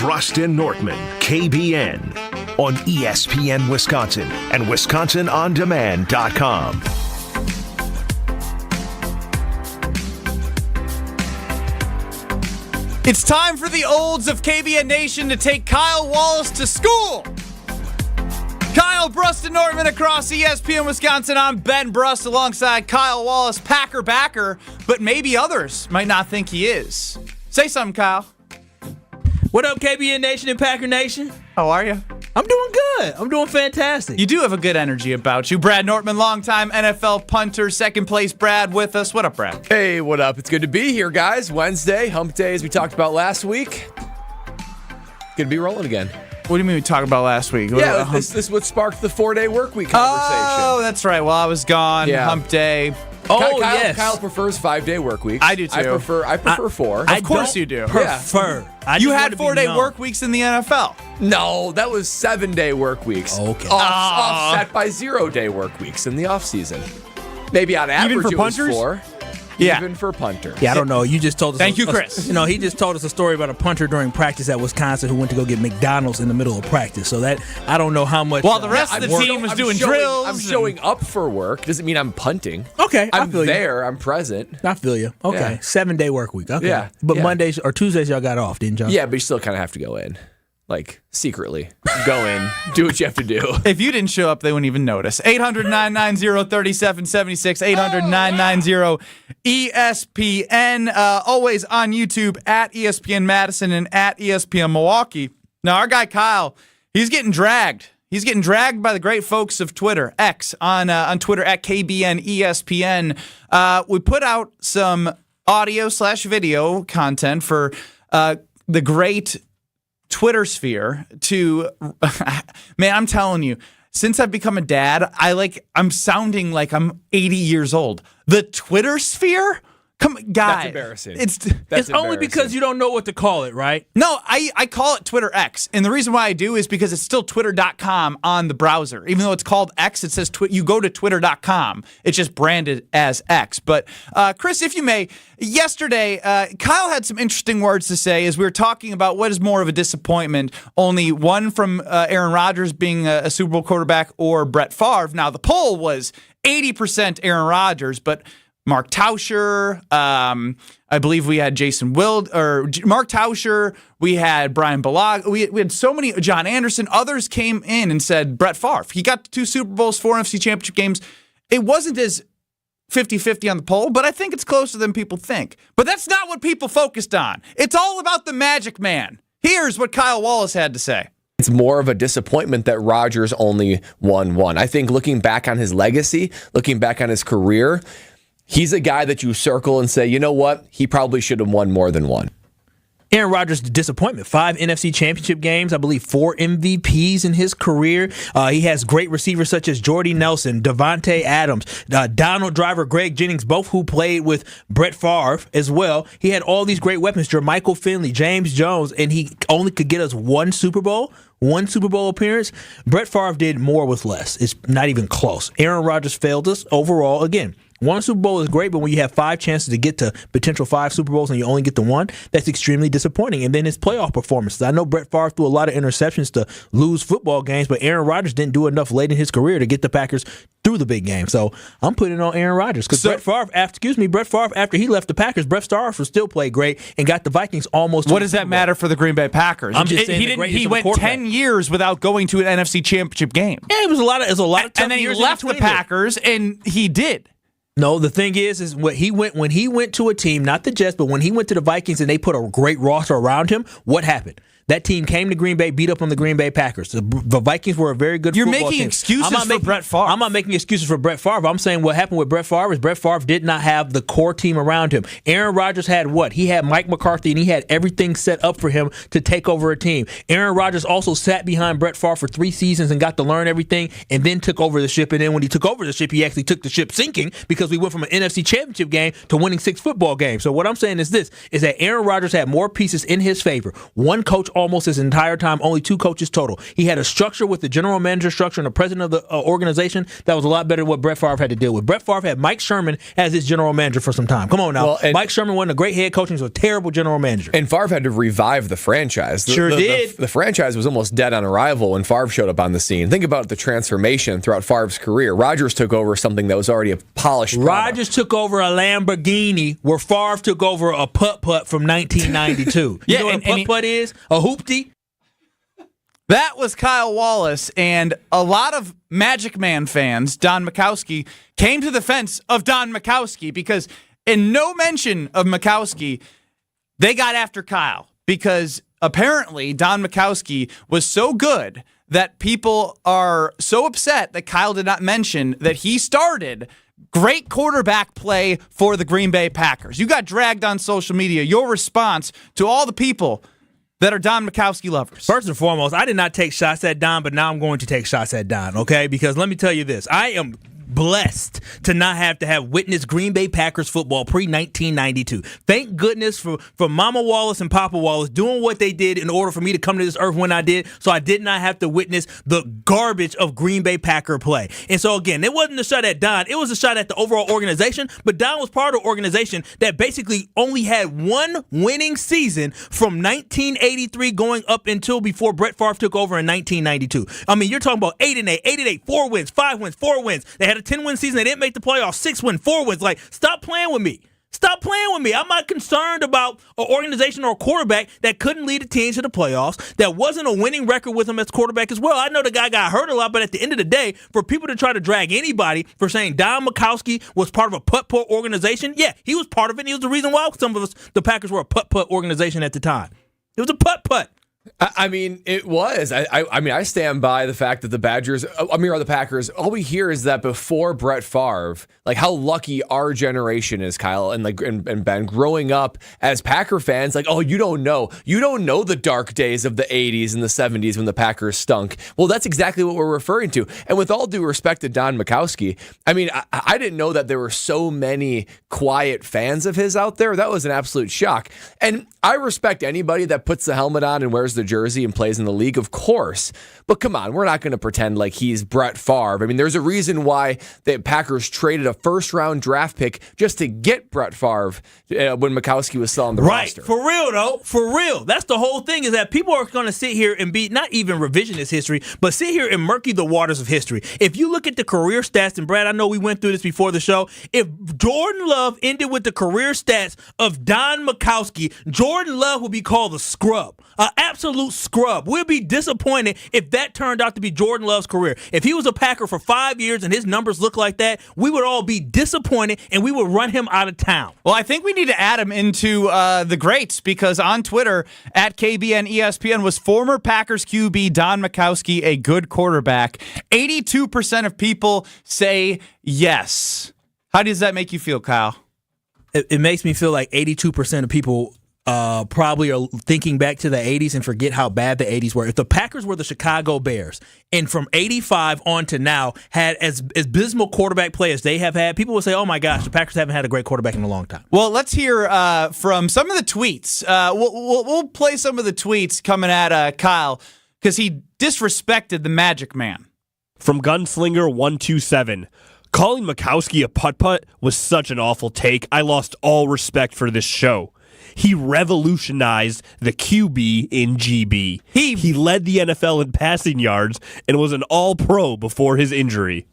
Brust and Nortman, KBN, on ESPN Wisconsin and WisconsinOnDemand.com. It's time for the olds of KBN Nation to take Kyle Wallace to school. Kyle Brust and Nortman across ESPN Wisconsin. I'm Ben Brust alongside Kyle Wallace, Packer backer, but maybe others might not think he is. Say something, Kyle. What up, KBN Nation and Packer Nation? How are you? I'm doing good. I'm doing fantastic. You do have a good energy about you. Brad Nortman, longtime NFL punter, second place Brad with us. What up, Brad? Hey, what up? It's good to be here, guys. Wednesday, hump day, as we talked about last week. Gonna be rolling again. What do you mean we talked about last week? Yeah, this is what sparked the 4-day work week conversation. Oh, that's right. Well, I was gone. Yeah. Hump day. Kyle, yes. Kyle prefers 5-day work weeks. I do too. I prefer 4. Of course you do. Prefer. I You just had wanna be 4-day known. work weeks in the NFL. No, that was 7-day work weeks. Okay. Offset by 0-day work weeks in the offseason. Maybe on average for it was punters? 4. Yeah. Even for punters. Yeah, I don't know. You just told us. Thank you, Chris. He just told us a story about a punter during practice at Wisconsin who went to go get McDonald's in the middle of practice. So that I don't know how much. While the rest of the team was doing drills. I'm showing up for work. Doesn't mean I'm punting. Okay, I I'm feel you. there. I'm present. I feel you. Okay, Yeah. 7-day work week. Okay, Yeah, but yeah. Mondays or Tuesdays y'all got off, didn't y'all? Yeah, but you still kind of have to go in. Like, secretly. Go in. Do what you have to do. If you didn't show up, they wouldn't even notice. 800-990-3776, 800-990-ESPN. Always on YouTube at ESPN Madison and at ESPN Milwaukee. Now, our guy Kyle, he's getting dragged. He's getting dragged by the great folks of Twitter, X, on Twitter at KBN ESPN. We put out some audio/video content for the great Twitter sphere to, man, I'm telling you, since I've become a dad, I'm sounding like I'm 80 years old. The Twitter sphere? Come, guys. That's embarrassing. It's only because you don't know what to call it, right? No, I call it Twitter X. And the reason why I do is because it's still twitter.com on the browser. Even though it's called X, it says you go to twitter.com. It's just branded as X. But, Chris, if you may, yesterday, Kyle had some interesting words to say as we were talking about what is more of a disappointment, only one from Aaron Rodgers being a Super Bowl quarterback or Brett Favre. Now, the poll was 80% Aaron Rodgers, but Mark Tauscher, I believe we had Mark Tauscher, we had Brian Balag, we had so many, John Anderson, others came in and said Brett Favre. He got 2 Super Bowls, 4 NFC Championship games. It wasn't as 50-50 on the poll, but I think it's closer than people think. But that's not what people focused on. It's all about the Magic Man. Here's what Kyle Wallace had to say. It's more of a disappointment that Rodgers only won 1. I think looking back on his legacy, looking back on his career, he's a guy that you circle and say, you know what? He probably should have won more than 1. Aaron Rodgers' disappointment. 5 NFC Championship games, I believe 4 MVPs in his career. He has great receivers such as Jordy Nelson, Devontae Adams, Donald Driver, Greg Jennings, both who played with Brett Favre as well. He had all these great weapons, Jermichael Finley, James Jones, and he only could get us 1 Super Bowl. 1 Super Bowl appearance. Brett Favre did more with less. It's not even close. Aaron Rodgers failed us overall. Again, 1 Super Bowl is great, but when you have 5 chances to get to potential 5 Super Bowls and you only get to 1, that's extremely disappointing. And then his playoff performances. I know Brett Favre threw a lot of interceptions to lose football games, but Aaron Rodgers didn't do enough late in his career to get the Packers through the big game. So I'm putting it on Aaron Rodgers because Brett Favre, after he left the Packers, Brett Favre still played great and got the Vikings almost. What does that matter for the Green Bay Packers? I'm just saying he went 10 years without going to an NFC Championship game. Yeah, it was a lot of tough and then he years left the Packers, and he did. No, the thing is when he went to a team, not the Jets, but when he went to the Vikings and they put a great roster around him, what happened? That team came to Green Bay, beat up on the Green Bay Packers. The Vikings were a very good football team. You're making excuses for Brett Favre. I'm not making excuses for Brett Favre. I'm saying what happened with Brett Favre is Brett Favre did not have the core team around him. Aaron Rodgers had what? He had Mike McCarthy, and he had everything set up for him to take over a team. Aaron Rodgers also sat behind Brett Favre for 3 seasons and got to learn everything and then took over the ship. And then when he took over the ship, he actually took the ship sinking because we went from an NFC Championship game to winning 6 football games. So what I'm saying is this, is that Aaron Rodgers had more pieces in his favor. 1 coach almost his entire time, only 2 coaches total. He had a structure with the general manager structure and the president of the organization that was a lot better than what Brett Favre had to deal with. Brett Favre had Mike Sherman as his general manager for some time. Come on now. Well, Mike Sherman wasn't a great head coach. He was a terrible general manager. And Favre had to revive the franchise. Sure did. The franchise was almost dead on arrival when Favre showed up on the scene. Think about the transformation throughout Favre's career. Rodgers took over something that was already a polished product. Rodgers took over a Lamborghini where Favre took over a putt-putt from 1992. You know what a putt-putt is? A hoopty? That was Kyle Wallace, and a lot of Magic Man fans, Don Majkowski, came to the defense of Don Majkowski because in no mention of Majkowski, they got after Kyle because apparently Don Majkowski was so good that people are so upset that Kyle did not mention that he started great quarterback play for the Green Bay Packers. You got dragged on social media. Your response to all the people that are Don Majkowski lovers. First and foremost, I did not take shots at Don, but now I'm going to take shots at Don, okay? Because let me tell you this. I am blessed to not have to have witnessed Green Bay Packers football pre-1992. Thank goodness for Mama Wallace and Papa Wallace doing what they did in order for me to come to this earth when I did, so I did not have to witness the garbage of Green Bay Packer play. And so, again, it wasn't a shot at Don. It was a shot at the overall organization, but Don was part of an organization that basically only had one winning season from 1983 going up until before Brett Favre took over in 1992. I mean, you're talking about 8-8, 8-8, 4 wins, 5 wins, 4 wins. They had a 10-win season. They didn't make the playoffs. 6 win, 4 wins. Like, stop playing with me. Stop playing with me. I'm not concerned about an organization or a quarterback that couldn't lead a team to the playoffs, that wasn't a winning record with him as quarterback as well. I know the guy got hurt a lot, but at the end of the day, for people to try to drag anybody for saying Don Majkowski was part of a putt-putt organization, yeah, he was part of it. And he was the reason why some of us, the Packers, were a putt-putt organization at the time. It was a putt-putt. I mean, it was. I mean, I stand by the fact that the the Packers, all we hear is that before Brett Favre, like how lucky our generation is, Kyle, and Ben, growing up as Packer fans, like, oh, you don't know the dark days of the 80s and the 70s when the Packers stunk. Well, that's exactly what we're referring to. And with all due respect to Don Majkowski, I mean, I didn't know that there were so many quiet fans of his out there. That was an absolute shock. And I respect anybody that puts the helmet on and wears the jersey and plays in the league, of course. But come on, we're not going to pretend like he's Brett Favre. I mean, there's a reason why the Packers traded a first-round draft pick just to get Brett Favre when Majkowski was still on the roster. Right, for real, though. For real. That's the whole thing, is that people are going to sit here and be not even revisionist history, but sit here and murky the waters of history. If you look at the career stats, and Brad, I know we went through this before the show, if Jordan Love ended with the career stats of Don Majkowski, Jordan Love would be called a scrub, an absolute scrub. We'll be disappointed if that turned out to be Jordan Love's career. If he was a Packer for 5 years and his numbers look like that, we would all be disappointed and we would run him out of town. Well, I think we need to add him into the greats, because on Twitter, at KBN ESPN, was former Packers QB Don Majkowski a good quarterback? 82% of people say yes. How does that make you feel, Kyle? It makes me feel like 82% of people probably are thinking back to the 80s and forget how bad the 80s were. If the Packers were the Chicago Bears and from 85 on to now had as abysmal quarterback play as they have had, people would say, oh my gosh, the Packers haven't had a great quarterback in a long time. Well, let's hear from some of the tweets. We'll play some of the tweets coming at Kyle, because he disrespected the Magic Man. From Gunslinger 127. Calling Majkowski a putt-putt was such an awful take. I lost all respect for this show. He revolutionized the QB in GB. He led the NFL in passing yards and was an all-pro before his injury.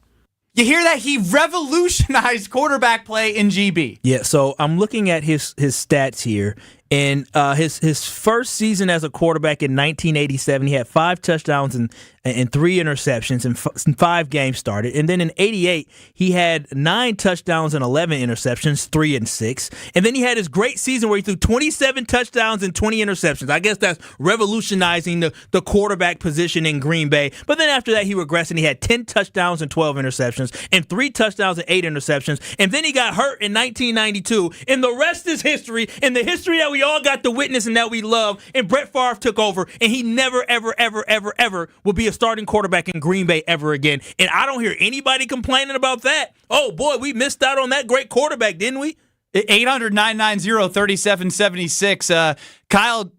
You hear that? He revolutionized quarterback play in GB. Yeah, so I'm looking at his stats here. In his first season as a quarterback in 1987, he had 5 touchdowns and 3 interceptions and 5 games started. And then in 88, he had 9 touchdowns and 11 interceptions, 3 and 6. And then he had his great season where he threw 27 touchdowns and 20 interceptions. I guess that's revolutionizing the quarterback position in Green Bay. But then after that, he regressed and he had 10 touchdowns and 12 interceptions and 3 touchdowns and 8 interceptions. And then he got hurt in 1992. And the rest is history, and the history that we all got to witness and that we love. And Brett Favre took over, and he never, ever, ever, ever, ever will be a starting quarterback in Green Bay ever again. And I don't hear anybody complaining about that. Oh, boy, we missed out on that great quarterback, didn't we? 800-990-3776. Kyle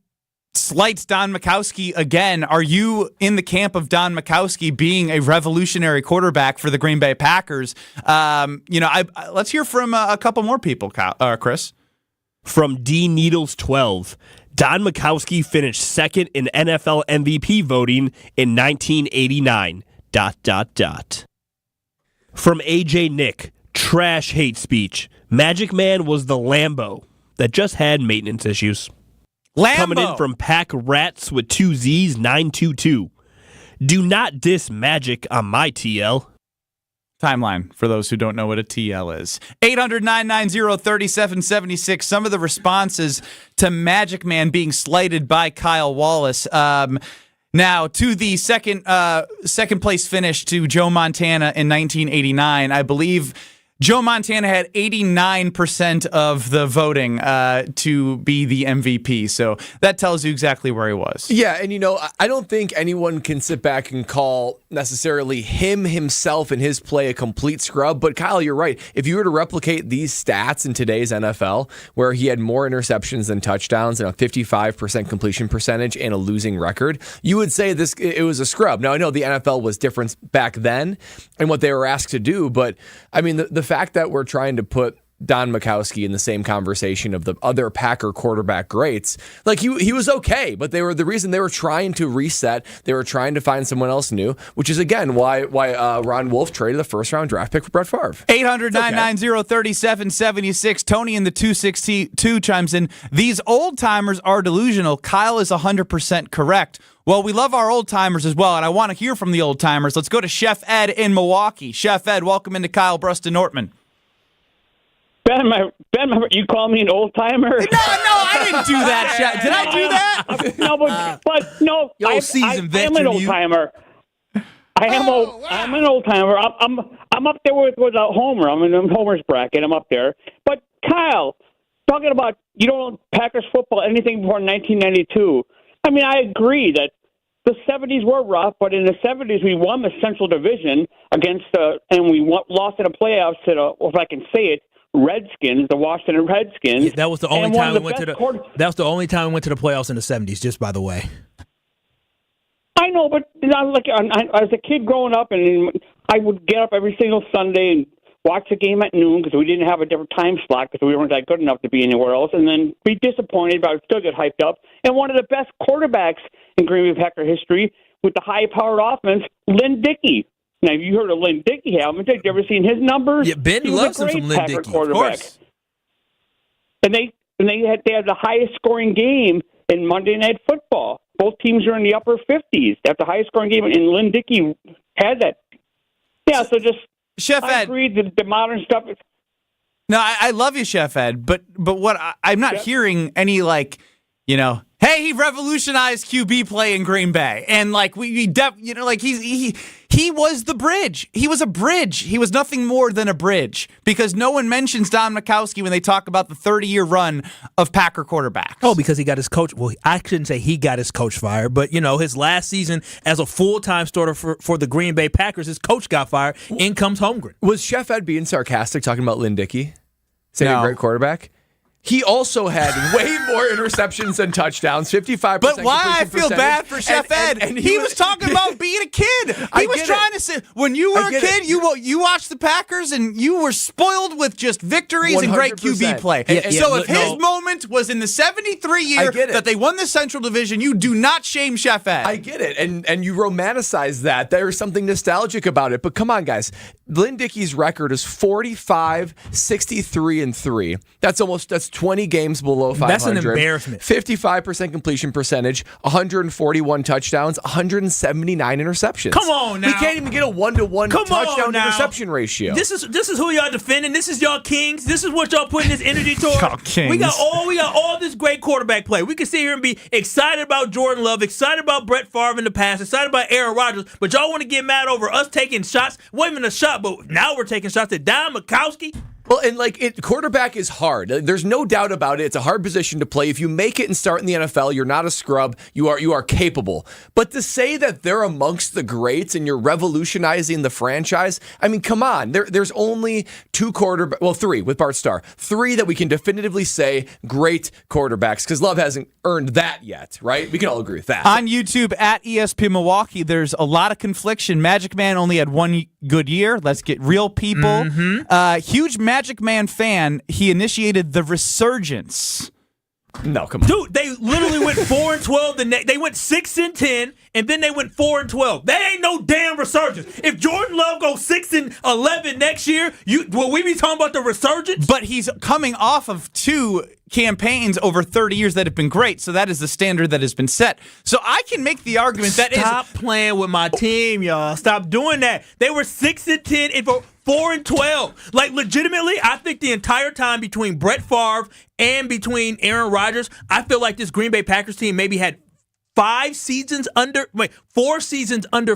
slights Don Majkowski again. Are you in the camp of Don Majkowski being a revolutionary quarterback for the Green Bay Packers? Let's hear from a couple more people, Chris. From D Needles 12, Don Majkowski finished second in NFL MVP voting in 1989. ... From AJ Nick, trash hate speech. Magic Man was the Lambo that just had maintenance issues. Lambo. Coming in from Pack Rats with 2 Z's 922. Do not diss Magic on my TL. Timeline for those who don't know what a TL is. 800-990-3776. Some of the responses to Magic Man being slighted by Kyle Wallace. Now, to the second place finish to Joe Montana in 1989, I believe Joe Montana had 89% of the voting to be the MVP. So that tells you exactly where he was. Yeah, and I don't think anyone can sit back and call necessarily himself and his play a complete scrub. But Kyle, you're right. If you were to replicate these stats in today's NFL, where he had more interceptions than touchdowns and a 55% completion percentage and a losing record, you would say it was a scrub. Now, I know the NFL was different back then and what they were asked to do, but I mean, the fact that we're trying to put Don Majkowski in the same conversation of the other Packer quarterback greats, like he was okay, but the reason they were trying to reset, they were trying to find someone else new, which is again why Ron Wolf traded the first round draft pick for Brett Favre. 800-990-3776. Tony in the 262 chimes in. These old timers are delusional. Kyle is 100% correct. Well, we love our old timers as well, and I want to hear from the old timers. Let's go to Chef Ed in Milwaukee. Chef Ed, welcome into Kyle Brust and Nortman. Ben, you call me an old timer? No, I didn't do that, Chef. Did I do that? No, but no. Yo, seasoned I am an old timer. I'm an old timer. I'm up there with a homer. I'm in Homer's bracket. I'm up there. But Kyle, talking about you don't know Packers football anything before 1992. I mean, I agree that the 70s were rough, but in the 70s we won the Central Division and we lost in the playoffs to if I can say it, Redskins, the Washington Redskins. Yeah, that was the only time we went to the playoffs in the 70s, just by the way. I know, but as a kid growing up, and I would get up every single Sunday and watch the game at noon because we didn't have a different time slot because we weren't that good enough to be anywhere else, and then be disappointed, but I would still get hyped up. And one of the best quarterbacks in Green Bay Packer history with the high-powered offense, Lynn Dickey. Now, have you heard of Lynn Dickey? Have you ever seen his numbers? Yeah, Ben loves him from Lynn Dickey, of course. And they had the highest scoring game in Monday Night Football. Both teams are in the upper 50s. That's the highest scoring game, and Lynn Dickey had that. Yeah, so just Chef I Ed. agree that the modern stuff is. No, I love you, Chef Ed, but what I'm not hearing any hey, he revolutionized QB play in Green Bay, and he was the bridge. He was a bridge. He was nothing more than a bridge because no one mentions Don Majkowski when they talk about the 30-year run of Packer quarterbacks. Oh, because he got his coach. Well, I shouldn't say he got his coach fired, but his last season as a full-time starter for the Green Bay Packers, his coach got fired. In comes Holmgren. Was Chef Ed being sarcastic talking about Lynn Dickey? Saying a great quarterback? He also had way more interceptions than touchdowns, 55%. But why I feel bad for Chef Ed? And he was talking about being a kid. He was trying to say, when you were a kid, you watched the Packers and you were spoiled with just victories 100%. And great QB play. So if his moment was in the 73 year that they won the Central Division, you do not shame Chef Ed. I get it. And you romanticize that. There's something nostalgic about it. But come on, guys. Lynn Dickey's record is 45, 63, and 3. That's 20 games below 500. That's an embarrassment. 55% completion percentage, 141 touchdowns, 179 interceptions. Come on now. We can't even get a 1-to-1 touchdown to interception ratio. This is who y'all defending. This is y'all kings. This is what y'all putting this energy towards. Y'all kings. We got all this great quarterback play. We can sit here and be excited about Jordan Love, excited about Brett Favre in the past, excited about Aaron Rodgers, but y'all want to get mad over us taking shots. Wasn't even a shot, but now we're taking shots at Don Majkowski. Well, and quarterback is hard. There's no doubt about it. It's a hard position to play. If you make it and start in the NFL, you're not a scrub. You are capable. But to say that they're amongst the greats and you're revolutionizing the franchise, I mean, come on. There's only three with Bart Starr. Three that we can definitively say great quarterbacks, because Love hasn't earned that yet, right? We can all agree with that. On YouTube at ESPN Milwaukee, there's a lot of confliction. Magic Man only had one good year. Let's get real, people. Huge Magic Man fan. He initiated the resurgence. No, come on. Dude, they literally went 4-12. They went 6-10, and then they went 4-12. That ain't no damn resurgence. If Jordan Love goes 6-11 next year, will we be talking about the resurgence? But he's coming off of 2 campaigns over 30 years that have been great, so that is the standard that has been set. So I can make the argument that Stop playing with my team, y'all. Stop doing that. They were 6-10 and 4-12. Like, legitimately, I think the entire time between Brett Favre and between Aaron Rodgers, I feel like this Green Bay Packers team maybe had 4 seasons under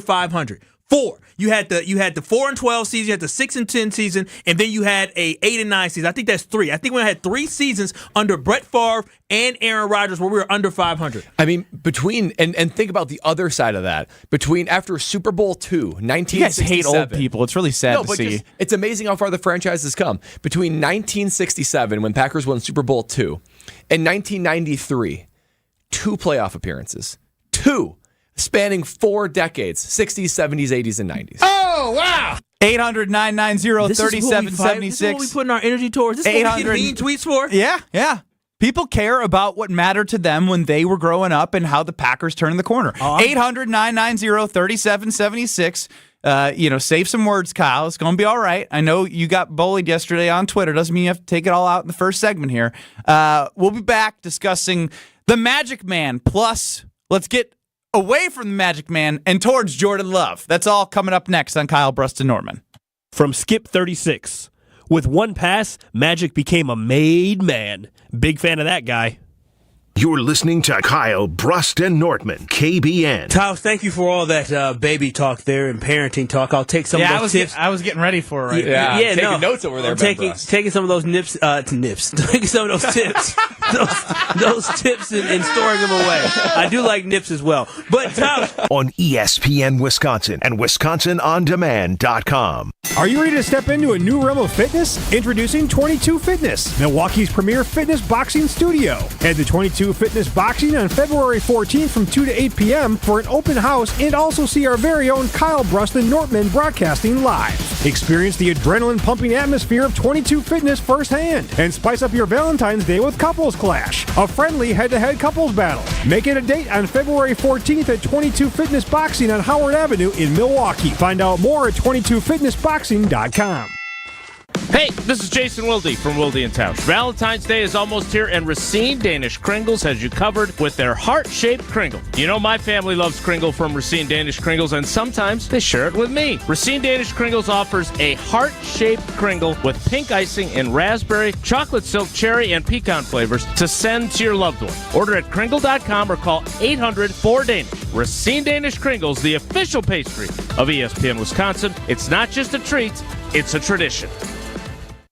500. 4. You had the 4-12 season, you had the 6-10 season, and then you had a 8-9 season. I think that's 3. I think we had 3 seasons under Brett Favre and Aaron Rodgers where we were under 500. I mean, and think about the other side of that. After Super Bowl II, 1967. You guys hate old people. It's really sad to see. It's amazing how far the franchise has come. Between 1967, when Packers won Super Bowl II, and 1993, 2 playoff appearances. 2. Spanning 4 decades, 60s, 70s, 80s, and 90s. Oh, wow. 800-990-3776. This is what we putting our energy towards. This is what we get mean tweets for. Yeah. People care about what mattered to them when they were growing up and how the Packers turned the corner. 800-990-3776. Save some words, Kyle. It's going to be all right. I know you got bullied yesterday on Twitter. Doesn't mean you have to take it all out in the first segment here. We'll be back discussing the Magic Man. Plus, let's get away from the Magic Man and towards Jordan Love. That's all coming up next on Kyle Brust and Norman. From Skip 36. With one pass, Magic became a made man. Big fan of that guy. You're listening to Kyle Brust and Nortman, KBN. Tyler, thank you for all that baby talk there and parenting talk. I'll take some of those tips. I was getting ready for it right now. Taking notes over there. Taking some of those nips. Taking some of those tips. those tips and storing them away. I do like nips as well. But Tyler, on ESPN Wisconsin and WisconsinOnDemand.com. Are you ready to step into a new realm of fitness? Introducing 22 Fitness, Milwaukee's premier fitness boxing studio. Head to 22 Fitness Boxing on February 14th from 2 to 8 p.m. for an open house and also see our very own Kyle Brust and Nortman broadcasting live. Experience the adrenaline-pumping atmosphere of 22 Fitness firsthand and spice up your Valentine's Day with Couples Clash, a friendly head-to-head couples battle. Make it a date on February 14th at 22 Fitness Boxing on Howard Avenue in Milwaukee. Find out more at 22fitnessboxing.com. Hey, this is Jason Wilde from Wilde & Tausch. Valentine's Day is almost here, and Racine Danish Kringles has you covered with their heart-shaped Kringle. You know my family loves Kringle from Racine Danish Kringles, and sometimes they share it with me. Racine Danish Kringles offers a heart-shaped Kringle with pink icing in raspberry, chocolate silk cherry, and pecan flavors to send to your loved one. Order at Kringle.com or call 800-4DANISH. Racine Danish Kringles, the official pastry of ESPN Wisconsin. It's not just a treat, it's a tradition.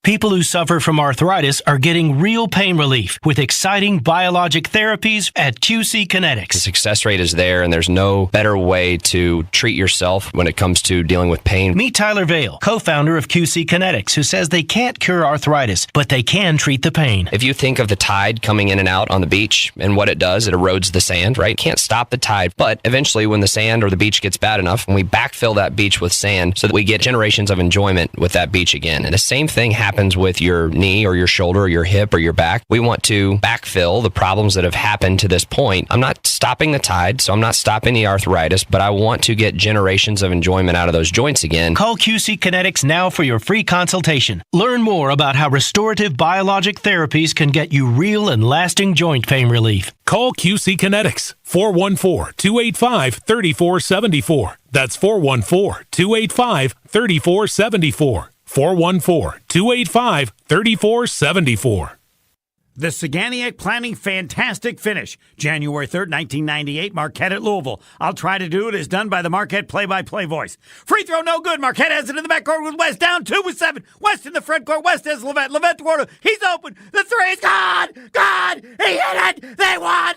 People who suffer from arthritis are getting real pain relief with exciting biologic therapies at QC Kinetics. The success rate is there, and there's no better way to treat yourself when it comes to dealing with pain. Meet Tyler Vale, co-founder of QC Kinetics, who says they can't cure arthritis, but they can treat the pain. If you think of the tide coming in and out on the beach and what it does, it erodes the sand, right? Can't stop the tide, but eventually when the sand or the beach gets bad enough, we backfill that beach with sand so that we get generations of enjoyment with that beach again. And the same thing happens with your knee or your shoulder or your hip or your back. We want to backfill the problems that have happened to this point. I'm not stopping the tide, so I'm not stopping the arthritis, but I want to get generations of enjoyment out of those joints again. Call QC Kinetics now for your free consultation. Learn more about how restorative biologic therapies can get you real and lasting joint pain relief. Call QC Kinetics, 414-285-3474. That's 414-285-3474. 414-285-3474. The Saganiac Planning Fantastic Finish. January 3rd, 1998, Marquette at Louisville. I'll Try to Do It is done by the Marquette play-by-play voice. Free throw, no good. Marquette has it in the backcourt with West. Down 2 with 7. West in the front court. West has Levette. Levette to Wardo. He's open. The three is gone. Gone. He hit it. They won.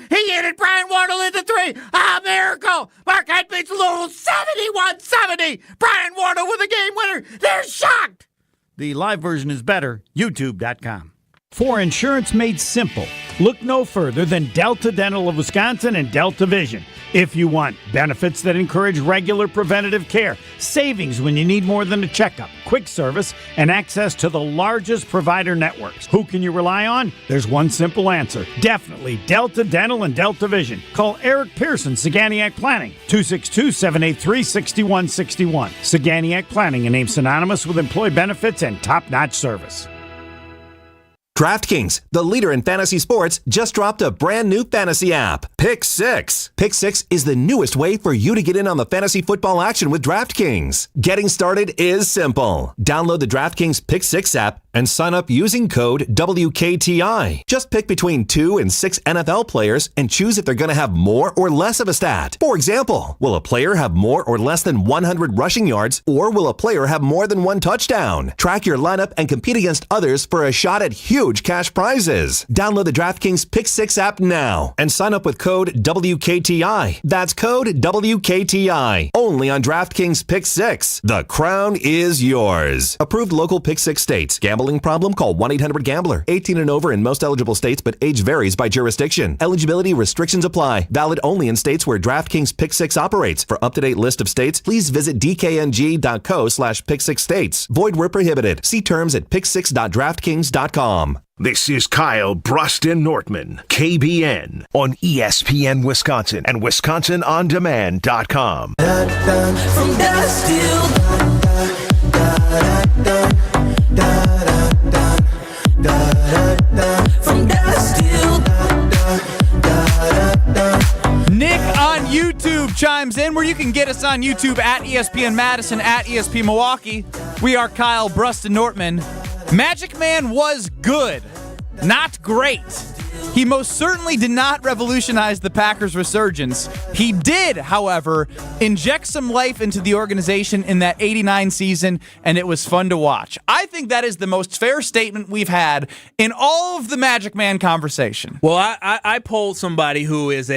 He hit it. Brian Wardle hit the three. A miracle. Marquette beats Louisville 71-70. Brian Wardle with a game winner. They're shocked. The live version is better. YouTube.com. For insurance made simple, look no further than Delta Dental of Wisconsin and Delta Vision. If you want benefits that encourage regular preventative care, savings when you need more than a checkup, quick service, and access to the largest provider networks. Who can you rely on? There's one simple answer. Definitely Delta Dental and Delta Vision. Call Eric Pearson, Saganiac Planning, 262-783-6161. Saganiac Planning, a name synonymous with employee benefits and top-notch service. DraftKings, the leader in fantasy sports, just dropped a brand new fantasy app, Pick Six. Pick Six is the newest way for you to get in on the fantasy football action with DraftKings. Getting started is simple. Download the DraftKings Pick Six app and sign up using code WKTI. Just pick between 2 and 6 NFL players and choose if they're going to have more or less of a stat. For example, will a player have more or less than 100 rushing yards, or will a player have more than 1 touchdown? Track your lineup and compete against others for a shot at huge cash prizes. Download the DraftKings Pick Six app now and sign up with code WKTI. That's code WKTI. Only on DraftKings Pick Six. The crown is yours. Approved local Pick Six states. Gambling problem? Call 1-800-GAMBLER. 18 and over in most eligible states, but age varies by jurisdiction. Eligibility restrictions apply. Valid only in states where DraftKings Pick Six operates. For up-to-date list of states, please visit dkng.co/pick6states. Void where prohibited. See terms at pick6.draftkings.com. This is Kyle Bruston Nortman, KBN, on ESPN Wisconsin and WisconsinOnDemand.com. From dusk till from dusk till Nick on YouTube chimes in, where you can get us on YouTube at ESPN Madison, at ESP Milwaukee. We are Kyle Bruston Nortman. Magic Man was good, not great. He most certainly did not revolutionize the Packers' resurgence. He did, however, inject some life into the organization in that 89 season, and it was fun to watch. I think that is the most fair statement we've had in all of the Magic Man conversation. Well, I polled somebody who is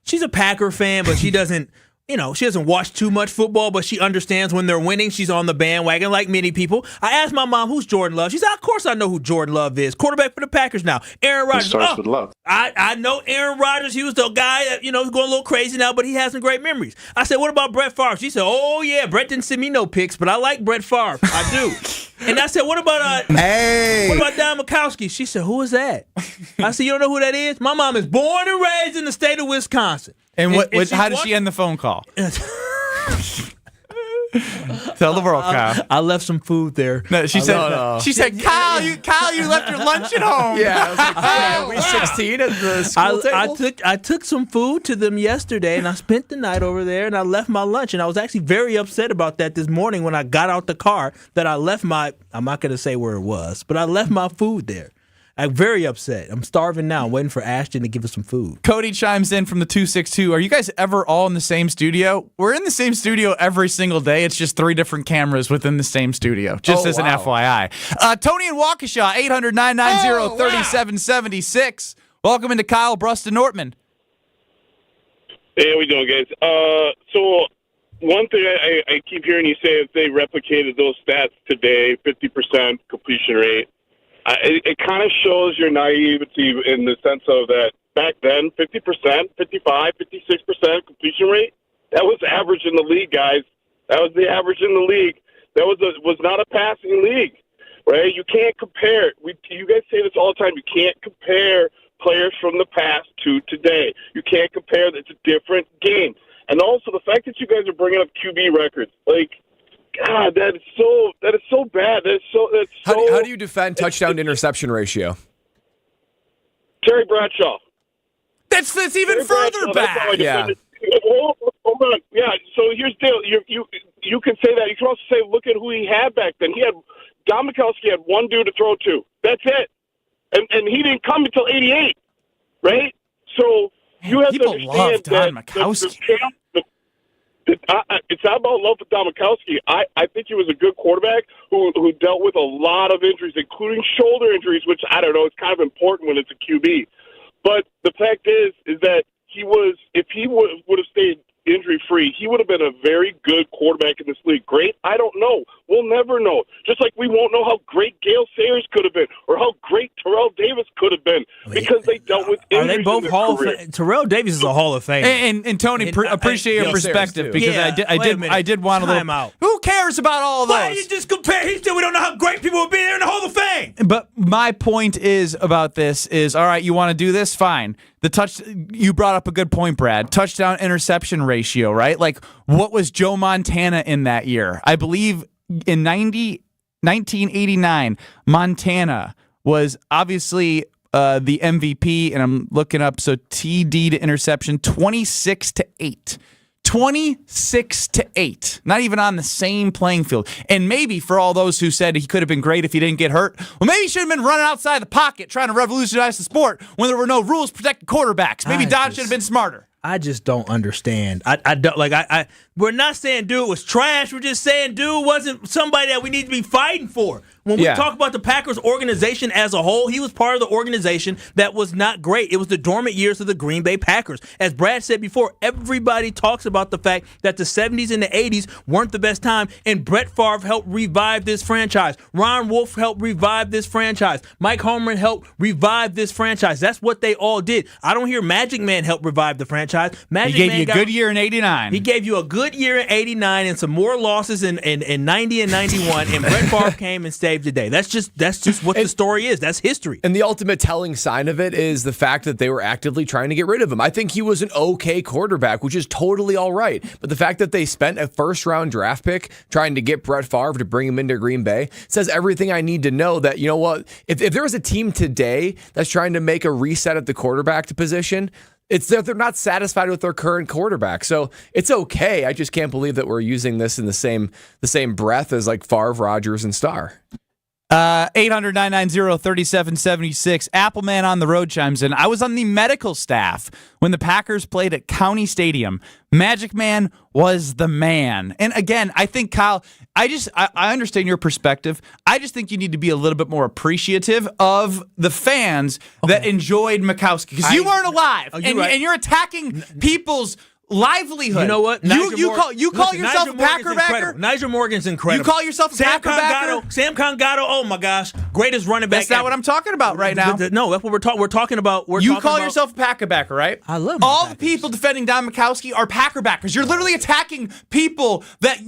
she's a Packer fan, but she doesn't, she doesn't watch too much football, but she understands when they're winning. She's on the bandwagon like many people. I asked my mom, who's Jordan Love? She said, of course I know who Jordan Love is. Quarterback for the Packers now. Aaron Rodgers. It starts with love. I know Aaron Rodgers. He was the guy that, he's going a little crazy now, but he has some great memories. I said, what about Brett Favre? She said, oh, yeah, Brett didn't send me no picks, but I like Brett Favre. I do. And I said, what about Don Majkowski? She said, who is that? I said, you don't know who that is? My mom is born and raised in the state of Wisconsin. And how did she end the phone call? Tell the world, Kyle. I left some food there. No, she said, Kyle, you left your lunch at home. Yeah, I was like, are we 16 at the school table? I took some food to them yesterday, and I spent the night over there, and I left my lunch. And I was actually very upset about that this morning when I got out the car, that I left I'm not going to say where it was, but I left my food there. I'm very upset. I'm starving now. I'm waiting for Ashton to give us some food. Cody chimes in from the 262. Are you guys ever all in the same studio? We're in the same studio every single day. It's just 3 different cameras within the same studio, just an FYI. Tony in Waukesha, 800-990-3776. Welcome into Kyle Bruston Nortman. Hey, how we doing, guys? So one thing I keep hearing you say, if they replicated those stats today, 50% completion rate, it kind of shows your naivety in the sense of that back then, 50%, 55, 56% completion rate, that was average in the league, guys. That was the average in the league. That was not a passing league, right? You can't compare. You guys say this all the time. You can't compare players from the past to today. You can't compare. It's a different game. And also the fact that you guys are bringing up QB records, like, God, that is so bad. How do you defend touchdown to interception ratio? Terry Bradshaw. That's even Terry further Bradshaw, back. Yeah. Hold on. Yeah. So here's the deal. You can say that. You can also say, look at who he had back then. Don Majkowski had one dude to throw to. That's it. and he didn't come until 88, right? So you have to people love understand Don that Majkowski. it's not about love for Demovsky. I think he was a good quarterback who dealt with a lot of injuries, including shoulder injuries, which I don't know, it's kind of important when it's a QB. But the fact is that if he would have stayed injury-free, he would have been a very good quarterback in this league. Great? I don't know. We'll never know. Just like we won't know how great Gale Sayers could have been or how great Terrell Davis could have been because they dealt with injuries. Are they both in their Hall career. of Fame? Terrell Davis is a Hall of Fame. And Tony, appreciate your perspective because I did want a little. Time out. Who cares about all of those? Why you just compare? He said we don't know how great people would be there in the Hall of Fame. But my point is about this is, all right, you want to do this? Fine. You brought up a good point, Brad. Touchdown interception ratio, right? Like, what was Joe Montana in that year? I believe in 1989, Montana was obviously the MVP, and I'm looking up, so TD to interception, 26-8. 26-8. Not even on the same playing field. And maybe for all those who said he could have been great if he didn't get hurt, well, maybe he should have been running outside the pocket trying to revolutionize the sport when there were no rules protecting quarterbacks. Maybe Don should have been smarter. I just don't understand. I don't like. We're not saying dude was trash. We're just saying dude wasn't somebody that we need to be fighting for. When we talk about the Packers organization as a whole, he was part of the organization that was not great. It was the dormant years of the Green Bay Packers. As Brad said before, everybody talks about the fact that the 70s and the 80s weren't the best time, and Brett Favre helped revive this franchise. Ron Wolf helped revive this franchise. Mike Holmgren helped revive this franchise. That's what they all did. I don't hear Magic Man help revive the franchise. He gave you a good year in 89. He gave you a good year in 89 and some more losses in 90 and 91, and Brett Favre came and saved the day. That's just what the story is. That's history. And the ultimate telling sign of it is the fact that they were actively trying to get rid of him. I think he was an okay quarterback, which is totally all right. But the fact that they spent a first-round draft pick trying to get Brett Favre to bring him into Green Bay says everything I need to know that, you know what, if there was a team today that's trying to make a reset at the quarterback position, it's that they're not satisfied with their current quarterback. So it's okay. I just can't believe that we're using this in the same breath as like Favre, Rodgers, and Starr. 800-990-3776. Appleman on the road chimes in. I was on the medical staff when the Packers played at County Stadium. Magic Man was the man. And again, I think, Kyle, I understand your perspective. I just think you need to be a little bit more appreciative of the fans that enjoyed Majkowski. Because you weren't alive. And you're attacking people's livelihood. You know what? You call yourself a Packer backer? Nigel Morgan's incredible. You call yourself a Packer backer? Sam Congado, oh my gosh, greatest running back. That's not what I'm talking about right now. No, that's what we're talking about. You call yourself a Packer backer, right? I love all the people defending Don Majkowski are Packer backers. You're literally attacking people that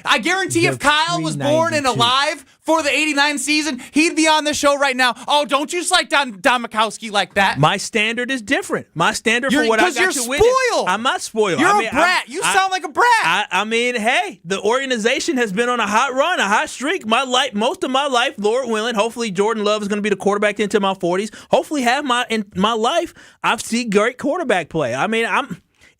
I guarantee if Kyle was born and alive for the 89 season, he'd be on this show right now. Oh, don't you slight Don Majkowski like that. My standard is different. My standard for what I got to win. Spoiled. I'm not spoiled. You're a brat. You sound like a brat. I mean, hey, the organization has been on a hot run, a hot streak. Most of my life, Lord willing, hopefully Jordan Love is going to be the quarterback into my 40s. Hopefully, in my life, I've seen great quarterback play. I mean,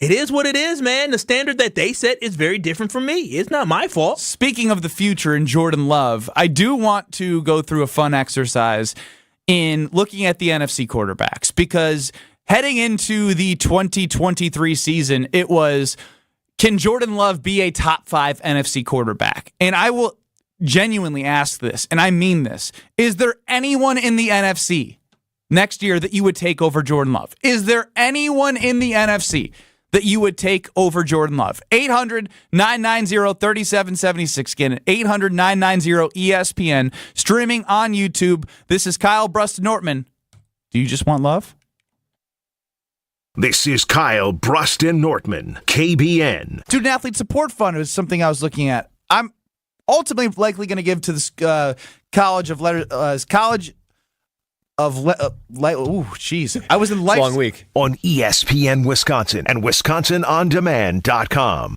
it is what it is, man. The standard that they set is very different from me. It's not my fault. Speaking of the future and Jordan Love, I do want to go through a fun exercise in looking at the NFC quarterbacks because heading into the 2023 season, it was, can Jordan Love be a top 5 NFC quarterback? And I will genuinely ask this, and I mean this. Is there anyone in the NFC next year that you would take over Jordan Love? Is there anyone in the NFC that you would take over Jordan Love? 800-990-3776. Again, 800-990-ESPN. Streaming on YouTube. This is Kyle Bruston-Nortman. Do you just want love? This is Kyle Bruston-Nortman, KBN. Student Athlete Support Fund is something I was looking at. I'm ultimately likely going to give to this College of Letters, jeez. I was in life. Long week. On ESPN Wisconsin and WisconsinOnDemand.com.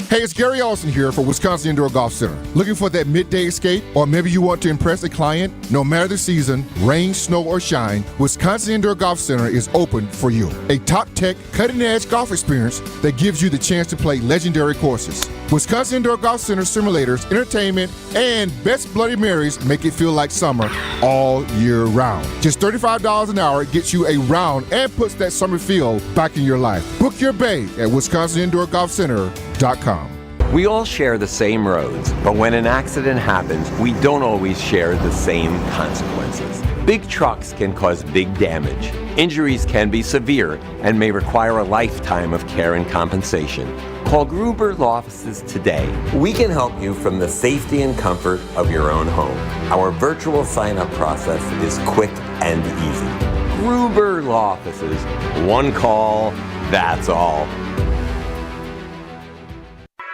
Hey, it's Gary Olson here for Wisconsin Indoor Golf Center. Looking for that midday escape? Or maybe you want to impress a client? No matter the season, rain, snow, or shine, Wisconsin Indoor Golf Center is open for you. A top-tech, cutting-edge golf experience that gives you the chance to play legendary courses. Wisconsin Indoor Golf Center simulators, entertainment, and best Bloody Marys make it feel like summer all year round. Just $35 an hour gets you a round and puts that summer feel back in your life. Book your bay at WisconsinIndoorGolfCenter.com. We all share the same roads, but when an accident happens, we don't always share the same consequences. Big trucks can cause big damage. Injuries can be severe and may require a lifetime of care and compensation. Call Gruber Law Offices today. We can help you from the safety and comfort of your own home. Our virtual sign-up process is quick and easy. Gruber Law Offices. One call, that's all.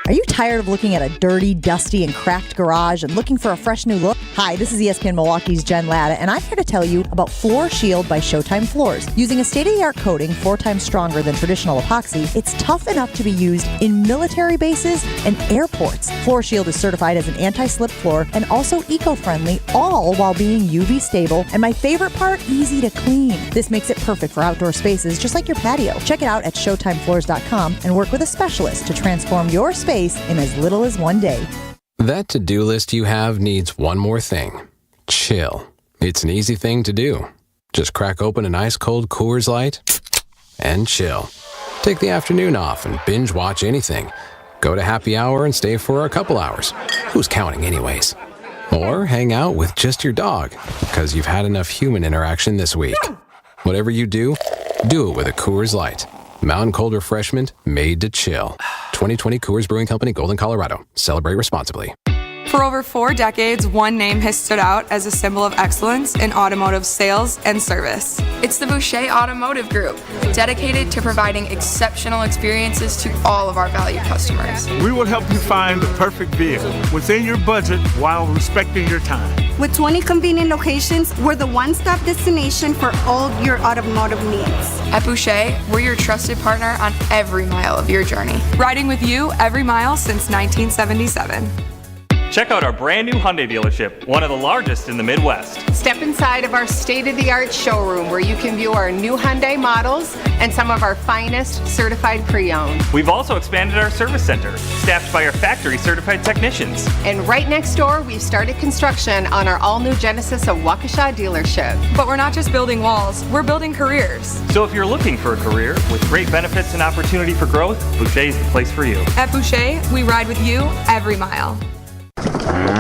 Are you tired of looking at a dirty, dusty, and cracked garage and looking for a fresh new look? Hi, this is ESPN Milwaukee's Jen Latta, and I'm here to tell you about Floor Shield by Showtime Floors. Using a state-of-the-art coating 4 times stronger than traditional epoxy, it's tough enough to be used in military bases and airports. Floor Shield is certified as an anti-slip floor and also eco-friendly, all while being UV stable, and my favorite part, easy to clean. This makes it perfect for outdoor spaces, just like your patio. Check it out at ShowtimeFloors.com and work with a specialist to transform your space in as little as one day. That to-do list you have needs one more thing. Chill. It's an easy thing to do. Just crack open an ice-cold Coors Light and chill. Take the afternoon off and binge watch anything. Go to happy hour and stay for a couple hours. Who's counting anyways? Or hang out with just your dog, because you've had enough human interaction this week. Whatever you do it with a Coors Light. Mountain cold refreshment made to chill. 2020 Coors Brewing Company, Golden, Colorado. Celebrate responsibly. For over 4 decades, one name has stood out as a symbol of excellence in automotive sales and service. It's the Boucher Automotive Group, dedicated to providing exceptional experiences to all of our valued customers. We will help you find the perfect vehicle within your budget while respecting your time. With 20 convenient locations, we're the one-stop destination for all your automotive needs. At Boucher, we're your trusted partner on every mile of your journey, riding with you every mile since 1977. Check out our brand new Hyundai dealership, one of the largest in the Midwest. Step inside of our state-of-the-art showroom where you can view our new Hyundai models and some of our finest certified pre-owned. We've also expanded our service center, staffed by our factory-certified technicians. And right next door, we've started construction on our all-new Genesis of Waukesha dealership. But we're not just building walls, we're building careers. So if you're looking for a career with great benefits and opportunity for growth, Boucher is the place for you. At Boucher, we ride with you every mile.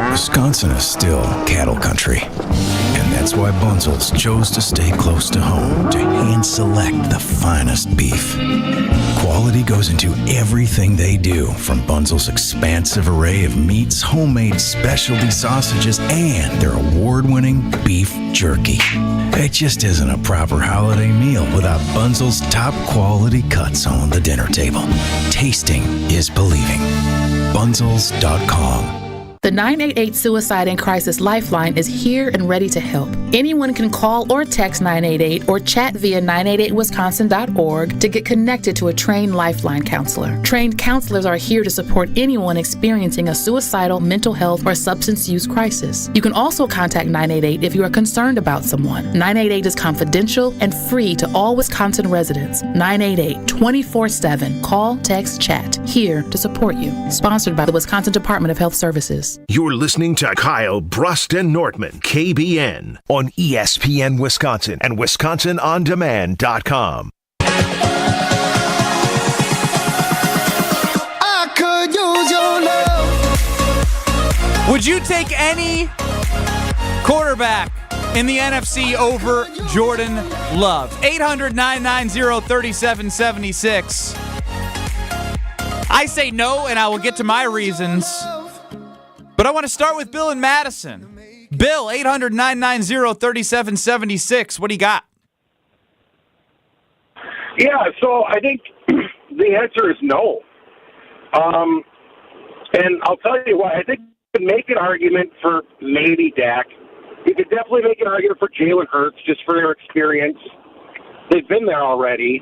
Wisconsin is still cattle country, and that's why Bunzel's chose to stay close to home to hand select the finest beef. Quality goes into everything they do, from Bunzel's expansive array of meats, homemade specialty sausages, and their award-winning beef jerky. It just isn't a proper holiday meal without Bunzel's top quality cuts on the dinner table. Tasting is believing. Bunzels.com. The 988 Suicide and Crisis Lifeline is here and ready to help. Anyone can call or text 988 or chat via 988wisconsin.org to get connected to a trained Lifeline counselor. Trained counselors are here to support anyone experiencing a suicidal, mental health, or substance use crisis. You can also contact 988 if you are concerned about someone. 988 is confidential and free to all Wisconsin residents. 988 24/7. Call, text, chat. Here to support you. Sponsored by the Wisconsin Department of Health Services. You're listening to Kyle Brust and Nortman, KBN, on ESPN Wisconsin and WisconsinOnDemand.com. I could use your love. Would you take any quarterback in the NFC over Jordan Love? 800-990-3776. I say no, and I will get to my reasons. But I want to start with Bill in Madison. Bill, 800-990-3776. What do you got? Yeah, so I think the answer is no. And I'll tell you why. I think you could make an argument for maybe Dak. You could definitely make an argument for Jalen Hurts just for their experience. They've been there already.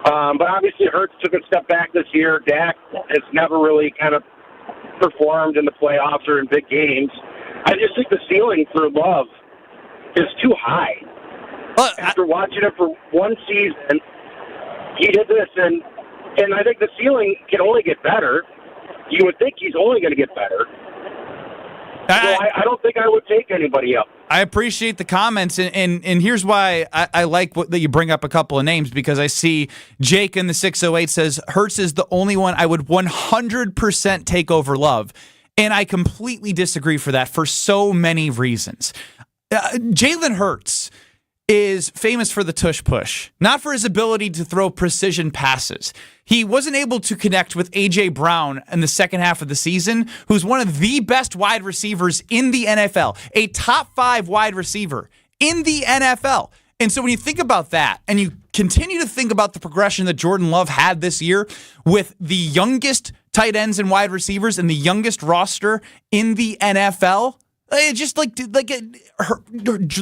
But obviously, Hurts took a step back this year. Dak has never really kind of performed in the playoffs or in big games. I just think the ceiling for Love is too high. After watching him for one season, he did this, and I think the ceiling can only get better. You would think he's only going to get better. So I don't think I would take anybody else. I appreciate the comments, and here's why I like that you bring up a couple of names, because I see Jake in the 608 says Hurts is the only one I would 100% take over Love, and I completely disagree for that for so many reasons. Jalen Hurts is famous for the tush push, not for his ability to throw precision passes. He wasn't able to connect with A.J. Brown in the second half of the season, who's one of the best wide receivers in the NFL, a top 5 wide receiver in the NFL. And so when you think about that, and you continue to think about the progression that Jordan Love had this year with the youngest tight ends and wide receivers and the youngest roster in the NFL, it's just like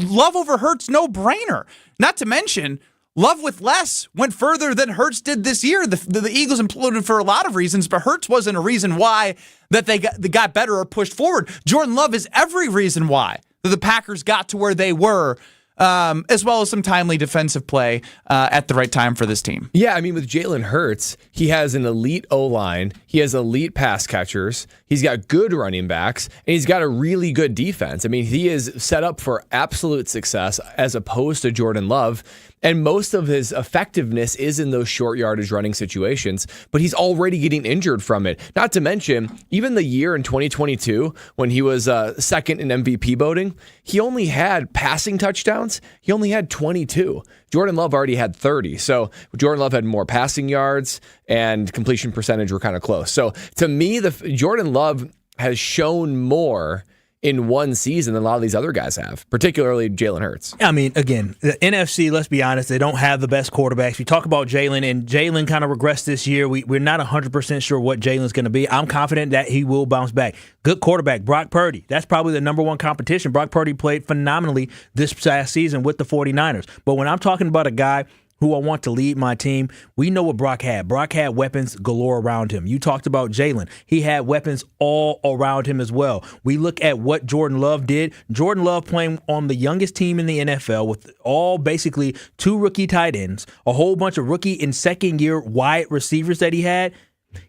Love over Hurts, no brainer. Not to mention, Love with less went further than Hurts did this year. The Eagles imploded for a lot of reasons, but Hurts wasn't a reason why that they got better or pushed forward. Jordan Love is every reason why that the Packers got to where they were, as well as some timely defensive play at the right time for this team. Yeah, I mean, with Jalen Hurts, he has an elite O-line. He has elite pass catchers. He's got good running backs, and he's got a really good defense. I mean, he is set up for absolute success as opposed to Jordan Love. And most of his effectiveness is in those short yardage running situations, but he's already getting injured from it. Not to mention, even the year in 2022, when he was second in MVP voting, he only had passing touchdowns. He only had 22. Jordan Love already had 30. So Jordan Love had more passing yards, and completion percentage were kind of close. So to me, Jordan Love has shown more in one season than a lot of these other guys have, particularly Jalen Hurts. I mean, again, the NFC, let's be honest, they don't have the best quarterbacks. We talk about Jalen, and Jalen kind of regressed this year. We're not 100% sure what Jalen's going to be. I'm confident that he will bounce back. Good quarterback, Brock Purdy. That's probably the number one competition. Brock Purdy played phenomenally this past season with the 49ers. But when I'm talking about a guy who I want to lead my team, we know what Brock had. Brock had weapons galore around him. You talked about Jalen. He had weapons all around him as well. We look at what Jordan Love did. Jordan Love playing on the youngest team in the NFL with all basically 2 rookie tight ends, a whole bunch of rookie and second-year wide receivers that he had.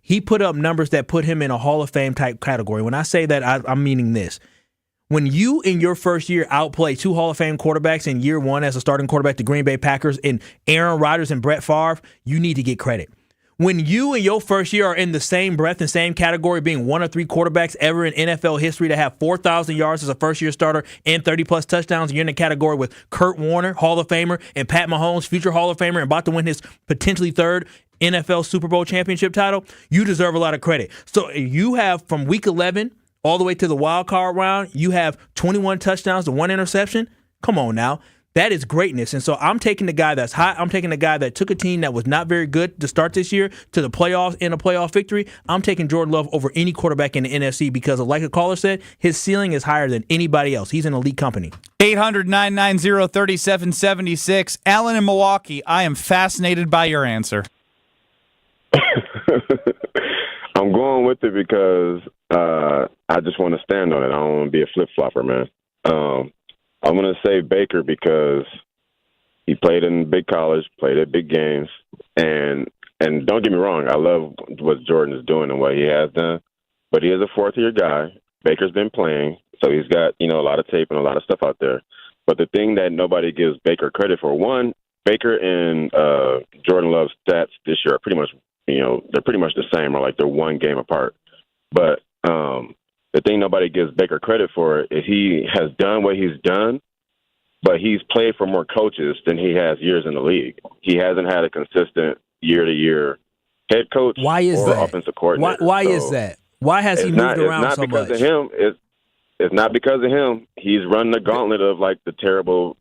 He put up numbers that put him in a Hall of Fame type category. When I say that, I'm meaning this. When you, in your first year, outplay 2 Hall of Fame quarterbacks in year one as a starting quarterback, the Green Bay Packers, and Aaron Rodgers and Brett Favre, you need to get credit. When you, in your first year, are in the same breath and same category, being 1 of 3 quarterbacks ever in NFL history to have 4,000 yards as a first-year starter and 30-plus touchdowns, you're in the category with Kurt Warner, Hall of Famer, and Pat Mahomes, future Hall of Famer, and about to win his potentially 3rd NFL Super Bowl championship title, you deserve a lot of credit. So you have, from Week 11 all the way to the wild card round, you have 21 touchdowns to 1 interception. Come on now. That is greatness. And so I'm taking the guy that's hot. I'm taking the guy that took a team that was not very good to start this year to the playoffs in a playoff victory. I'm taking Jordan Love over any quarterback in the NFC because, like a caller said, his ceiling is higher than anybody else. He's an elite company. 800-990-3776. Alan in Milwaukee, I am fascinated by your answer. I'm going with it because I just want to stand on it. I don't want to be a flip-flopper, man. I'm going to say Baker because he played in big college, played at big games, and don't get me wrong, I love what Jordan is doing and what he has done, but he is a fourth-year guy. Baker's been playing, so he's got, a lot of tape and a lot of stuff out there. But the thing that nobody gives Baker credit for, one, Baker and Jordan Love's stats this year are pretty much, they're pretty much the same, or like they're one game apart. But the thing nobody gives Baker credit for is he has done what he's done, but he's played for more coaches than he has years in the league. He hasn't had a consistent year-to-year head coach or offensive coordinator. Why is that? Why has he moved around so much? It's not because of him. it's not because of him. He's run the gauntlet of like the terrible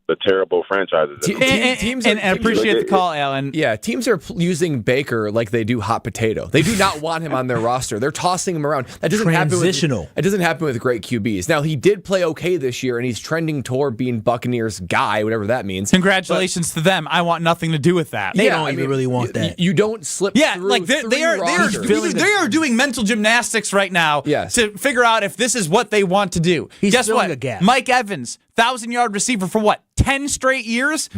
franchises. Teams and I appreciate the call, Alan. Yeah, teams are using Baker like they do hot potato. They do not want him on their roster. They're tossing him around. That doesn't Transitional. It doesn't happen with great QBs. Now he did play okay this year, and he's trending toward being Buccaneers guy, whatever that means. Congratulations to them. I want nothing to do with that. They don't even really want that. You don't slip. through like they are doing mental gymnastics right now to figure out if this is what they want to do. Guess what? A gap. Mike Evans, 1,000-yard receiver for what? 10 straight years?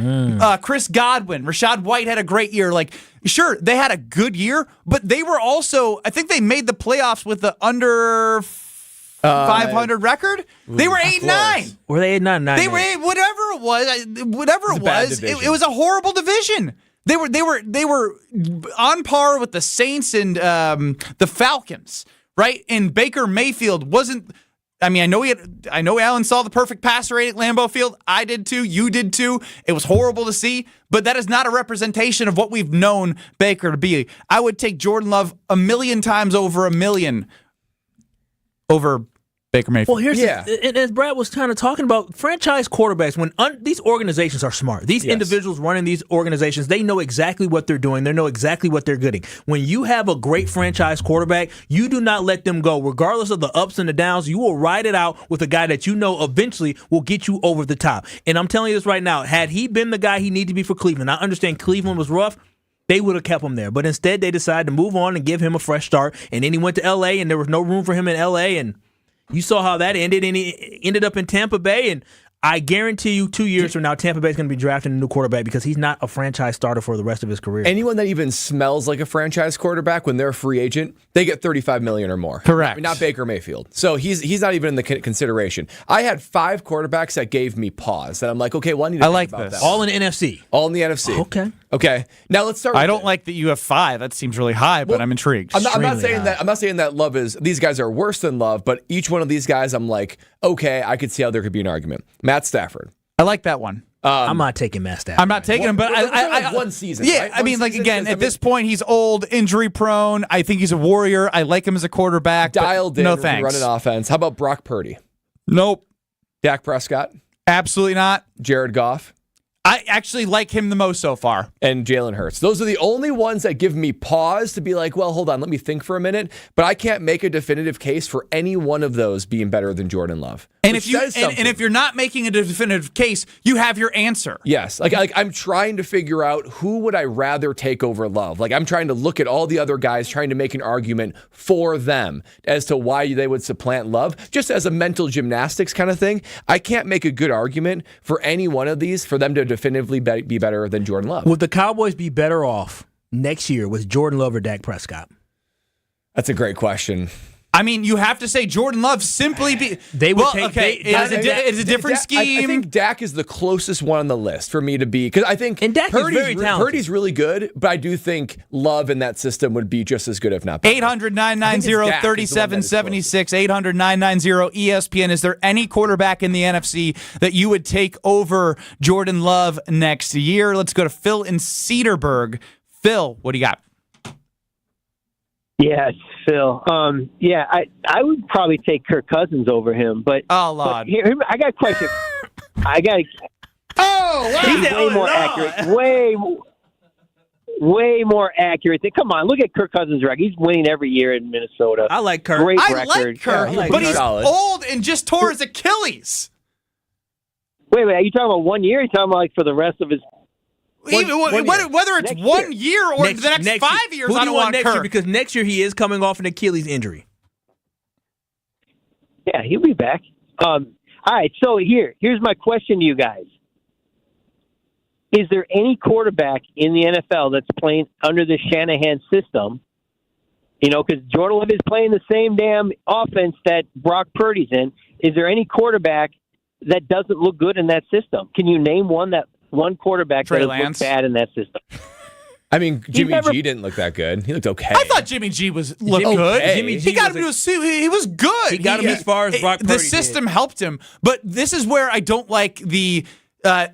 Chris Godwin, Rashad White had a great year. Like, sure, they had a good year, but they were also, I think they made the playoffs with the under 500 record. They were 8-9. Were they 8-9? They were 8, whatever it was. It was a horrible division. They were on par with the Saints and the Falcons, right? And Baker Mayfield wasn't. I mean, I know Alan saw the perfect passer rate at Lambeau Field. I did too. You did too. It was horrible to see, but that is not a representation of what we've known Baker to be. I would take Jordan Love 1,000,000 times over 1,000,000 over Baker Mayfield. Well, here's and as Brad was kind of talking about, franchise quarterbacks, when these organizations are smart. These individuals running these organizations, they know exactly what they're doing. They know exactly what they're getting. When you have a great franchise quarterback, you do not let them go. Regardless of the ups and the downs, you will ride it out with a guy that you know eventually will get you over the top. And I'm telling you this right now, had he been the guy he needed to be for Cleveland, I understand Cleveland was rough, they would have kept him there. But instead, they decided to move on and give him a fresh start. And then he went to L.A., and there was no room for him in L.A., and you saw how that ended, and he ended up in Tampa Bay. And I guarantee you 2 years from now, Tampa Bay is going to be drafting a new quarterback because he's not a franchise starter for the rest of his career. Anyone that even smells like a franchise quarterback when they're a free agent, they get $35 million or more. Correct. I mean, not Baker Mayfield. So he's not even in the consideration. I had 5 quarterbacks that gave me pause. That I'm like, okay, well, I need to think like about this. that. All in the NFC. All in the NFC. Okay. Now let's start. I don't like that you have 5. That seems really high, but I'm intrigued. I'm not saying that. I'm not saying that Love is. These guys are worse than Love, but each one of these guys, I'm like, okay, I could see how there could be an argument. Matt Stafford. I like that one. I'm not taking Matt Stafford. I'm not taking him, but I one season. Yeah, right? I mean, like again, at this point, he's old, injury prone. I think he's a warrior. I like him as a quarterback. Dialed in, no thanks. Running offense. How about Brock Purdy? Nope. Dak Prescott? Absolutely not. Jared Goff? I actually like him the most so far. And Jalen Hurts. Those are the only ones that give me pause to be like, well, hold on, let me think for a minute. But I can't make a definitive case for any one of those being better than Jordan Love. And if you're not making a definitive case, you have your answer. Yes. Like I'm trying to figure out who would I rather take over Love. Like I'm trying to look at all the other guys, trying to make an argument for them as to why they would supplant Love. Just as a mental gymnastics kind of thing, I can't make a good argument for any one of these for them to definitively be better than Jordan Love. Would the Cowboys be better off next year with Jordan Love or Dak Prescott? That's a great question. I mean, you have to say Jordan Love simply be. They would it's a different scheme. I think Dak is the closest one on the list for me to be, because I think Dak is very talented. Purdy's really good, but I do think Love in that system would be just as good, if not better. 800-990-3776, 800-990-ESPN. Is there any quarterback in the NFC that you would take over Jordan Love next year? Let's go to Phil in Cedarburg. Phil, what do you got? Yeah, Phil. I would probably take Kirk Cousins over him, but Lord. But here, I got a question. He's way more accurate. Way more accurate. Come on, look at Kirk Cousins' record. He's winning every year in Minnesota. I like Kirk. Great I record. like Kirk, but he's old and just tore his Achilles. Wait, are you talking about 1 year? Or are you talking about like for the rest of his? Whether it's next 1 year or the next 5 years, I don't want next Kirk. year, because next year he is coming off an Achilles injury. Yeah, he'll be back. All right, so here's my question to you guys. Is there any quarterback in the NFL that's playing under the Shanahan system? You know, because Jordan Love is playing the same damn offense that Brock Purdy's in. Is there any quarterback that doesn't look good in that system? Can you name one quarterback Trey that Lance. looks bad in that system? I mean, Jimmy G didn't look that good. He looked okay. I thought Jimmy G looked good. Jimmy G he got him to a suit. He was good. He got him as far as Brock Purdy The system helped him, but this is where I don't like the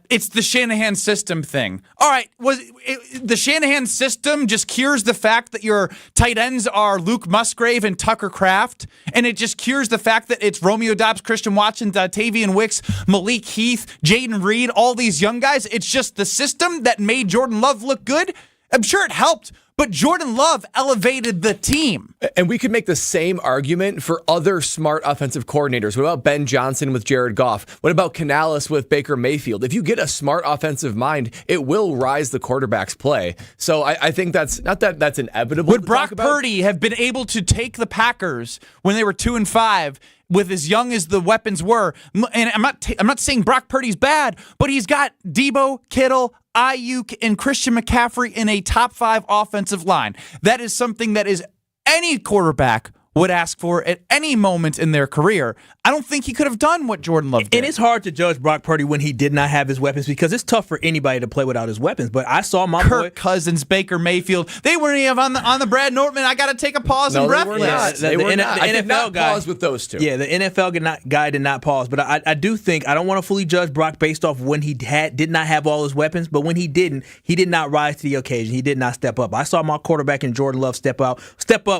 It's the Shanahan system thing. All right, the Shanahan system just cures the fact that your tight ends are Luke Musgrave and Tucker Kraft, and it just cures the fact that it's Romeo Doubs, Christian Watson, Tavian Wicks, Malik Heath, Jaden Reed, all these young guys. It's just the system that made Jordan Love look good. I'm sure it helped, but Jordan Love elevated the team. And we could make the same argument for other smart offensive coordinators. What about Ben Johnson with Jared Goff? What about Canales with Baker Mayfield? If you get a smart offensive mind, it will rise the quarterback's play. So I think that's inevitable. Would Brock Purdy have been able to take the Packers when they were 2-5 with as young as the weapons were? And I'm not saying Brock Purdy's bad, but he's got Debo, Kittle, Ayuk, and Christian McCaffrey in a top 5 offensive line. That is something that is any quarterback would ask for at any moment in their career. I don't think he could have done what Jordan Love did. And it's hard to judge Brock Purdy when he did not have his weapons because it's tough for anybody to play without his weapons. But I saw my Kirk Cousins, Baker Mayfield. They weren't even on the Brad Nortman. I got to take a pause and breath list. The NFL guy pause with those two. Yeah, the NFL guy did not pause. But I do think I don't want to fully judge Brock based off when he did not have all his weapons. But when he did not rise to the occasion. He did not step up. I saw my quarterback in Jordan Love step up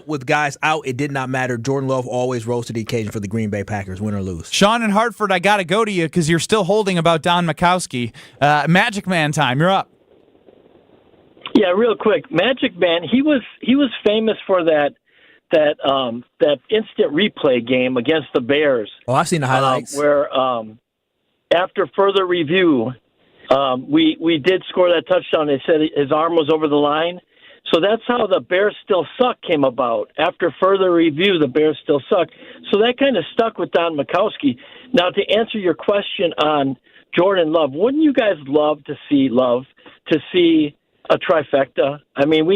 with guys out. It did not matter. Jordan Love always rose to the occasion for the Green Bay Packers, win or lose. Sean in Hartford, I got to go to you because you're still holding about Don Majkowski. Magic Man time, you're up. Yeah, real quick. Magic Man, he was famous for that instant replay game against the Bears. Oh, I've seen the highlights. Where after further review, we did score that touchdown. They said his arm was over the line. So that's how the Bears Still Suck came about. After further review, the Bears Still Suck. So that kind of stuck with Don Majkowski. Now, to answer your question on Jordan Love, wouldn't you guys love to see a trifecta? I mean,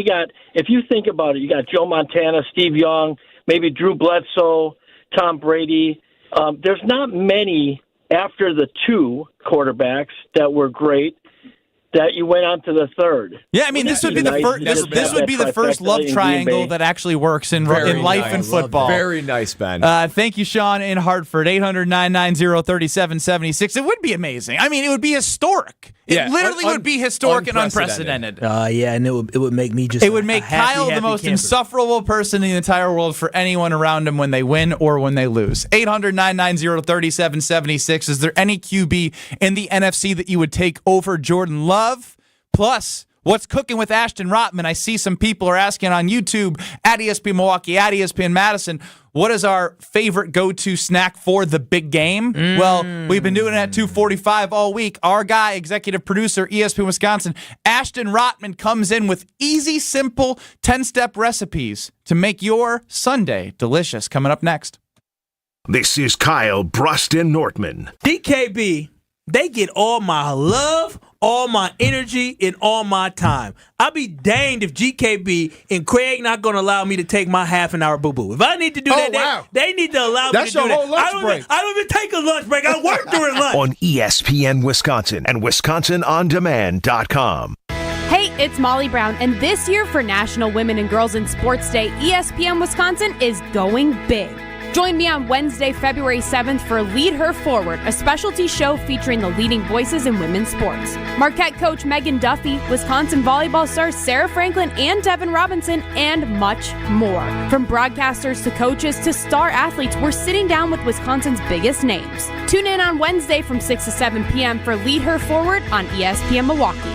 if you think about it, you got Joe Montana, Steve Young, maybe Drew Bledsoe, Tom Brady. There's not many after the 2 quarterbacks that were great that you went on to the third. Yeah, I mean, this would be the first. This would be the first love triangle that actually works in life and football. Very nice, Ben. Thank you, Sean in Hartford. 800-990-3776. It would be amazing. I mean, it would be historic. It literally would be historic and unprecedented. Yeah, and it would make me just. It would make Kyle the most insufferable person in the entire world for anyone around him when they win or when they lose. 800-990-3776. Is there any QB in the NFC that you would take over Jordan Love? Plus, what's cooking with Ashton Rotman? I see some people are asking on YouTube, at ESPN Milwaukee, at ESPN Madison, what is our favorite go-to snack for the big game? Well, we've been doing it at 2:45 all week. Our guy, executive producer, ESPN Wisconsin, Ashton Rotman, comes in with easy, simple 10-step recipes to make your Sunday delicious. Coming up next. This is Kyle Bruston Nortman. DKB, they get all my love, all my energy, and all my time. I'll be danged if GKB and Craig not going to allow me to take my half-an-hour boo-boo. If I need to do that, they need to allow me to do that. That's your whole lunch break. I don't even take a lunch break. I work during lunch. On ESPN Wisconsin and WisconsinOnDemand.com. Hey, it's Molly Brown, and this year for National Women and Girls in Sports Day, ESPN Wisconsin is going big. Join me on Wednesday, February 7th for Lead Her Forward, a specialty show featuring the leading voices in women's sports. Marquette coach Megan Duffy, Wisconsin volleyball stars Sarah Franklin and Devin Robinson, and much more. From broadcasters to coaches to star athletes, we're sitting down with Wisconsin's biggest names. Tune in on Wednesday from 6 to 7 p.m. for Lead Her Forward on ESPN Milwaukee.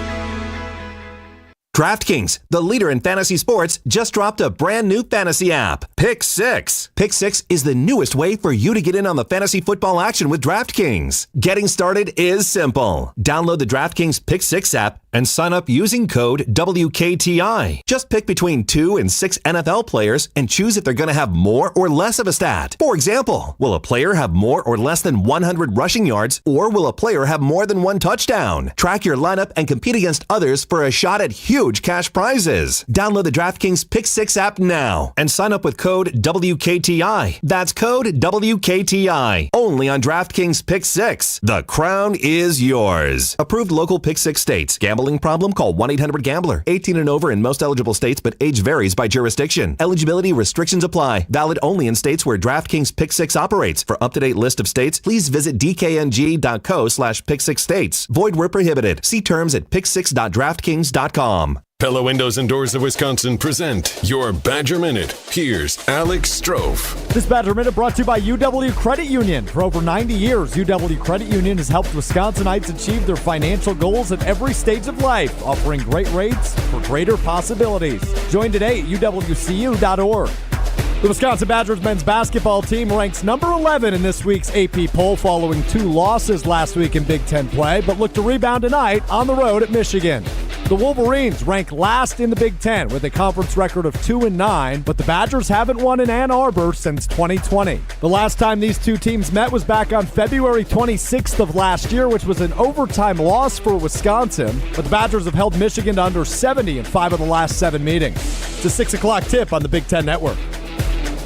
DraftKings, the leader in fantasy sports, just dropped a brand new fantasy app, Pick 6. Pick 6 is the newest way for you to get in on the fantasy football action with DraftKings. Getting started is simple. Download the DraftKings Pick 6 app and sign up using code WKTI. Just pick between 2 and 6 NFL players and choose if they're going to have more or less of a stat. For example, will a player have more or less than 100 rushing yards, or will a player have more than 1 touchdown? Track your lineup and compete against others for a shot at huge cash prizes. Download the DraftKings Pick 6 app now and sign up with code code WKTI. That's code WKTI. Only on DraftKings Pick 6. The crown is yours. Approved local Pick 6 states. Gambling problem? Call 1-800-GAMBLER. 18 and over in most eligible states, but age varies by jurisdiction. Eligibility restrictions apply. Valid only in states where DraftKings Pick 6 operates. For up-to-date list of states, please visit dkng.co/pick6states. Void where prohibited. See terms at pick6.draftkings.com. Pella Windows and Doors of Wisconsin present your Badger Minute. Here's Alex Strofe. This Badger Minute brought to you by UW Credit Union. For over 90 years, UW Credit Union has helped Wisconsinites achieve their financial goals at every stage of life, offering great rates for greater possibilities. Join today at uwcu.org. The Wisconsin Badgers men's basketball team ranks number 11 in this week's AP poll following 2 losses last week in Big Ten play, but look to rebound tonight on the road at Michigan. The Wolverines rank last in the Big Ten with a conference record of 2-9, but the Badgers haven't won in Ann Arbor since 2020. The last time these two teams met was back on February 26th of last year, which was an overtime loss for Wisconsin, but the Badgers have held Michigan to under 70 in 5 of the last 7 meetings. It's a 6 o'clock tip on the Big Ten Network.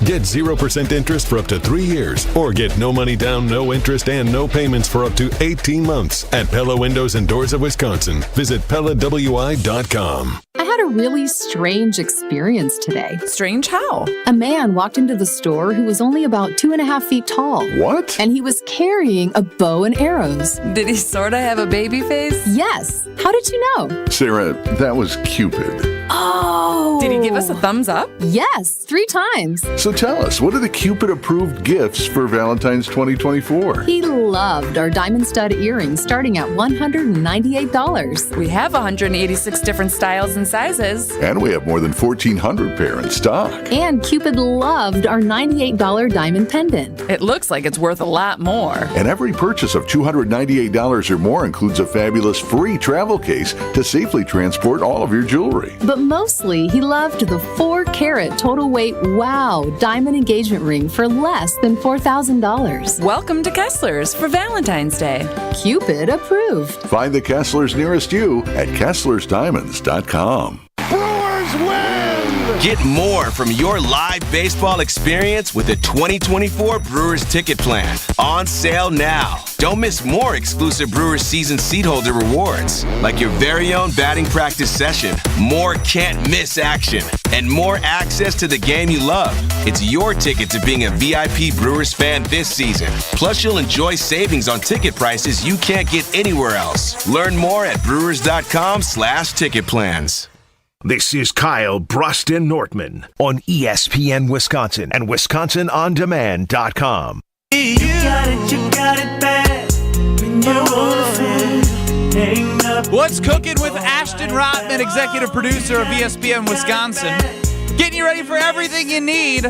Get 0% interest for up to 3 years, or get no money down, no interest, and no payments for up to 18 months at Pella Windows and Doors of Wisconsin. Visit PellaWI.com. I had a really strange experience today. Strange how? A man walked into the store who was only about 2.5 feet tall. What? And he was carrying a bow and arrows. Did he sort of have a baby face? Yes. How did you know? Sarah, that was Cupid. Oh. Did he give us a thumbs up? Yes, 3 times. So tell us, what are the Cupid-approved gifts for Valentine's 2024? He loved our diamond stud earrings starting at $198. We have 186 different styles and sizes. And we have more than 1,400 pair in stock. And Cupid loved our $98 diamond pendant. It looks like it's worth a lot more. And every purchase of $298 or more includes a fabulous free travel case to safely transport all of your jewelry. But mostly, he loved the 4-carat total weight wow diamond engagement ring for less than $4,000. Welcome to Kessler's for Valentine's Day. Cupid approved. Find the Kesslers nearest you at KesslersDiamonds.com. Brewers win! Get more from your live baseball experience with the 2024 Brewers Ticket Plan. On sale now. Don't miss more exclusive Brewers season seat holder rewards, like your very own batting practice session, more can't-miss action, and more access to the game you love. It's your ticket to being a VIP Brewers fan this season. Plus, you'll enjoy savings on ticket prices you can't get anywhere else. Learn more at brewers.com/ticket plans. This is Kyle Bruston Nortman on ESPN Wisconsin and WisconsinOnDemand.com. You got it bad. When you What's cooking with Ashton Rotman, executive producer of ESPN Wisconsin? Getting you ready for everything you need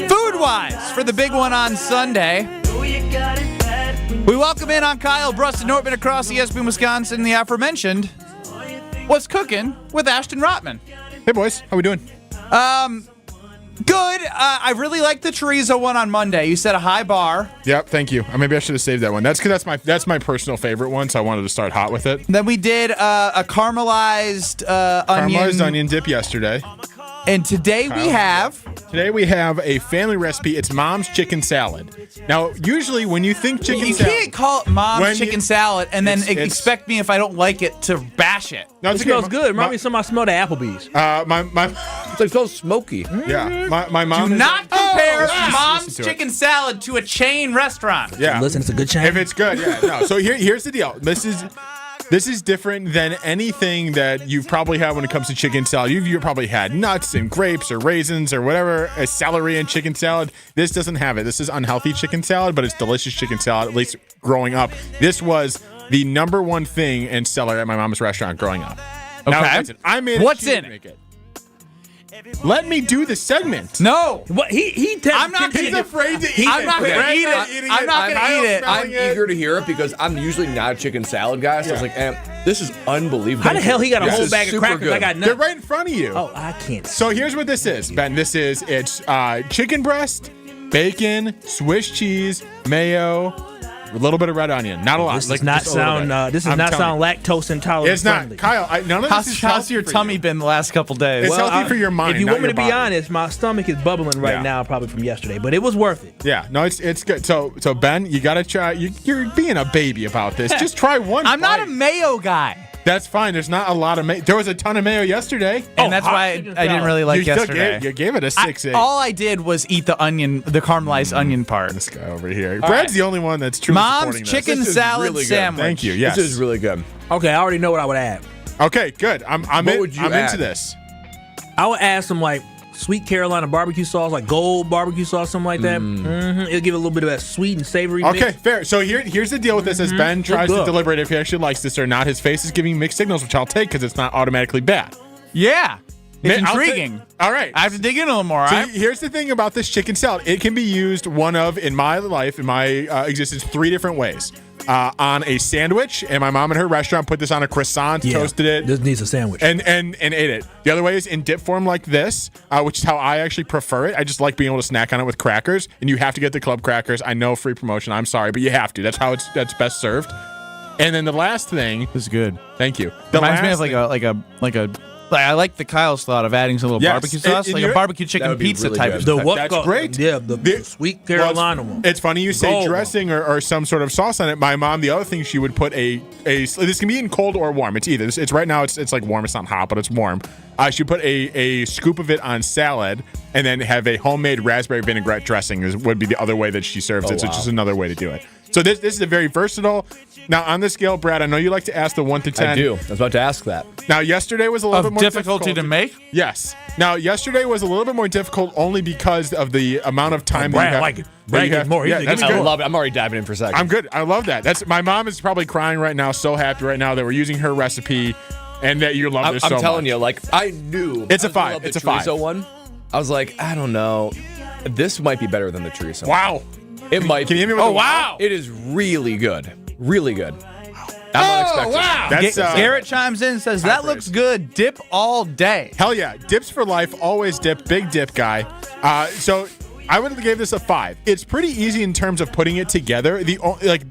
food-wise for the big one on Sunday. We welcome in on Kyle Bruston Nortman across ESPN Wisconsin, the aforementioned What's Cooking with Ashton Rotman. Hey, boys. How we doing? Good. I really liked the chorizo one on Monday. You set a high bar. Yep, thank you. Maybe I should have saved that one. That's because that's my personal favorite one, so I wanted to start hot with it. Then we did a caramelized onion dip yesterday. And today we have a family recipe. It's Mom's chicken salad. Now, usually when you think chicken salad, you can't call it Mom's chicken salad and then expect me, if I don't like it, to bash it. No, it smells good. Remind me of something I smelled at Applebee's. It's like so smoky. Yeah, my mom. Do not compare Mom's chicken salad to a chain restaurant. Yeah, listen, it's a good chain. If it's good, yeah. No. So here's the deal. This is different than anything that you've probably had when it comes to chicken salad. You've probably had nuts and grapes or raisins or whatever, a celery and chicken salad. This doesn't have it. This is unhealthy chicken salad, but it's delicious chicken salad, at least growing up. This was the number one thing in cellar at my mom's restaurant growing up. Okay. Now, listen, I made What's in it? Let me do the segment. No. What he's afraid to eat I'm not going to eat it. I'm not going to eat it. I'm eager to hear it because I'm usually not a chicken salad guy. So I was like, this is unbelievable. How the hell he got a whole bag of crackers? I got nothing. They're right in front of you. Oh, I can't. So here's what this is, Ben. It's chicken breast, bacon, Swiss cheese, mayo, A little bit of red onion, not a lot. This does not sound lactose intolerant. It's not, friendly. Kyle. None of this is How's your tummy been the last couple days? It's healthy for your mind. If you not want me your to be body. honest, my stomach is bubbling right now, probably from yesterday, but it was worth it. Yeah, no, it's good. So Ben, you gotta try. You're being a baby about this. Just try one. I'm not a mayo guy. That's fine. There's not a lot of mayo. There was a ton of mayo yesterday, and that's why I didn't really like yesterday. You gave it a 6-8. All I did was eat the caramelized onion part. This guy over here. Brad's the only one that's truly Mom's supporting this. chicken This is salad really good. sandwich. Thank you. Yes, This is really good. Okay, I already know what I would add. Okay, good. I'm would you into add? this. I would add some like sweet Carolina barbecue sauce, like gold barbecue sauce, something like that. It'll give it a little bit of that sweet and savory Okay, mix. fair. So here's the deal with this. As Ben tries to good. deliberate if he actually likes this or not, his face is giving mixed signals, which I'll take because it's not automatically bad. Yeah. It's I'll intriguing. All right. I have to dig in a little more. So here's the thing about this chicken salad. It can be used in my life, in my existence, 3 different ways. On a sandwich, and my mom in her restaurant put this on a croissant, toasted it. This needs a sandwich. And ate it. The other way is in dip form like this, which is how I actually prefer it. I just like being able to snack on it with crackers, and you have to get the club crackers. I know, free promotion. I'm sorry, but you have to. That's how that's best served. And then the last thing. This is good. Thank you. Reminds me of I like the Kyle's thought of adding some little barbecue sauce, like a barbecue chicken pizza type of stuff. That's great. Yeah, the sweet Carolina one. It's funny you say Gold dressing or some sort of sauce on it. My mom, the other thing she would put this can be eaten cold or warm. It's either. It's right now. It's like warm. It's not hot, but it's warm. She put a scoop of it on salad and then have a homemade raspberry vinaigrette dressing. Would be the other way that she serves it. So it's just another way to do it. So this is a very versatile. Now on the scale, Brad, I know you like to ask the 1 to 10. I do. I was about to ask that. Now yesterday was a little bit more difficulty to make. Yes. Now yesterday was a little bit more difficult only because of the amount of time that you have. Like it. Brad gets more. Yeah, that's good. I love it. I'm already diving in for a second. I'm good. I love that. That's my mom is probably crying right now, so happy right now that we're using her recipe and that you love this so much. I'm telling you, like I knew it's a 5. It's a 5. So one, I was like, I don't know. This might be better than the chorizo. Wow. It might. Can you be. hear me with wow. It is really good. Really good. I'm not expecting. Wow. That's, Garrett chimes in and says, that looks good. Dip all day. Hell yeah. Dips for life. Always dip. Big dip guy. So I would have gave this a 5. It's pretty easy in terms of putting it together.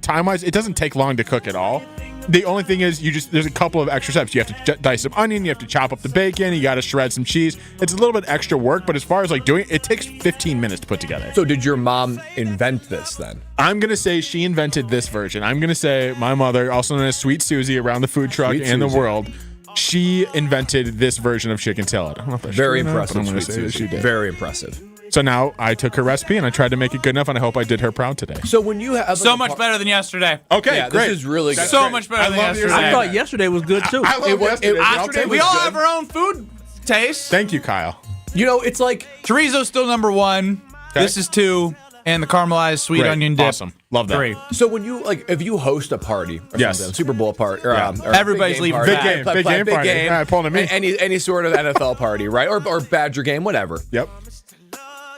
Time-wise, it doesn't take long to cook at all. The only thing is there's a couple of extra steps. You have to dice some onion, you have to chop up the bacon, you got to shred some cheese. It's a little bit extra work, but as far as doing it takes 15 minutes to put together. So did your mom invent this then? I'm going to say she invented this version. I'm going to say my mother, also known as Sweet Susie around the food truck and the world, she invented this version of chicken salad. I don't know if that's very true or not, but impressive. I'm gonna Sweet say that Susie. she did. Very impressive. So now I took her recipe and I tried to make it good enough, and I hope I did her proud today. So when you have so much better than yesterday. Okay, yeah, great. This is really good. So much better than yesterday. I thought yesterday was good too. I love yesterday. We all have our own food taste. Thank you, Kyle. You know, it's like chorizo's still number 1. Okay. This is 2, and the caramelized sweet Great. onion dip. Awesome. Love that. 3. So when you if you host a party or something, Super Bowl party, or everybody's leaving. Big game party. Pulling to me. Any sort of NFL party, right? Or Badger game, whatever. Yep.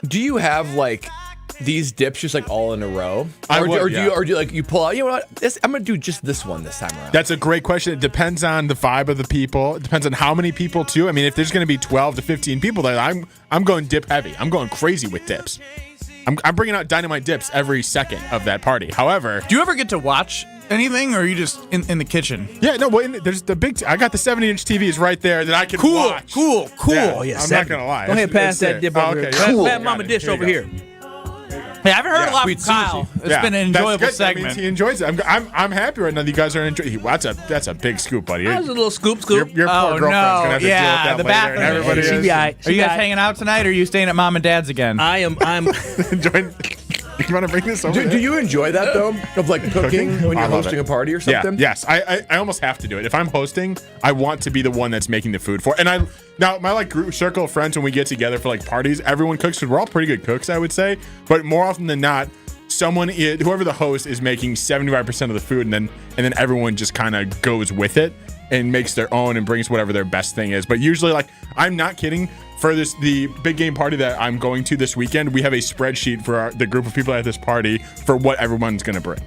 Do you have these dips just all in a row? I or would, do you pull out? You know what? I'm gonna do just this one this time around. That's a great question. It depends on the vibe of the people. It depends on how many people too. I mean, if there's going to be 12 to 15 people, then I'm going dip heavy. I'm going crazy with dips. I'm bringing out dynamite dips every second of that party. However, do you ever get to watch anything, or are you just in the kitchen? Yeah, no. Well, there's the big. I got the 70-inch TVs right there that I can watch. Cool. Yeah, Oh yeah, I'm not gonna lie. Go ahead, pass that dip over here. Pat Mama dish over here. Hey, I haven't heard a lot from Kyle. It's been an enjoyable That's good. segment. That means he enjoys it. I'm happy right now that you guys are enjoying. That's a big scoop, buddy. That was a little scoop. Your poor girlfriend's gonna have to deal with that the later, bathroom. and everybody is. Are you guys hanging out tonight, or are you staying at mom and dad's again? I'm enjoying. You want to bring this over? Do you enjoy that though? Of cooking when you're hosting a party or something? Yeah. Yes, I almost have to do it. If I'm hosting, I want to be the one that's making the food for. And my group circle of friends when we get together for parties, everyone cooks food. We're all pretty good cooks, I would say. But more often than not, whoever the host is making 75% of the food, and then everyone just kind of goes with it and makes their own and brings whatever their best thing is. But usually, I'm not kidding. For the big game party that I'm going to this weekend, we have a spreadsheet for the group of people at this party for what everyone's going to bring.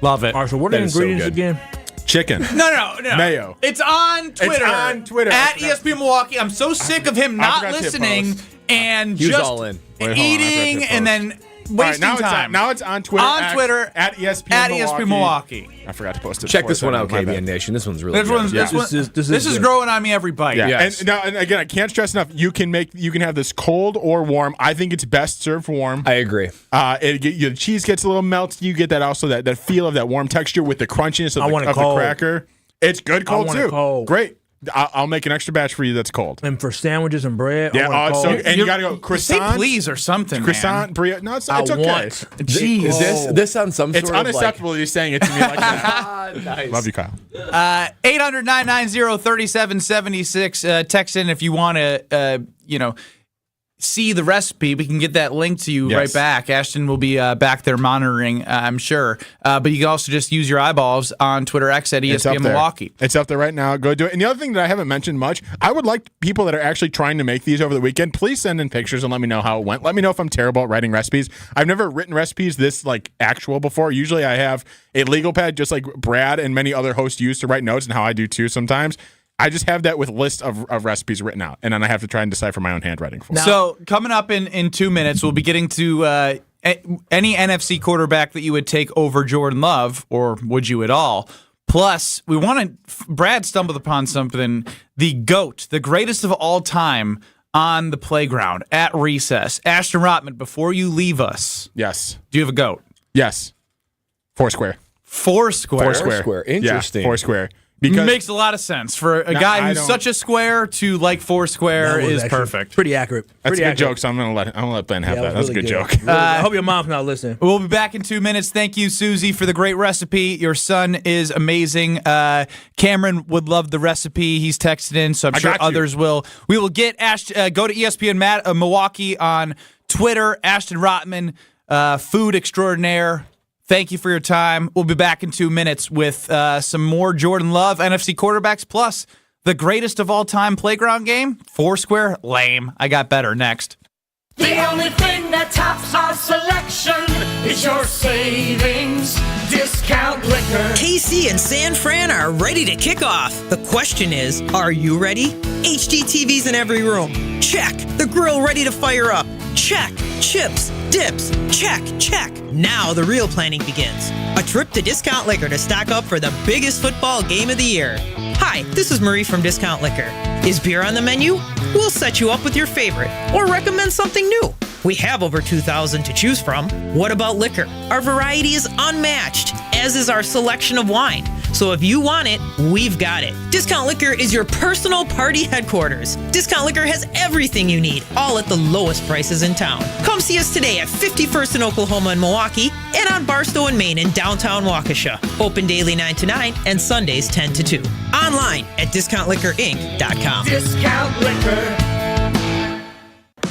Love it. Marshall, what are the ingredients again? Chicken. No. Mayo. It's on Twitter. At ESPN Milwaukee. I'm so sick of him not listening and He was just all in. eating and then wasting time. Now it's on Twitter. On Twitter at ESPN at Milwaukee. ESPN Milwaukee. I forgot to post it. Check this one out, My bad. KBN Nation. This one's really good. This is growing on me every bite. Yeah. Yes. And again, I can't stress enough. You can have this cold or warm. I think it's best served warm. I agree. The cheese gets a little melted. You get that feel of that warm texture with the crunchiness of the cracker. It's good cold I want too. it cold. Great. I'll make an extra batch for you that's cold. And for sandwiches and bread, Yeah, I want it cold. and you got to go croissant. Say please or something, Croissant, brioche. No, it's okay. Jeez. This on some sort It's of unacceptable you're saying it to me like that. Nice. Love you, Kyle. 800-990-3776. Text in if you want to, see the recipe. We can get that link to you right back. Ashton will be back there monitoring, I'm sure. But you can also just use your eyeballs on Twitter X at ESPN Milwaukee. It's up there right now. Go do it. And the other thing that I haven't mentioned much, I would like people that are actually trying to make these over the weekend, please send in pictures and let me know how it went. Let me know if I'm terrible at writing recipes. I've never written recipes this actual before. Usually I have a legal pad just like Brad and many other hosts use to write notes, and how I do too sometimes. I just have that with a list of recipes written out, and then I have to try and decipher my own handwriting for it. So coming up in 2 minutes, we'll be getting to any NFC quarterback that you would take over Jordan Love, or would you at all? Plus, we want to. Brad stumbled upon something. The GOAT, the greatest of all time, on the playground at recess. Ashton Rotman, before you leave us, yes, do you have a GOAT? Yes, Foursquare. Foursquare. Interesting. Yeah, Foursquare. Because makes a lot of sense for a guy who's such a square to like Foursquare is perfect. Pretty accurate. That's Pretty a good accurate. joke, so I'm gonna let Ben have that. That's a good joke. I hope your mom's not listening. We'll be back in 2 minutes. Thank you, Susie, for the great recipe. Your son is amazing. Cameron would love the recipe. He's texted in, so I'm sure others will. We will get go to ESPN Milwaukee on Twitter. Ashton Rotman, food extraordinaire. Thank you for your time. We'll be back in 2 minutes with some more Jordan Love, NFC quarterbacks, plus the greatest of all time playground game, Foursquare. Lame. I got better next. The only thing that tops our selection is your savings discount liquor. KC and San Fran are ready to kick off. The question is, are you ready? HD TVs in every room. Check. The grill ready to fire up. Check. Chips, dips, check. Now the real planning begins. A trip to Discount Liquor to stock up for the biggest football game of the year. Hi, this is Marie from Discount Liquor. Is beer on the menu? We'll set you up with your favorite or recommend something new. We have over 2,000 to choose from. What about liquor? Our variety is unmatched, as is our selection of wine. So if you want it, we've got it. Discount Liquor is your personal party headquarters. Discount Liquor has everything you need, all at the lowest prices in town. Come see us today at 51st in Oklahoma and Milwaukee, and on Barstow and Main in downtown Waukesha. Open daily 9 to 9 and Sundays 10 to 2. Online at discountliquorinc.com. Discount Liquor.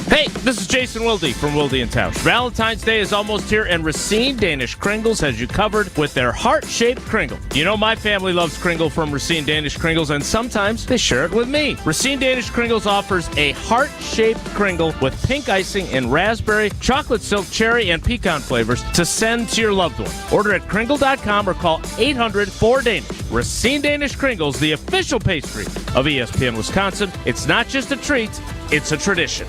Hey, this is Jason Wilde from Wilde & Tausch. Valentine's Day is almost here, and Racine Danish Kringles has you covered with their heart-shaped Kringle. You know my family loves Kringle from Racine Danish Kringles, and sometimes they share it with me. Racine Danish Kringles offers a heart-shaped Kringle with pink icing and raspberry, chocolate silk, cherry, and pecan flavors to send to your loved one. Order at Kringle.com or call 800-4DANISH. Racine Danish Kringles, the official pastry of ESPN Wisconsin. It's not just a treat, it's a tradition.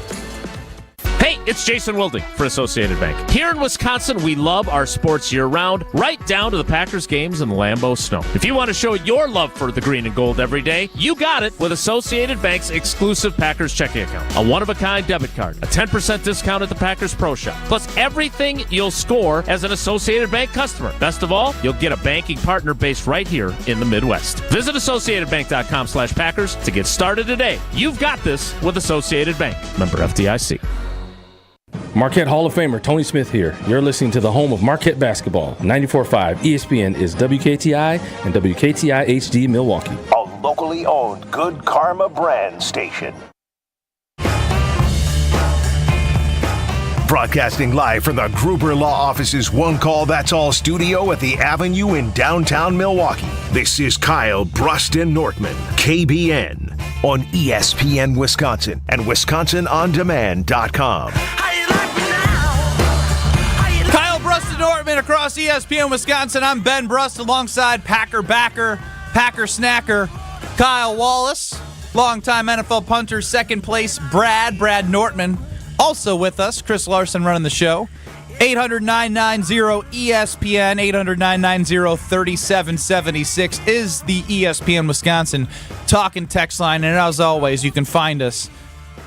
Hey, it's Jason Wilde for Associated Bank. Here in Wisconsin, we love our sports year-round, right down to the Packers games and Lambeau Snow. If you want to show your love for the green and gold every day, you got it with Associated Bank's exclusive Packers checking account. A one-of-a-kind debit card, a 10% discount at the Packers Pro Shop, plus everything you'll score as an Associated Bank customer. Best of all, you'll get a banking partner based right here in the Midwest. Visit AssociatedBank.com/Packers to get started today. You've got this with Associated Bank. Member FDIC. Marquette Hall of Famer Tony Smith here. You're listening to the home of Marquette basketball. 94.5 ESPN is WKTI and WKTI HD Milwaukee. A locally owned Good Karma brand station. Broadcasting live from the Gruber Law Office's One Call That's All studio at the Avenue in downtown Milwaukee. This is Kyle Bruston Nortman, KBN, on ESPN Wisconsin and WisconsinOnDemand.com. Kyle Bruston Nortman across ESPN Wisconsin. I'm Ben Brust alongside Packer backer, Packer snacker, Kyle Wallace, longtime NFL punter, second place Brad Nortman. Also with us, Chris Larson running the show. 800-990-ESPN, 800-990-3776 is the ESPN Wisconsin talk and text line. And as always, you can find us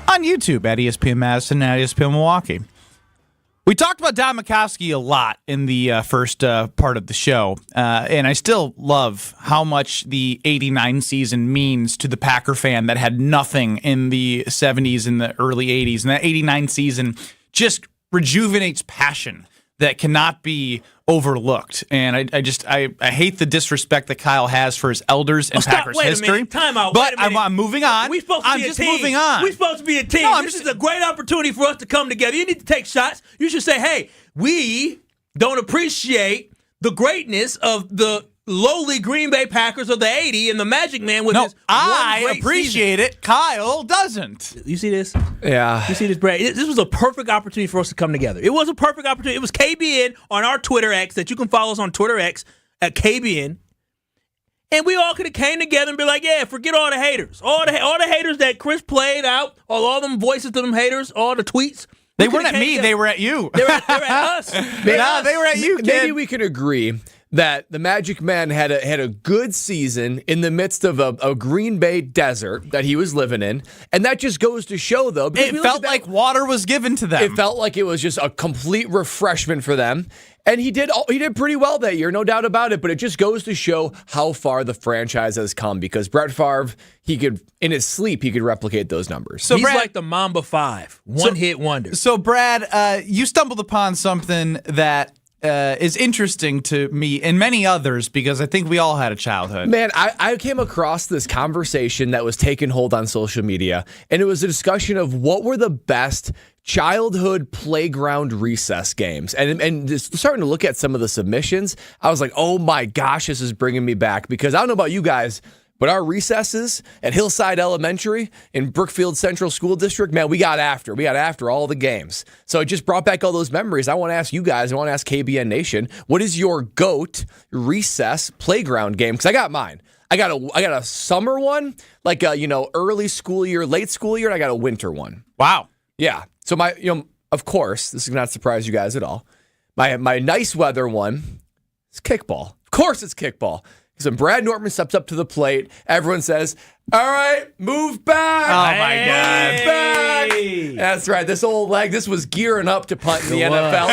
on YouTube at ESPN Madison and at ESPN Milwaukee. We talked about Majkowski a lot in the first part of the show, and I still love how much the 89 season means to the Packer fan that had nothing in the 70s and the early 80s. And that 89 season just rejuvenates passion that cannot be overlooked. And I hate the disrespect that Kyle has for his elders and Packers history. Time out. But I'm moving on. We're supposed to be a team. Moving on. We're supposed to be a team. No, this is a great opportunity for us to come together. You need to take shots. You should say, hey, we don't appreciate the greatness of the lowly Green Bay Packers of the 80 and the Magic Man with his I appreciate it. Kyle doesn't. You see this? Yeah. You see this, Brad? This was a perfect opportunity for us to come together. It was a perfect opportunity. It was KBN on our Twitter X that you can follow us on Twitter X at KBN. And we all could have came together and be like, yeah, forget all the haters. All the haters that Chris played out, all them voices to them haters, all the tweets. They weren't at me. They were at you. They were at us. They were at you, kid. Maybe we can agree that the Magic Man had a good season in the midst of a Green Bay desert that he was living in. And that just goes to show, though. It felt like water was given to them. It felt like it was just a complete refreshment for them. And he did pretty well that year, no doubt about it. But it just goes to show how far the franchise has come, because Brett Favre, in his sleep, he could replicate those numbers. So he's like the Mamba 5, one-hit wonder. So, Brad, you stumbled upon something that is interesting to me and many others, because I think we all had a childhood. Man, I came across this conversation that was taking hold on social media, and it was a discussion of what were the best childhood playground recess games. And just starting to look at some of the submissions, I was like, oh my gosh, this is bringing me back, because I don't know about you guys, but our recesses at Hillside Elementary in Brookfield Central School District, man, we got after all the games. So it just brought back all those memories. I want to ask you guys, I want to ask KBN Nation, what is your GOAT recess playground game? Because I got mine. I got a summer one, like a, early school year, late school year, and I got a winter one. Wow. Yeah. So of course, this is not surprise you guys at all. My nice weather one is kickball. Of course it's kickball. Because when Brad Nortman steps up to the plate, everyone says, all right, move back. Oh, my God. Move back. That's right. This old leg, this was gearing up to punt in the NFL.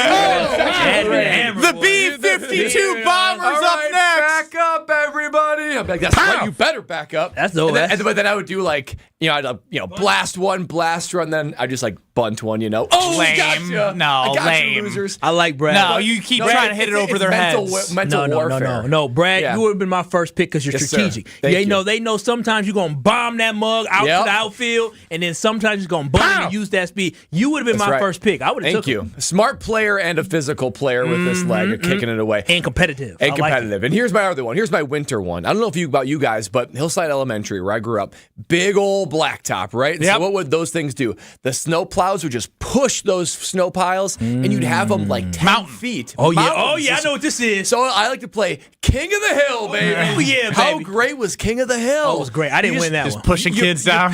The B-52 Bombers up next. Back up, everybody. I'm like, that's right. You better back up. That's the But then I would do I'd blast one, blast run, then I just bunt one, Oh, lame. Gotcha. No, I got lame. you, losers. I like Brad. No, you keep trying to hit it over their heads. Mental warfare. No, Brad, you would have been my first pick because you're strategic. They know sometimes you're going to bomb that mug out to the outfield, and then sometimes you're going to bomb and use that speed. You would have been my first pick. I would have took you. A smart player and a physical player with this leg, kicking it away. And competitive. And here's my other one. Here's my winter one. I don't know about you guys, but Hillside Elementary, where I grew up, big old blacktop, right? Yep. So what would those things do? The snow plows would just push those snow piles, and you'd have them 10 feet. Oh, yeah. I know what this is. So I like to play King of the Hill, baby. Oh, yeah, baby. How great was King of the Hill? Oh, it was great. I didn't win that one. Just pushing kids down.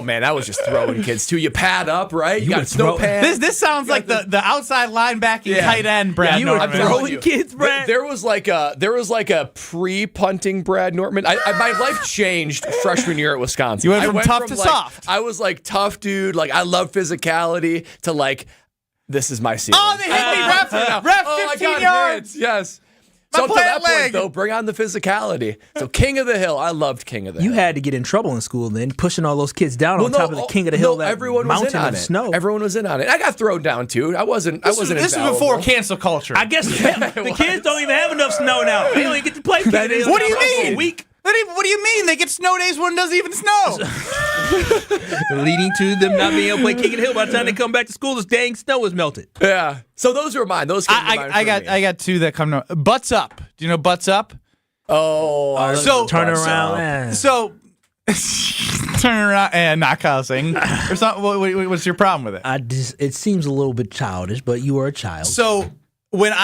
Man, that was just throwing kids, too. You pad up, right? You got snow pad. This sounds like the outside linebacking tight end, Brad You were Nortman. throwing kids, Brad. There was like a pre-punting Brad Nortman. My life changed freshman year at Wisconsin. You went from tough to soft. I was tough dude. I love physicality to this is my ceiling. Oh, they hit me, ref 15 yards. Yes. So to that point, though, bring on the physicality. So King of the Hill. I loved King of the Hill. You had to get in trouble in school then, pushing all those kids down on top of the King of the Hill, that everyone was mountain in on of it. snow. Everyone was in on it. I got thrown down, too. I wasn't This is before cancel culture. I guess the kids don't even have enough snow now. They don't even get to play King of the Hill. What do you mean? For a week. What do you mean? They get snow days when it doesn't even snow. Leading to them not being able to play King of the Hill. By the time they come back to school, this dang snow is melted. Yeah. So those are mine. Those came to mind I got two that come to Butts Up. Do you know Butts Up? Oh, so turn around. So turn around and not cussing or something. What's your problem with it? It seems a little bit childish, but you are a child. So when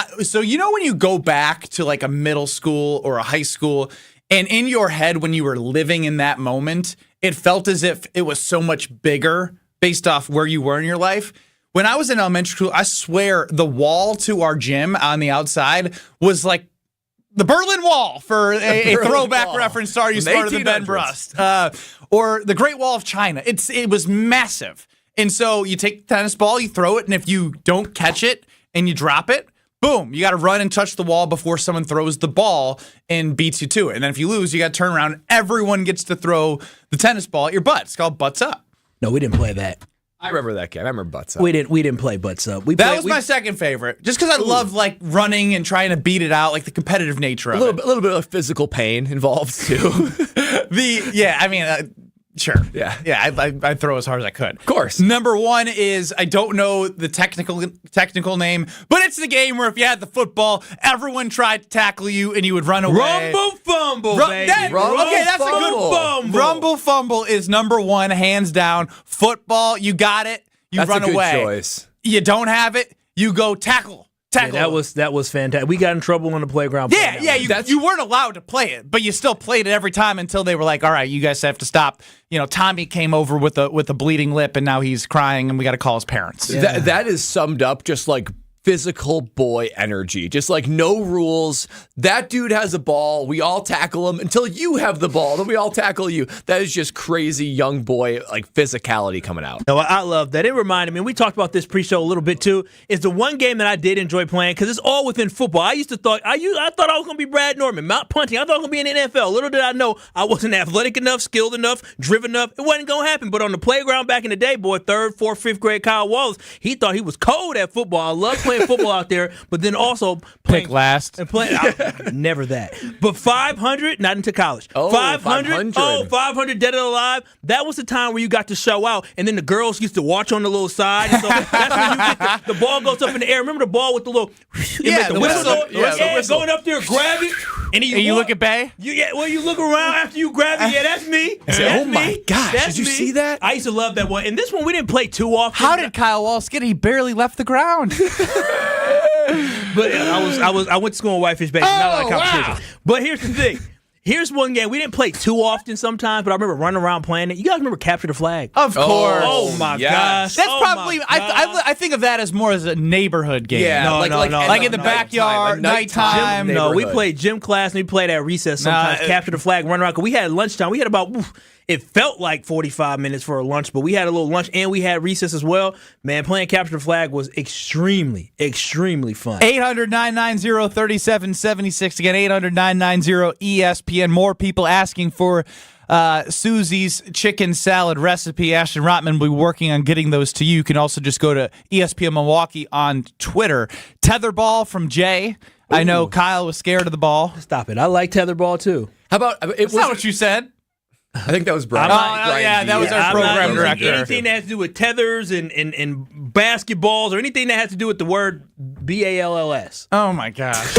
you go back to a middle school or a high school, and in your head when you were living in that moment, it felt as if it was so much bigger based off where you were in your life. When I was in elementary school, I swear the wall to our gym on the outside was like the Berlin Wall, for a throwback reference. Sorry, you smarter than Ben Brust. Or the Great Wall of China. It was massive. And so you take the tennis ball, you throw it, and if you don't catch it and you drop it, boom, you got to run and touch the wall before someone throws the ball and beats you to it. And then if you lose, you got to turn around. Everyone gets to throw the tennis ball at your butt. It's called Butts Up. No, we didn't play that. I remember that game. I remember Butts Up. We didn't play Butts Up. That was my second favorite, just because I love like running and trying to beat it out, like the competitive nature of it. A little bit of physical pain involved too. Sure. Yeah. I throw as hard as I could. Of course. Number one is, I don't know the technical name, but it's the game where if you had the football, everyone tried to tackle you and you would run away. Rumble fumble, baby. That's a good fumble. Rumble fumble is number one, hands down. Football, you got it. You That's run a good away. choice. You don't have it. You go tackle. Yeah, that was fantastic. We got in trouble on the playground. You weren't allowed to play it, but you still played it every time until they were like, "All right, you guys have to stop." Tommy came over with a bleeding lip, and now he's crying, and we got to call his parents. Yeah. That is summed up just like physical boy energy. Just like no rules. That dude has a ball. We all tackle him until you have the ball. Then we all tackle you. That is just crazy young boy like physicality coming out. No, I love that. It reminded me, and we talked about this pre-show a little bit too, is the one game that I did enjoy playing because it's all within football. I thought I was going to be Brad Norman, Mount Punting. I thought I was going to be in the NFL. Little did I know I wasn't athletic enough, skilled enough, driven enough. It wasn't going to happen. But on the playground back in the day, boy, 3rd, 4th, 5th grade Kyle Wallace, he thought he was cold at football. I love playing football out there, but then also playing pick last and playing. Never that. But 500, not into college. 500. 500 dead or alive. That was the time where you got to show out, and then the girls used to watch on the little side. So that's when you get the ball goes up in the air. Remember the ball with the little the whistle going up there, grab it, and then you look at Bay. You look around after you grab it. Yeah, that's me. Oh my gosh! Did you see that? I used to love that one. And this one we didn't play too often. How did Kyle Wallace get it? He barely left the ground. But I went to school in Whitefish Bay, not a lot of competition. Wow. But here's the thing. Here's one game we didn't play too often sometimes, but I remember running around playing it. You guys remember Capture the Flag? Of course. Oh my gosh. That's probably I think of that as more as a neighborhood game. Yeah, like in the backyard, nighttime. No, we played gym class and we played at recess sometimes. Capture the Flag, run around. Cause we had lunchtime. We had about it felt like 45 minutes for a lunch, but we had a little lunch and we had recess as well. Man, playing Capture the Flag was extremely, extremely fun. 800-990-3776. Again, 800-990-ESPN. More people asking for Susie's chicken salad recipe. Ashton Rotman will be working on getting those to you. You can also just go to ESPN Milwaukee on Twitter. Tetherball from Jay. Ooh. I know Kyle was scared of the ball. Stop it. I like tetherball too. How about That's not what you said. I think that was Brian. That was our program director. Anything that has to do with tethers and basketballs or anything that has to do with the word BALLS. Oh my gosh.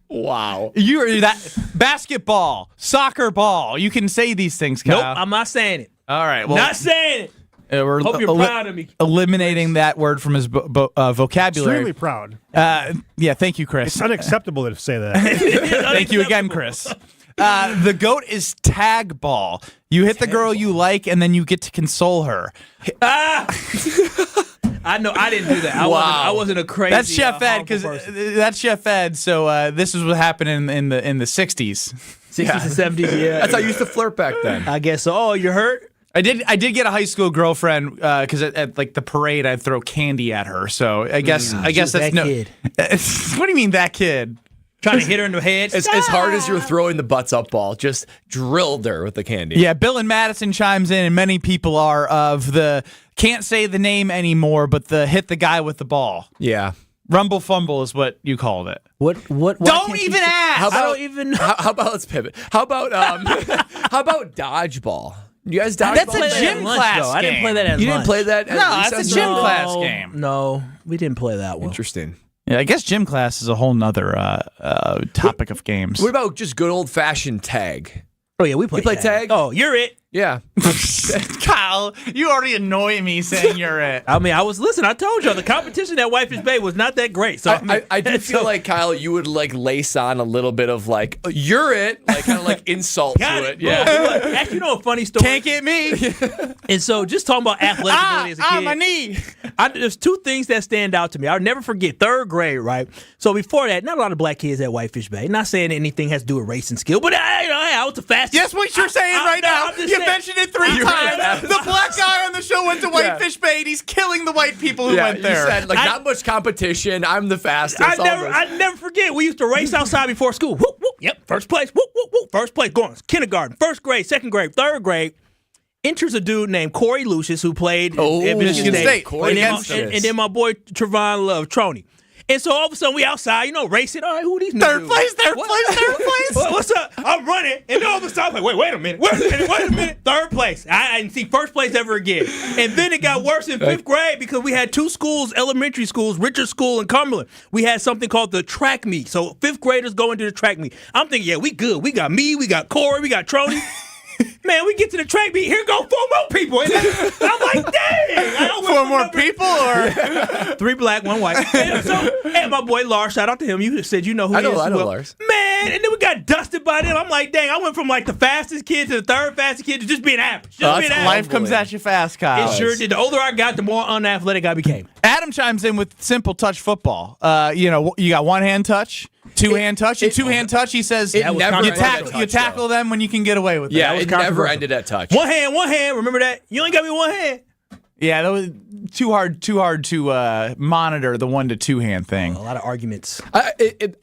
Wow. You're that basketball, soccer ball. You can say these things, Kyle. Nope, I'm not saying it. All right. Well, not saying it. We're Hope you're proud of me. Eliminating that word from his vocabulary. Extremely proud. Yeah, thank you, Chris. It's unacceptable to say that. Thank you again, Chris. The GOAT is tag ball. You hit the girl you like, and then you get to console her. I know. I didn't do that. I wasn't a crazy. That's Chef Ed, because that's Chef Ed. So this is what happened in the 60s, 60s and 70s. Yeah, that's how I used to flirt back then. I guess so. Oh, you're hurt. I did get a high school girlfriend because at like the parade I'd throw candy at her. So I guess that's that no. Kid. What do you mean that kid? Trying to hit her in the head. As hard as you're throwing the butts up ball, just drilled her with the candy. Yeah, Bill and Madison chimes in, and many people are of the can't say the name anymore, but the hit the guy with the ball. Yeah. Rumble fumble is what you called it. What Don't even ask. How about, I don't even know. How about let's pivot? How about dodgeball? You guys dodgeball? That's a gym class game. I didn't play that at You lunch. didn't play that at No, that's a gym class game. No, we didn't play that one. Interesting. Yeah, I guess gym class is a whole nother topic of games. What about just good old fashioned tag? Oh yeah, we play tag. Oh, you're it. Yeah. Kyle, you already annoy me saying you're it. I mean, I told you the competition at Whitefish Bay was not that great. So I do feel like, Kyle, you would like lace on a little bit of like, you're it, like kind of like insult to it. Yeah. Actually, you know a funny story? Can't get me. And so just talking about athletic ability as a kid. My knee. There's two things that stand out to me. I'll never forget 3rd grade, right? So before that, not a lot of black kids at Whitefish Bay. Not saying anything has to do with race and skill, but I was the fastest. Guess what you're saying right now? You mentioned it 3 times. The black guy on the show went to Whitefish Bay, and he's killing the white people who went there. You said, not much competition. I'm the fastest. I never forget. We used to race outside before school. Whoop, whoop. Yep, first place. Whoop, whoop, whoop. First place. Going kindergarten, 1st grade, 2nd grade, 3rd grade. Enters a dude named Corey Lucius who played at Michigan State. And then my boy Trevon Love, Troney. And so all of a sudden we outside, racing. All right, who are these Third place. What's up? I'm running, and then all of a sudden I'm like, wait a minute. 3rd place. I didn't see 1st place ever again. And then it got worse in 5th grade because we had 2 schools, elementary schools, Richard School and Cumberland. We had something called the track meet. So 5th graders go into the track meet. I'm thinking, yeah, we good. We got me, we got Corey, we got Troney. Man, we get to the track meet. Here go 4 more people. And I'm like, dang. 4 more people or 3 black, 1 white. And my boy Lars, shout out to him. You said you know who he is. I know Lars. Man, and then we got dusted by them. I'm like, dang, I went from like the fastest kid to the 3rd fastest kid to just being average. Life comes at you fast, Kyle. It sure did. The older I got, the more unathletic I became. Adam chimes in with simple touch football. You got 1-hand touch. 2-hand touch. And 2-hand touch, he says, you tackle them when you can get away with it. Yeah, it never ended at touch. 1 hand. Remember that? You only got me 1 hand. Yeah, that was too hard to monitor the 1 to 2-hand thing. A lot of arguments.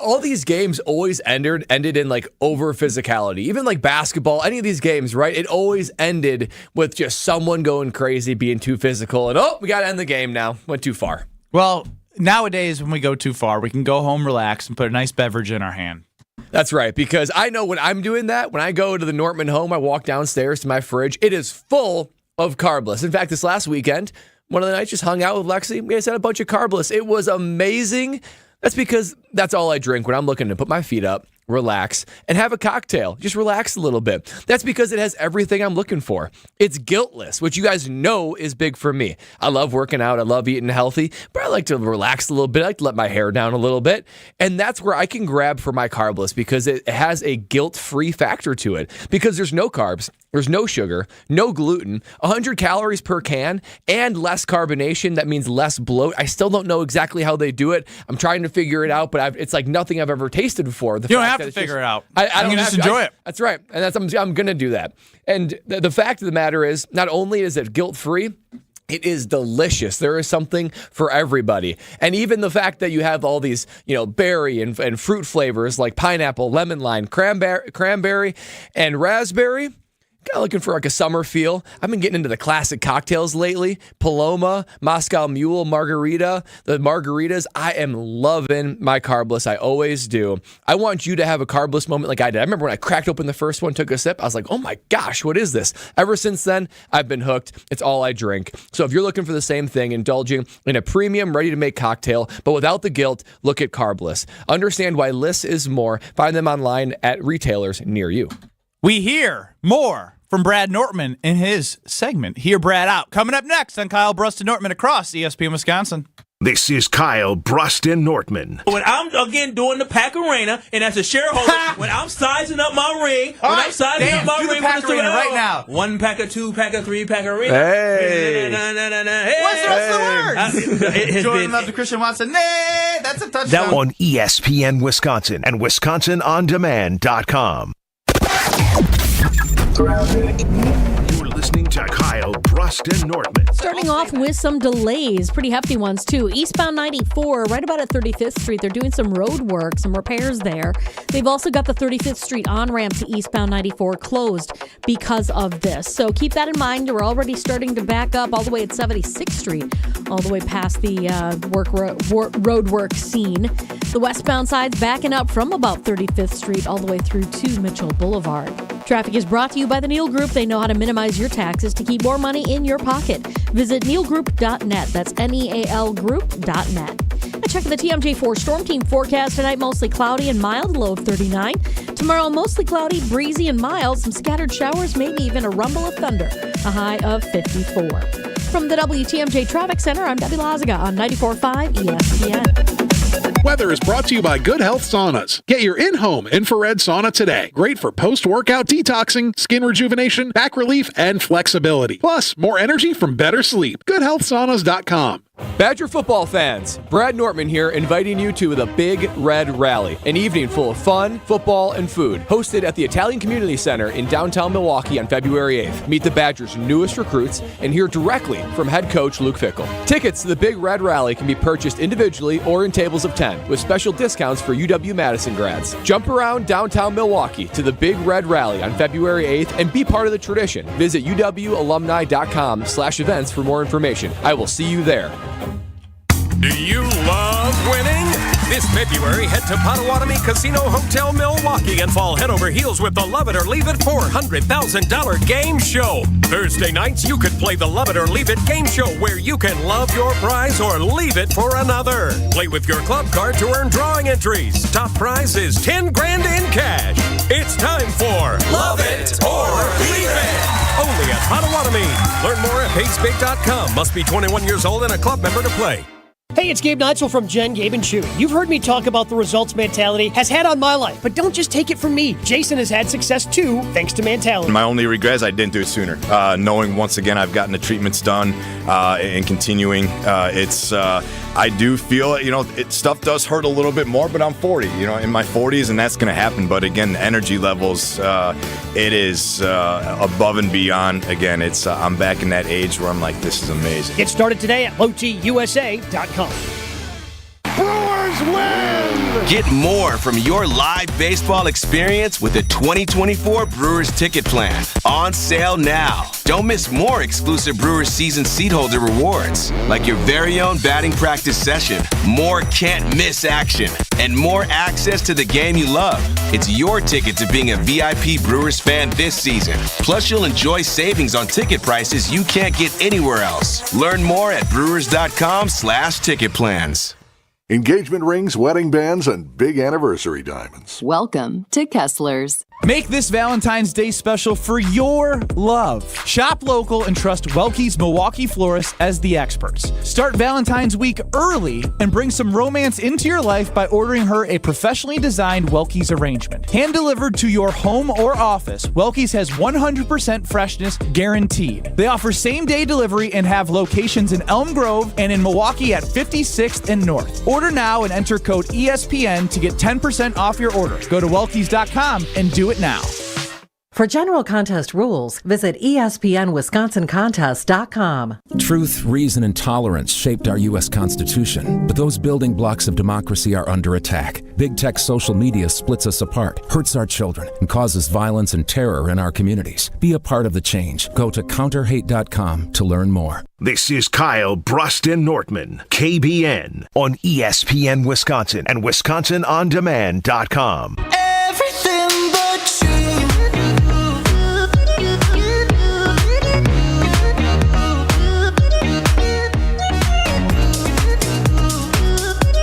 All these games always ended in like over physicality. Even like basketball, any of these games, right? It always ended with just someone going crazy, being too physical, and we got to end the game now. Went too far. Well, nowadays when we go too far, we can go home, relax, and put a nice beverage in our hand. That's right, because I know when I'm doing that, when I go to the Nortman home, I walk downstairs to my fridge, it is full of Carbless. In fact, this last weekend, one of the nights, just hung out with Lexi. We just had a bunch of Carbless. It was amazing. That's because that's all I drink when I'm looking to put my feet up, relax, and have a cocktail. Just relax a little bit. That's because it has everything I'm looking for. It's guiltless, which you guys know is big for me. I love working out. I love eating healthy, but I like to relax a little bit. I like to let my hair down a little bit. And that's where I can grab for my Carbless because it has a guilt-free factor to it because there's no carbs. There's no sugar, no gluten, 100 calories per can, and less carbonation. That means less bloat. I still don't know exactly how they do it. I'm trying to figure it out, but it's like nothing I've ever tasted before. You don't have to figure it out. I don't just enjoy it. That's right. And I'm going to do that. And the fact of the matter is, not only is it guilt-free, it is delicious. There is something for everybody. And even the fact that you have all these, berry and fruit flavors like pineapple, lemon lime, cranberry, and raspberry, kind of looking for like a summer feel. I've been getting into the classic cocktails lately. Paloma, Moscow Mule, Margarita. The margaritas, I am loving my Carbless. I always do. I want you to have a Carbless moment like I did. I remember when I cracked open the first one, took a sip, I was like, oh my gosh, what is this? Ever since then, I've been hooked. It's all I drink. So if you're looking for the same thing, indulging in a premium, ready-to-make cocktail, but without the guilt, look at Carbless. Understand why less is more. Find them online at retailers near you. We hear more from Brad Nortman in his segment. Hear Brad Out. Coming up next on Kyle Brust and Nortman across ESPN Wisconsin. This is Kyle Brust and Nortman. When I'm, again, doing the Pack Arena, and as a shareholder, when I'm sizing up my ring, I'm sizing up my ring Pack Arena right now. 1 pack, 2 pack, 3 pack Arena. Hey. What's the rest of the words? Jordan Love to Christian Watson. Nay, that's a touchdown. On ESPN Wisconsin and WisconsinOnDemand.com. You're listening to Kyle Brust and Nortman. Starting off with some delays, pretty hefty ones too. Eastbound 94, right about at 35th Street, they're doing some road work, some repairs there. They've also got the 35th Street on-ramp to eastbound 94 closed because of this. So keep that in mind. You're already starting to back up all the way at 76th Street, all the way past the road work scene. The westbound side's backing up from about 35th Street all the way through to Mitchell Boulevard. Traffic is brought to you by the Neal Group. They know how to minimize your taxes to keep more money in your pocket. Visit nealgroup.net. That's NEAL Group.net. check the TMJ4 Storm Team forecast tonight. Mostly cloudy and mild, low of 39. Tomorrow, mostly cloudy, breezy and mild. Some scattered showers, maybe even a rumble of thunder. A high of 54. From the WTMJ Traffic Center, I'm Debbie Lazaga on 94.5 ESPN. Weather is brought to you by Good Health Saunas. Get your in-home infrared sauna today. Great for post-workout detoxing, skin rejuvenation, back relief, and flexibility. Plus, more energy from better sleep. GoodHealthSaunas.com. Badger football fans, Brad Nortman here, inviting you to the Big Red Rally, an evening full of fun, football, and food, hosted at the Italian Community Center in downtown Milwaukee on February 8th. Meet the Badgers' newest recruits and hear directly from head coach Luke Fickell. Tickets to the Big Red Rally can be purchased individually or in tables of 10, with special discounts for UW-Madison grads. Jump around downtown Milwaukee to the Big Red Rally on February 8th and be part of the tradition. Visit uwalumni.com/events for more information. I will see you there. Do you love winning? This February, head to Potawatomi Casino Hotel Milwaukee and fall head over heels with the Love It or Leave It $400,000 game show. Thursday nights, you could play the Love It or Leave It game show where you can love your prize or leave it for another. Play with your club card to earn drawing entries. Top prize is $10 grand in cash. It's time for Love It or Leave It. Only at Potawatomi. Learn more at pacebig.com. Must be 21 years old and a club member to play. Hey, it's Gabe Neitzel from Jen, Gabe, and Chewy. You've heard me talk about the results mentality has had on my life, but don't just take it from me. Jason has had success too, thanks to mentality. My only regret is I didn't do it sooner. Knowing once again I've gotten the treatments done and continuing, I do feel stuff does hurt a little bit more, but I'm 40, in my 40s, and that's going to happen. But again, the energy levels, it is above and beyond. Again, I'm back in that age where I'm like, this is amazing. Get started today at lowtusa.com. Brewers win! Get more from your live baseball experience with the 2024 Brewers Ticket Plan. On sale now. Don't miss more exclusive Brewers season seat holder rewards, like your very own batting practice session, more can't-miss action, and more access to the game you love. It's your ticket to being a VIP Brewers fan this season. Plus, you'll enjoy savings on ticket prices you can't get anywhere else. Learn more at brewers.com/ticket plans. Engagement rings, wedding bands, and big anniversary diamonds. Welcome to Kessler's. Make this Valentine's Day special for your love. Shop local and trust Welke's Milwaukee florists as the experts. Start Valentine's week early and bring some romance into your life by ordering her a professionally designed Welke's arrangement. Hand delivered to your home or office, Welke's has 100% freshness guaranteed. They offer same-day delivery and have locations in Elm Grove and in Milwaukee at 56th and North. Order now and enter code ESPN to get 10% off your order. Go to Welke's.com and do it now. For general contest rules, visit ESPNWisconsinContest.com. Truth, reason, and tolerance shaped our U.S. Constitution, but those building blocks of democracy are under attack. Big tech social media splits us apart, hurts our children, and causes violence and terror in our communities. Be a part of the change. Go to counterhate.com to learn more. This is Kyle Bruston Nortman, KBN, on ESPN Wisconsin and WisconsinOnDemand.com. Everything but you.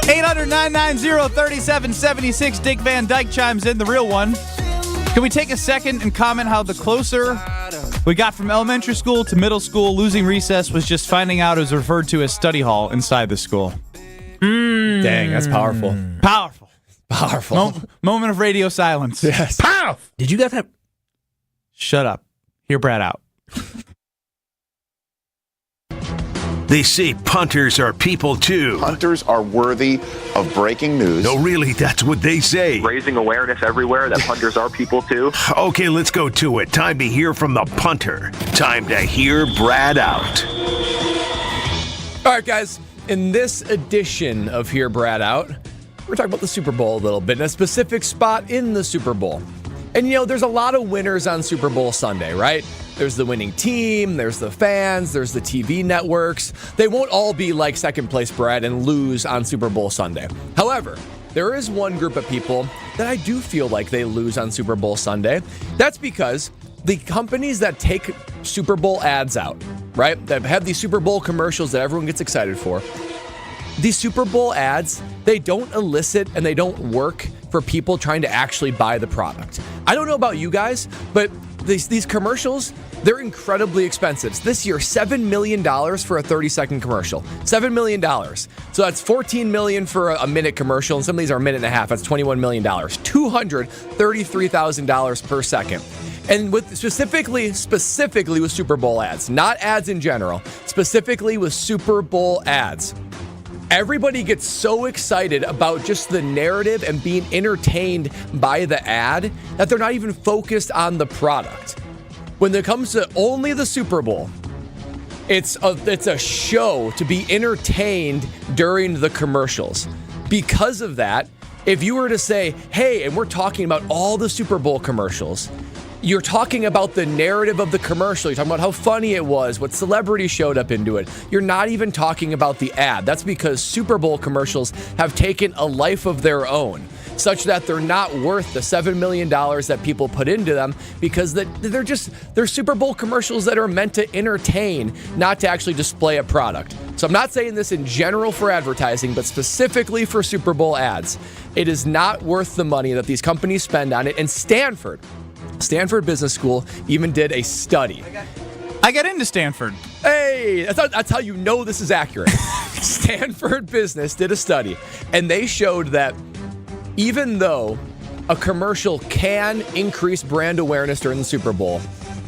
800-990-3776. Dick Van Dyke chimes in, the real one. Can we take a second and comment how the closer we got from elementary school to middle school, losing recess was just finding out it was referred to as study hall inside the school? Dang, that's powerful. Powerful. Moment of radio silence. Yes. Powerful. Did you guys have... Shut up. Hear Brad out. They say punters are people too. Punters are worthy of breaking news. No, really, that's what they say. Raising awareness everywhere that punters are people too. Okay, let's go to it. Time to hear from the punter. Time to hear Brad out. All right, guys. In this edition of Hear Brad Out, we're talking about the Super Bowl a little bit, in a specific spot in the Super Bowl. And, there's a lot of winners on Super Bowl Sunday, right? There's the winning team, there's the fans, there's the TV networks. They won't all be like second place Brad and lose on Super Bowl Sunday. However, there is one group of people that I do feel like they lose on Super Bowl Sunday. That's because the companies that take Super Bowl ads out, right, that have these Super Bowl commercials that everyone gets excited for, these Super Bowl ads, they don't elicit and they don't work for people trying to actually buy the product. I don't know about you guys, but these commercials, they're incredibly expensive. This year, $7 million for a 30-second commercial. $7 million. So that's $14 million for a minute commercial, and some of these are a minute and a half. That's $21 million. $233,000 per second. And with specifically with Super Bowl ads, not ads in general, specifically with Super Bowl ads. Everybody gets so excited about just the narrative and being entertained by the ad that they're not even focused on the product. When it comes to only the Super Bowl, it's a show to be entertained during the commercials. Because of that, if you were to say, hey, and we're talking about all the Super Bowl commercials, you're talking about the narrative of the commercial. You're talking about how funny it was, what celebrity showed up into it. You're not even talking about the ad. That's because Super Bowl commercials have taken a life of their own, such that they're not worth the $7 million that people put into them, because they're Super Bowl commercials that are meant to entertain, not to actually display a product. So I'm not saying this in general for advertising, but specifically for Super Bowl ads. It is not worth the money that these companies spend on it. And Stanford Business School even did a study. I got into Stanford. Hey, that's how you know this is accurate. Stanford Business did a study, and they showed that even though a commercial can increase brand awareness during the Super Bowl,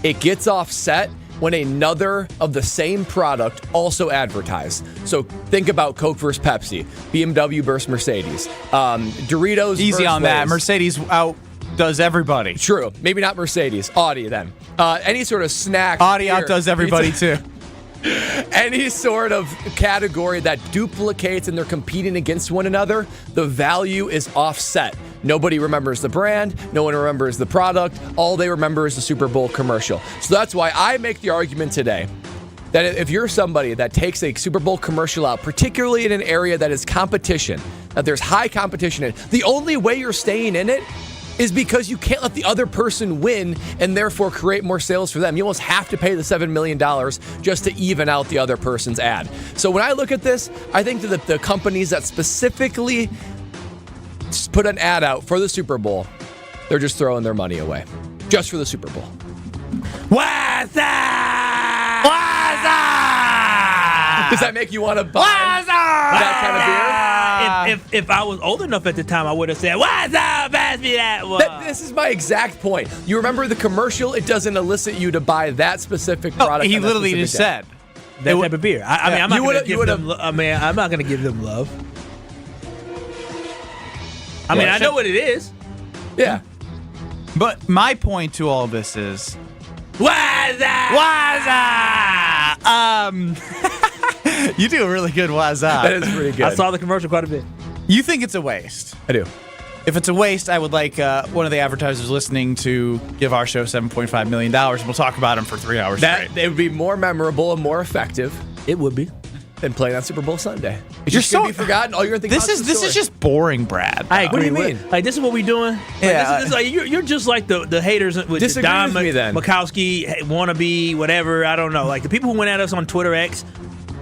it gets offset when another of the same product also advertised. So think about Coke versus Pepsi, BMW versus Mercedes, Doritos Easy versus on that. Lay's. Mercedes outdoes everybody. True. Maybe not Mercedes. Audi then. Any sort of snack. Audi outdoes everybody too. Any sort of category that duplicates and they're competing against one another, the value is offset. Nobody remembers the brand. No one remembers the product. All they remember is the Super Bowl commercial. So that's why I make the argument today that if you're somebody that takes a Super Bowl commercial out, particularly in an area that is competition, that there's high competition in, the only way you're staying in it is because you can't let the other person win and therefore create more sales for them. You almost have to pay the $7 million just to even out the other person's ad. So when I look at this, I think that the companies that specifically put an ad out for the Super Bowl, they're just throwing their money away just for the Super Bowl. What's up? What's up? Does that make you want to buy that kind of beer? If I was old enough at the time, I would have said, "What's up? Pass me that one." This is my exact point. You remember the commercial? It doesn't elicit you to buy that specific product. He literally just said that type of beer. I mean, I'm not going to give them. I mean, I'm not going to give them love. I mean, I know what it is. Yeah. But my point to all of this is, what's up? You do a really good what's up. That is pretty good. I saw the commercial quite a bit. You think it's a waste? I do. If it's a waste, I would like one of the advertisers listening to give our show $7.5 million, and we'll talk about them for 3 hours straight. It would be more memorable and more effective. It would be. Than playing on Super Bowl Sunday. It's You're just going to be forgotten. All you're going to think this is just boring, Brad. I agree. What do you mean? Like, this is what we doing? Yeah. This is like, you're just like the haters with Disagree Don with me then. Makowski, wannabe, whatever. I don't know. Like the people who went at us on Twitter X,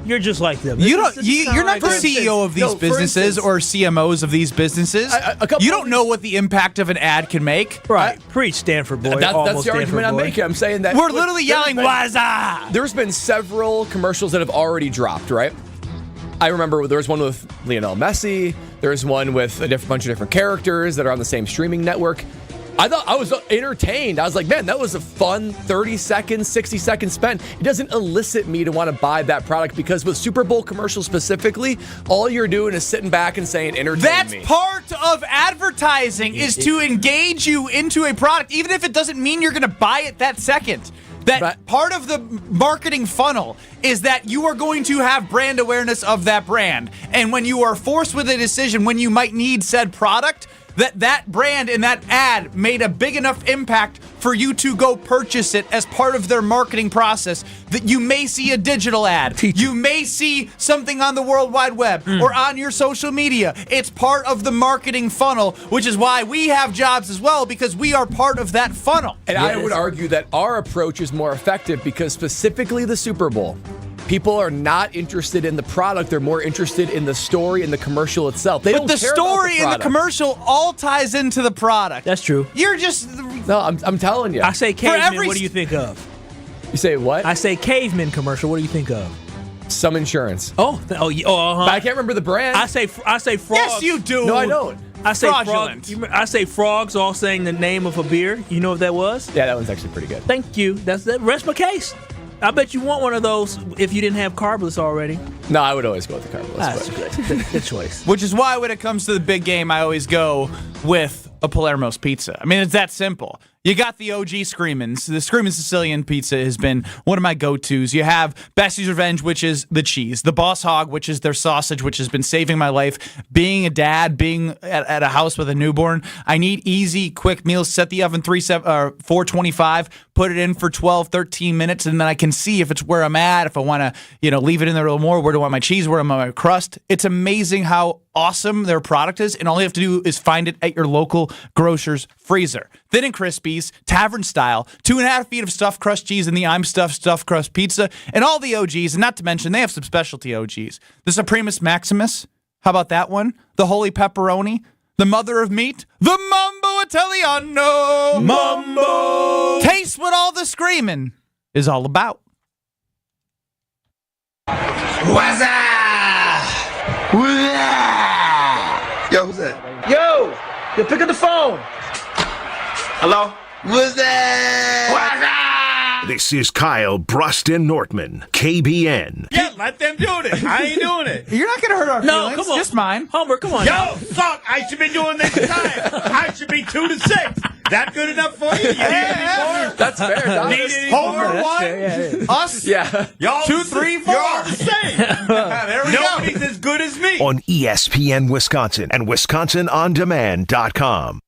you're just like them. You're not the CEO of these businesses or CMOs of these businesses. You don't know what the impact of an ad can make. Right. Preach, Stanford boy. That's the argument I'm making. I'm saying that we're literally yelling, "What's up?" There's been several commercials that have already dropped, right? I remember there was one with Lionel Messi. There's one with a bunch of different characters that are on the same streaming network. I thought I was entertained. I was like, man, that was a fun 30-second, 60-second spend. It doesn't elicit me to want to buy that product because with Super Bowl commercials specifically, all you're doing is sitting back and saying, entertain me. That's part of advertising is to engage you into a product, even if it doesn't mean you're going to buy it that second. That part of the marketing funnel is that you are going to have brand awareness of that brand. And when you are forced with a decision when you might need said product, that brand and that ad made a big enough impact for you to go purchase it as part of their marketing process, that you may see a digital ad. You may see something on the World Wide Web or on your social media. It's part of the marketing funnel, which is why we have jobs as well, because we are part of that funnel. And I would argue that our approach is more effective because specifically the Super Bowl, People are not interested in the product. They're more interested in the story and the commercial itself. They but don't the care about story the and the commercial all ties into the product. That's true. You're just... No, I'm telling you. I say caveman, what do you think of? You say what? I say caveman commercial, what do you think of? Some Insurance. Oh, But I can't remember the brand. I say frogs. Yes, you do. No, I don't. I say Fraudulent. I say frogs all saying the name of a beer. You know what that was? Yeah, that one's actually pretty good. Thank you. Rest my case. I bet you want one of those if you didn't have carbless already. No, I would always go with the carbless. That's good. Good choice. Which is why when it comes to the big game, I always go with a Palermo's pizza. I mean, it's that simple. You got the OG Screamins. The Screamin' Sicilian pizza has been one of my go-tos. You have Bessie's Revenge, which is the cheese. The Boss Hog, which is their sausage, which has been saving my life. Being a dad, being at a house with a newborn, I need easy, quick meals. Set the oven 425, put it in for 12, 13 minutes, and then I can see if it's where I'm at, if I want to leave it in there a little more, where do I want my cheese, where do I want my crust. It's amazing how awesome their product is, and all you have to do is find it at your local grocer's freezer. Thin and Crispies, tavern style, 2.5 feet of stuffed crust cheese in the I'm stuffed crust pizza, and all the OGs, and not to mention they have some specialty OGs. The Supremus Maximus, how about that one? The Holy Pepperoni, the Mother of Meat, the Mambo Italiano. Mambo! Taste what all the screaming is all about. What's up? Yo, who's that? Yo, pick up the phone. Hello? Who's that? This is Kyle Bruston Nortman, KBN. Yeah, let them do this. I ain't doing it. You're not going to hurt our feelings. No, come on. Just mine. Homer, come on. Yo, fuck, I should be doing this time. I should be 2-6. That good enough for you? You need any more? That's fair. Dog. Need any Homer, more? that's One? fair, yeah. Us? Yeah. Y'all 2, 3, 4. You're all the same. There we Nobody's go. as good as me. On ESPN Wisconsin and WisconsinOnDemand.com.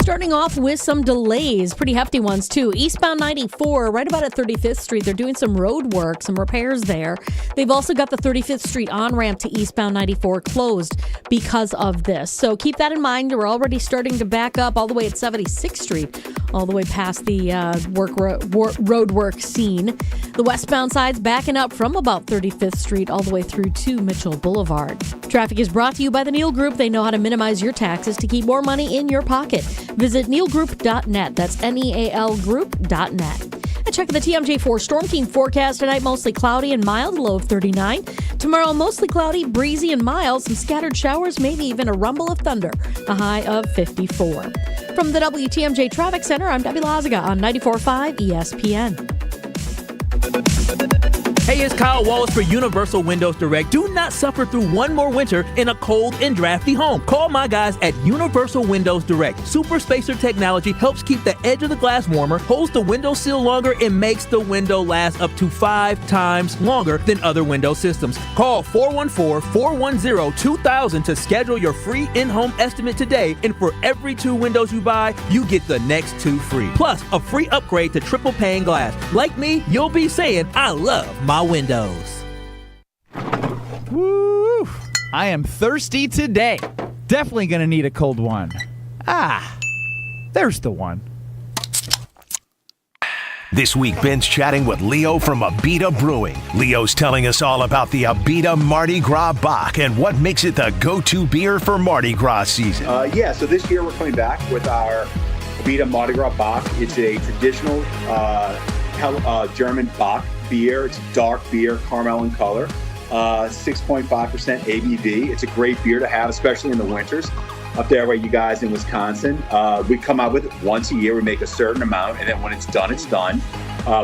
Starting off with some delays, pretty hefty ones too. Eastbound 94, right about at 35th Street. They're doing some road work, some repairs there. They've also got the 35th Street on-ramp to eastbound 94 closed because of this. So keep that in mind. We're already starting to back up all the way at 76th Street, all the way past the road work scene. The westbound side's backing up from about 35th Street all the way through to Mitchell Boulevard. Traffic is brought to you by the Neal Group. They know how to minimize your taxes to keep more money in your pocket. Visit nealgroup.net. That's NEAL group.net. And check the TMJ4 Storm Team forecast tonight. Mostly cloudy and mild, low of 39. Tomorrow, mostly cloudy, breezy and mild. Some scattered showers, maybe even a rumble of thunder. A high of 54. From the WTMJ Traffic Center, I'm Debbie Lazaga on 94.5 ESPN. Hey, it's Kyle Wallace for Universal Windows Direct. Do not suffer through one more winter in a cold and drafty home. Call my guys at Universal Windows Direct. Super Spacer technology helps keep the edge of the glass warmer, holds the window sill longer, and makes the window last up to 5 times longer than other window systems. Call 414-410-2000 to schedule your free in-home estimate today, and for every 2 windows you buy, you get the next 2 free. Plus, a free upgrade to triple pane glass. Like me, you'll be saying, I love my windows. Woo! I am thirsty today. Definitely going to need a cold one. There's the one. This week, Ben's chatting with Leo from Abita Brewing. Leo's telling us all about the Abita Mardi Gras Bock and what makes it the go-to beer for Mardi Gras season. So this year we're coming back with our Abita Mardi Gras Bock. It's a traditional German Bock beer. It's a dark beer, caramel in color, 6.5% ABV. It's a great beer to have, especially in the winters. Up there where you guys in Wisconsin, we come out with it once a year. We make a certain amount, and then when it's done, it's done.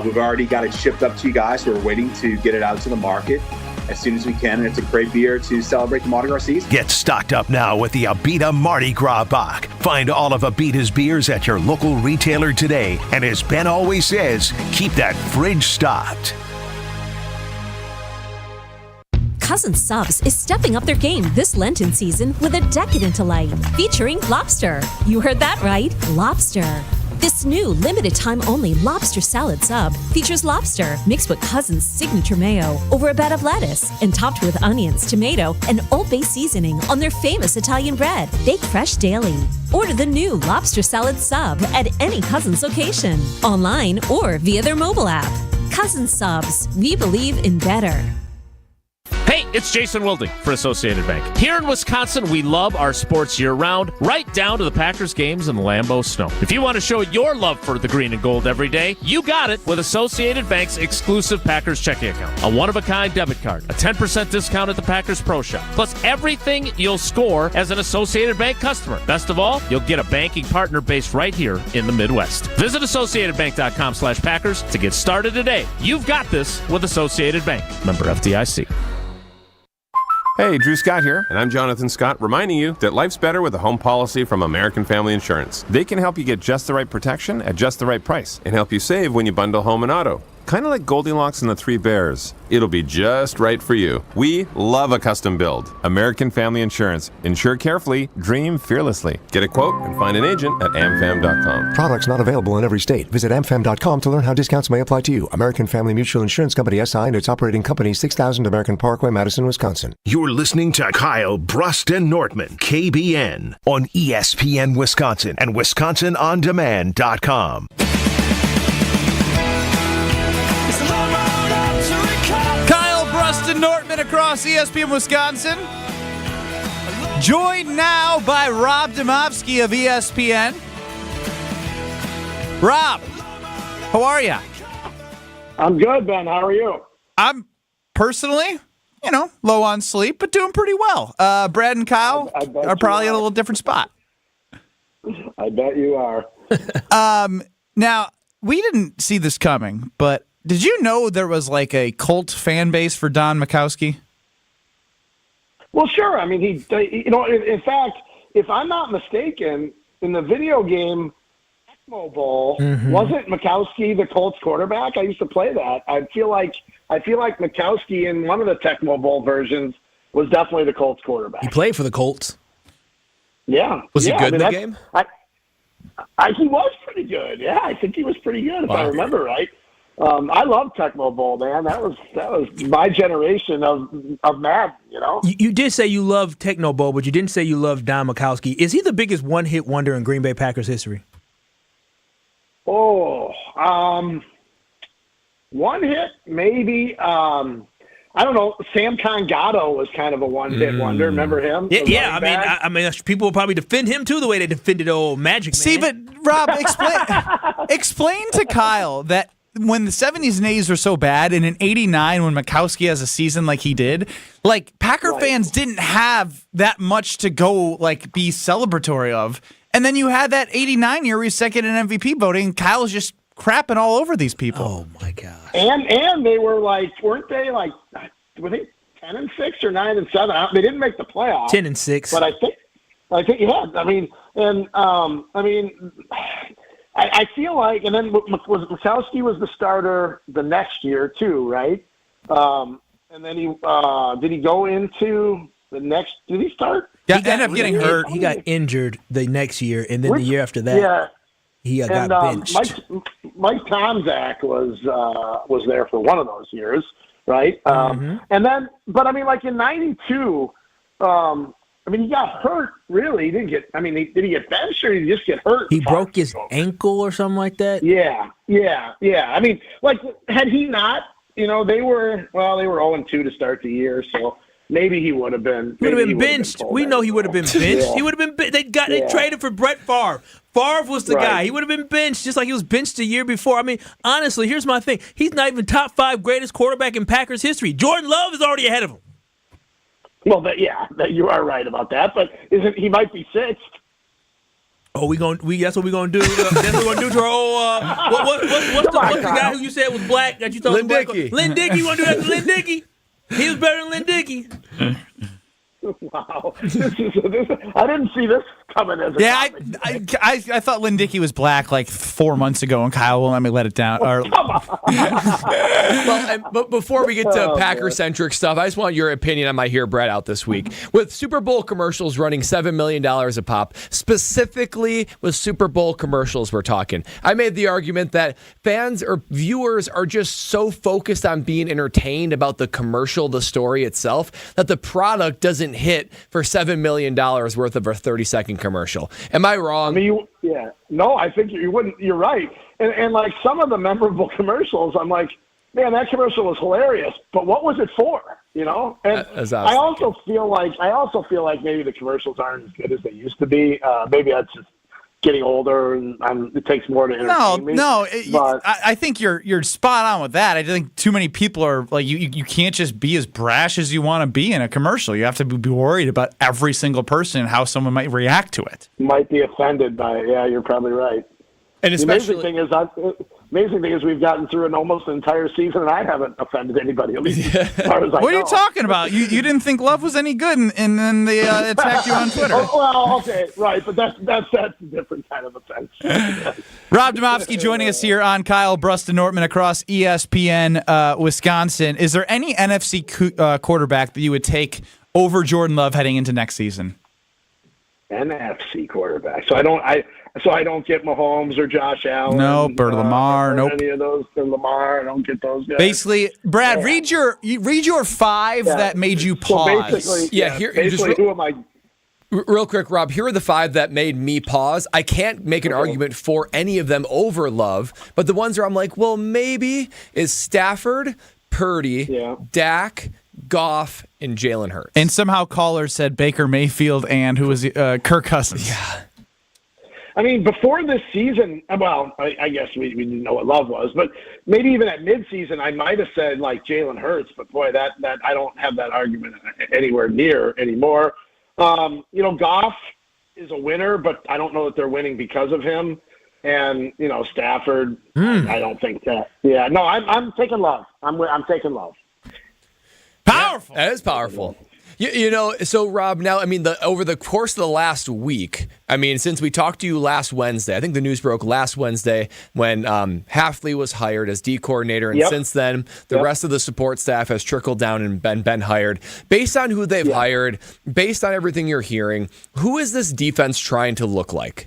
We've already got it shipped up to you guys, so we're waiting to get it out to the market as soon as we can, and it's a great beer to celebrate the Mardi Gras season. Get stocked up now with the Abita Mardi Gras Bock. Find all of Abita's beers at your local retailer today, and as Ben always says, keep that fridge stocked. Cousin Subs is stepping up their game this Lenten season with a decadent delight featuring lobster. You heard that right, lobster. This new limited-time only lobster salad sub features lobster mixed with Cousin's signature mayo over a bed of lettuce and topped with onions, tomato, and Old Bay seasoning on their famous Italian bread, baked fresh daily. Order the new lobster salad sub at any Cousin's location, online or via their mobile app. Cousin's Subs, we believe in better. Hey, it's Jason Wilding for Associated Bank. Here in Wisconsin, we love our sports year-round, right down to the Packers games and the Lambeau snow. If you want to show your love for the green and gold every day, you got it with Associated Bank's exclusive Packers checking account. A one-of-a-kind debit card, a 10% discount at the Packers Pro Shop, plus everything you'll score as an Associated Bank customer. Best of all, you'll get a banking partner based right here in the Midwest. Visit AssociatedBank.com/Packers to get started today. You've got this with Associated Bank. Member FDIC. Hey, Drew Scott here, and I'm Jonathan Scott, reminding you that life's better with a home policy from American Family Insurance. They can help you get just the right protection at just the right price and help you save when you bundle home and auto. Kind of like Goldilocks and the Three Bears. It'll be just right for you. We love a custom build. American Family Insurance. Insure carefully, dream fearlessly. Get a quote and find an agent at amfam.com. Products not available in every state. Visit amfam.com to learn how discounts may apply to you. American Family Mutual Insurance Company SI and its operating company 6000 American Parkway, Madison, Wisconsin. You're listening to Kyle Brust and Nortman, KBN, on ESPN Wisconsin and WisconsinOnDemand.com. Brust and Nortman across ESPN Wisconsin. Joined now by Rob Demovsky of ESPN. Rob, how are you? I'm good, Ben. How are you? I'm personally, low on sleep, but doing pretty well. Brad and Kyle are probably in a little different spot. I bet you are. Now, we didn't see this coming, but did you know there was like a cult fan base for Don Majkowski? Well, sure. I mean, in fact, if I'm not mistaken, in the video game Tecmo Bowl, wasn't Majkowski the Colts quarterback? I used to play that. I feel like Majkowski in one of the Tecmo Bowl versions was definitely the Colts quarterback. He played for the Colts. Yeah. Was he good in the game? He was pretty good. Yeah, I think he was pretty good if I remember right. I love Tecmo Bowl, man. That was my generation of Madden, You did say you love Tecmo Bowl, but you didn't say you love Don Majkowski. Is he the biggest one-hit wonder in Green Bay Packers history? Oh, one hit, maybe. I don't know. Sam Congato was kind of a one-hit wonder. Remember him? Yeah. I mean, people will probably defend him too, the way they defended old Magic Man. See, but Rob, explain to Kyle that when the 70s and 80s were so bad, and in 89 when Majkowski has a season like he did, like Packer fans didn't have that much to go be celebratory of. And then you had that 89 year where he's second in MVP voting, and Kyle's just crapping all over these people. Oh my God. And they were weren't they were they 10-6 or 9-7? They didn't make the playoffs. 10-6. But I think yeah. I feel like, and then Majkowski was the starter the next year too, right? And then he did he go into the next? Did he start? Yeah, he ended up getting hurt. He got injured the next year, and then the year after that, he got benched. Mike Tomczak was there for one of those years, right? And then, but I mean, in '92. he got hurt, really. He didn't get – did he get benched or did he just get hurt? He broke his ankle or something like that? Yeah. I mean, had he not, they were 0-2 to start the year, so maybe he would have been – He would have been benched. We know he would have been benched. He would have been – they traded for Brett Favre. Favre was the guy. He would have been benched just like he was benched the year before. I mean, honestly, here's my thing. He's not even top 5 greatest quarterback in Packers history. Jordan Love is already ahead of him. Well, you are right about that, but he might be 6th? Oh, that's what we're gonna do. That's what we're gonna do to our old. What's the guy who you said was black that you thought was black? Lynn Dickey. You want to do that to Lynn Dickey? He was better than Lynn Dickey. Wow, I didn't see this coming as a topic. I thought Lynn Dickey was black like 4 months ago, and Kyle won't let me let it down. But before we get to Packer-centric stuff, I just want your opinion on my Hear Brett out this week. With Super Bowl commercials running $7 million a pop, specifically with Super Bowl commercials we're talking, I made the argument that fans or viewers are just so focused on being entertained about the commercial, the story itself, that the product doesn't hit for $7 million worth of a 30-second commercial. Am I wrong? I mean, no, I think you wouldn't. You're right. And like some of the memorable commercials, I'm like, man, that commercial was hilarious, but what was it for? You know? And I also feel like maybe the commercials aren't as good as they used to be. Maybe that's just getting older and it takes more to entertain me. I think you're spot on with that. I think too many people are like, you can't just be as brash as you want to be in a commercial. You have to be worried about every single person and how someone might react to it. Might be offended by it. Yeah, you're probably right. And especially, the amazing thing is we've gotten through almost an entire season, and I haven't offended anybody. At least as far as I know. What are you talking about? You didn't think Love was any good, and then they attacked you on Twitter. Well, okay, right, but that's a different kind of offense. Rob Demovsky joining us here on Kyle Brust and Nortman across ESPN Wisconsin. Is there any NFC quarterback that you would take over Jordan Love heading into next season? NFC quarterback. So I don't get Mahomes or Josh Allen. Nope, or Lamar. Nope. Any of those. Or Lamar. I don't get those guys. Basically, Brad, read your five that made you pause. So basically, who am I? Real quick, Rob, here are the five that made me pause. I can't make an argument for any of them over Love, but the ones where I'm like, well, maybe is Stafford, Purdy, Dak, Goff, and Jalen Hurts. And somehow caller said Baker Mayfield and who was Kirk Cousins. Yeah. I mean, before this season, well, I guess we didn't know what Love was, but maybe even at midseason, I might have said like Jalen Hurts, but boy, that I don't have that argument anywhere near anymore. Goff is a winner, but I don't know that they're winning because of him. And Stafford, I don't think that. Yeah, no, I'm taking Love. I'm taking Love. Powerful. That is powerful. So Rob, now, I mean, over the course of the last week, I mean, since we talked to you last Wednesday, I think the news broke last Wednesday when Hafley was hired as D coordinator, and since then, the rest of the support staff has trickled down and been hired. Based on who they've hired, based on everything you're hearing, who is this defense trying to look like?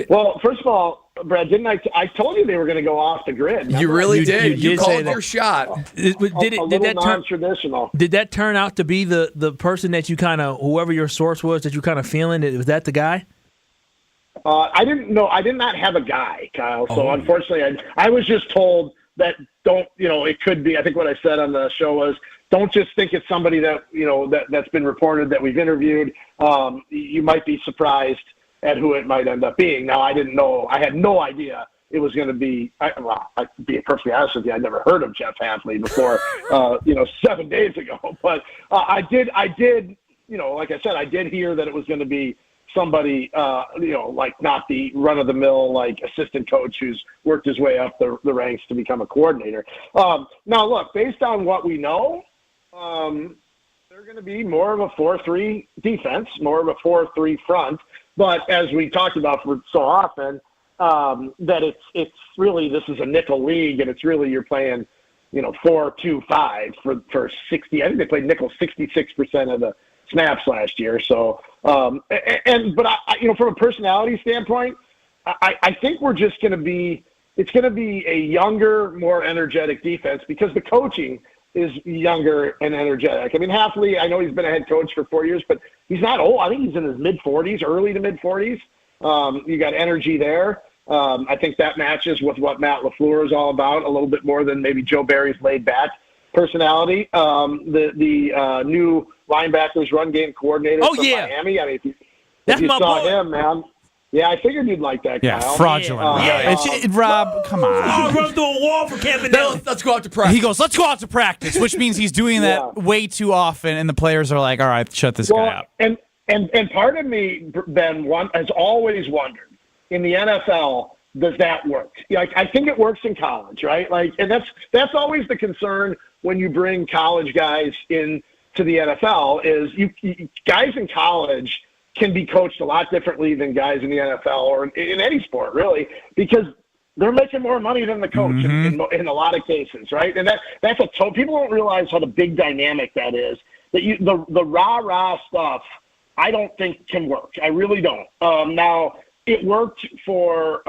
Well, first of all, Brad, didn't I told you they were going to go off the grid. You really did. You called your shot. Did that non-traditional. Did that turn out to be the person that you kind of, whoever your source was, that you kind of feeling? Was that the guy? I didn't know. I did not have a guy, Kyle. So unfortunately, I was just told that it could be. I think what I said on the show was, don't just think it's somebody that that's been reported that we've interviewed. You might be surprised at who it might end up being. Now, I didn't know. I had no idea it was going to be. I'll be perfectly honest with you. I never heard of Jeff Hafley before, 7 days ago. But I did. Like I said, I did hear that it was going to be somebody, like not the run-of-the-mill like assistant coach who's worked his way up the ranks to become a coordinator. Now, look, based on what we know, they're going to be more of a 4-3 defense, more of a 4-3 front. But as we talked about for so often, that it's really, this is a nickel league, and it's really, you're playing, 4-2-5 for 60. I think they played nickel 66% of the snaps last year. So, but from a personality standpoint, I think we're just going to be, it's going to be a younger, more energetic defense because the coaching is younger and energetic. I mean, Hafley, I know he's been a head coach for 4 years, but he's not old. I think he's in his mid-40s, early to mid-40s. You got energy there. I think that matches with what Matt LaFleur is all about, a little bit more than maybe Joe Barry's laid-back personality. The new linebackers run game coordinator from Miami. I mean, if you saw him, man. Yeah, I figured you'd like that, Kyle. Yeah, fraudulent. Rob, come on. Oh, run through a wall for camping down. Let's go out to practice. He goes, let's go out to practice, which means he's doing that way too often, and the players are like, all right, shut this guy up. And part of me, Ben, has always wondered, in the NFL, does that work? Like, I think it works in college, right? Like, and that's always the concern when you bring college guys in to the NFL is you guys in college can be coached a lot differently than guys in the NFL or in any sport, really, because they're making more money than the coach in a lot of cases, right? And that's people don't realize how the big dynamic that is. That the rah-rah stuff, I don't think can work. I really don't. Now, it worked for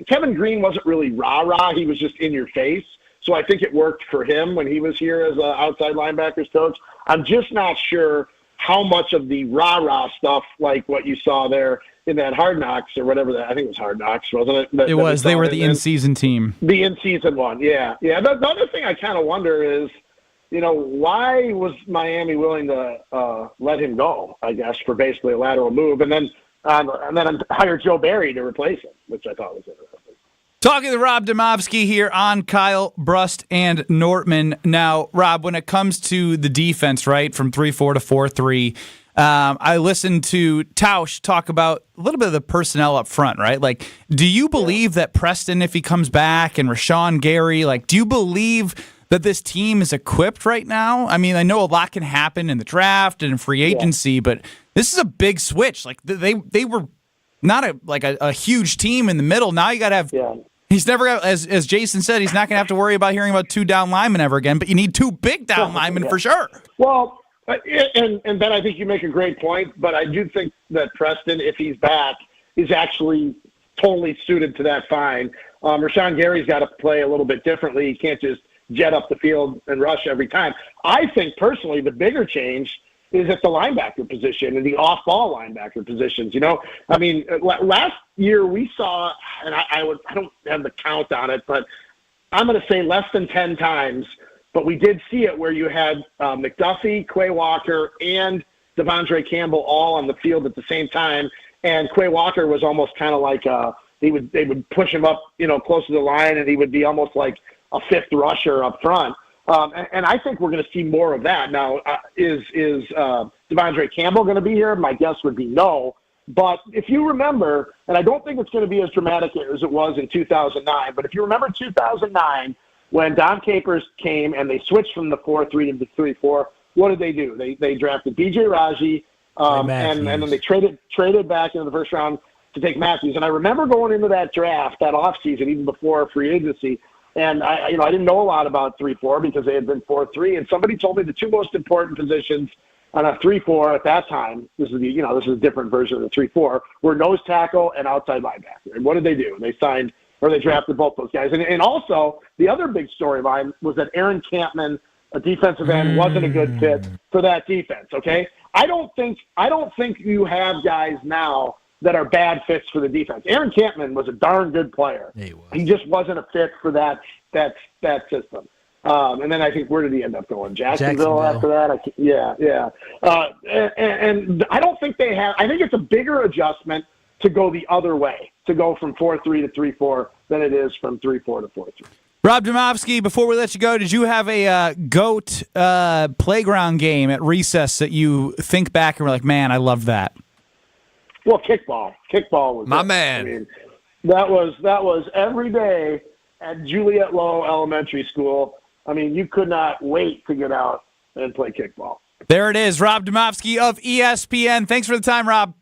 Kevin Green wasn't really rah-rah. He was just in your face. So I think it worked for him when he was here as an outside linebackers coach. I'm just not sure how much of the rah-rah stuff, like what you saw there in that Hard Knocks or whatever that, I think it was Hard Knocks, wasn't it? It was. They were the in-season team. The in-season one, yeah. The other thing I kind of wonder is, why was Miami willing to let him go, I guess, for basically a lateral move, and then hire Joe Barry to replace him, which I thought was interesting. Talking to Rob Demovsky here on Kyle, Brust, and Nortman. Now, Rob, when it comes to the defense, right, from 3-4 to 4-3, I listened to Tausch talk about a little bit of the personnel up front, right? Like, do you believe that Preston, if he comes back, and Rashawn Gary, do you believe that this team is equipped right now? I mean, I know a lot can happen in the draft and in free agency, but this is a big switch. Like, they were not a huge team in the middle. Now you got to have. Yeah. He's never got, as Jason said, he's not going to have to worry about hearing about 2 down linemen ever again. But you need 2 big down linemen for sure. Well, and Ben, I think you make a great point. But I do think that Preston, if he's back, is actually totally suited to that fine. Rashawn Gary's got to play a little bit differently. He can't just jet up the field and rush every time. I think personally, the bigger change is at the linebacker position and the off-ball linebacker positions. I mean, last year we saw, and I don't have the count on it, but I'm going to say less than 10 times, but we did see it where you had McDuffie, Quay Walker, and Devondre Campbell all on the field at the same time, and Quay Walker was almost kind of like they would push him up, close to the line, and he would be almost like a fifth rusher up front. And I think we're going to see more of that. Now, is Devondre Campbell going to be here? My guess would be no. But if you remember, and I don't think it's going to be as dramatic as it was in 2009, but if you remember 2009, when Don Capers came and they switched from the 4-3 to the 3-4, what did they do? They drafted B.J. Raji, and then they traded back into the first round to take Matthews. And I remember going into that draft, that offseason, even before free agency, and I didn't know a lot about 3-4 because they had been 4-3. And somebody told me the 2 most important positions on a 3-4 at that time, this is a different version of the 3-4, were nose tackle and outside linebacker. And what did they do? They drafted both those guys. And also, the other big storyline was that Aaron Campman, a defensive end, wasn't a good fit for that defense. Okay, I don't think you have guys now that are bad fits for the defense. Aaron Campman was a darn good player. He just wasn't a fit for that system. And then I think, where did he end up going? Jacksonville. After that? And I don't think they have – I think it's a bigger adjustment to go the other way, to go from 4-3 to 3-4 than it is from 3-4 to 4-3. Rob Demovsky, before we let you go, did you have a GOAT playground game at recess that you think back and were like, man, I love that? Well, kickball. Kickball was my man. I mean, that was every day at Juliet Low Elementary School. I mean, you could not wait to get out and play kickball. There it is, Rob Demovsky of ESPN. Thanks for the time, Rob.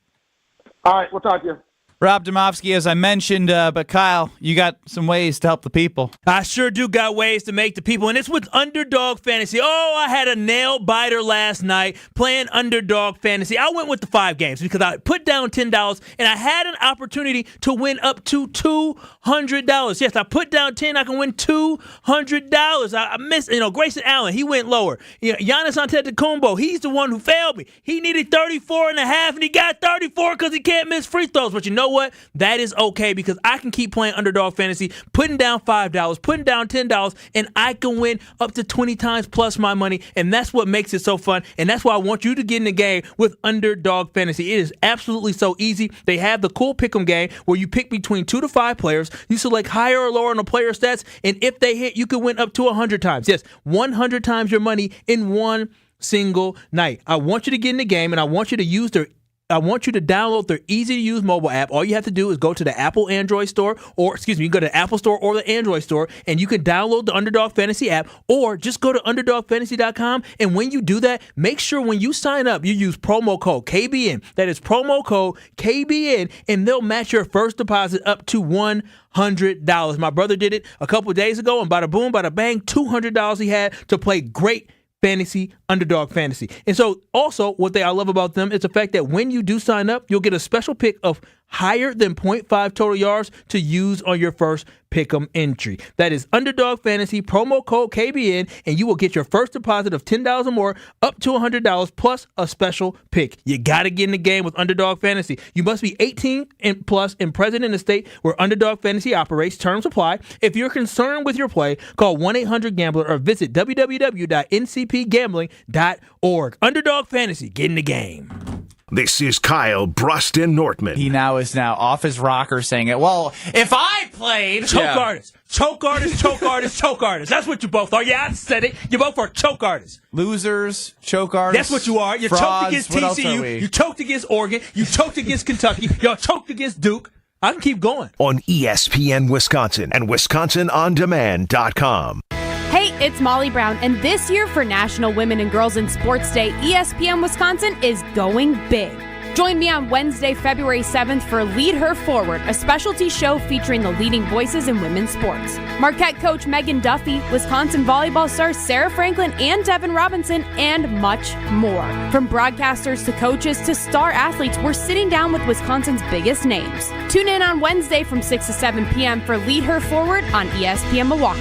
All right, we'll talk to you. Rob Demovsky, as I mentioned, but Kyle, you got some ways to help the people. I sure do got ways to make the people, and it's with Underdog Fantasy. Oh, I had a nail biter last night playing Underdog Fantasy. I went with the 5 games because I put down $10, and I had an opportunity to win up to $200. Yes, I put down 10, I can win $200. I missed, Grayson Allen, he went lower. Giannis Antetokounmpo, he's the one who failed me. He needed 34.5, and he got 34 because he can't miss free throws. But you know what? That is okay because I can keep playing Underdog Fantasy, putting down $5, putting down $10, and I can win up to 20 times plus my money, and that's what makes it so fun, and that's why I want you to get in the game with Underdog Fantasy. It is absolutely so easy. They have the cool pick'em game where you pick between 2 to 5 players, you select higher or lower on the player stats, and if they hit, you can win up to 100 times. Yes, 100 times your money in one single night. I want you to get in the game, and I want you to use their I want you to download their easy-to-use mobile app. All you have to do is go to the Apple Android store, you go to the Apple Store or the Android store, and you can download the Underdog Fantasy app, or just go to UnderdogFantasy.com. And when you do that, make sure when you sign up, you use promo code KBN. That is promo code KBN, and they'll match your first deposit up to $100. My brother did it a couple of days ago, and bada boom, bada bang, $200 he had to play great fantasy, Underdog Fantasy. And so also what I love about them is the fact that when you do sign up, you'll get a special pick of higher than 0.5 total yards to use on your first pick'em entry. That is Underdog Fantasy, promo code KBN, and you will get your first deposit of $10 or more up to $100 plus a special pick. You got to get in the game with Underdog Fantasy. You must be 18 and plus and present in the state where Underdog Fantasy operates. Terms apply. If you're concerned with your play, call 1-800-GAMBLER or visit www.ncpgambling.org. Underdog Fantasy, get in the game. This is Kyle Bruston Nortman. He is now off his rocker saying it. Well, if I played... Choke artist. Choke artist, choke artist, choke artist. That's what you both are. Yeah, I said it. You both are choke artists. Losers, choke artists. That's what you are. You choked against TCU. You choked against Oregon. You choked against Kentucky. Y'all choked against Duke. I can keep going. On ESPN Wisconsin and WisconsinOnDemand.com. Hey, it's Molly Brown, and this year for National Women and Girls in Sports Day, ESPN Wisconsin is going big. Join me on Wednesday, February 7th for Lead Her Forward, a specialty show featuring the leading voices in women's sports. Marquette coach Megan Duffy, Wisconsin volleyball stars Sarah Franklin and Devin Robinson, and much more. From broadcasters to coaches to star athletes, we're sitting down with Wisconsin's biggest names. Tune in on Wednesday from 6 to 7 p.m. for Lead Her Forward on ESPN Milwaukee.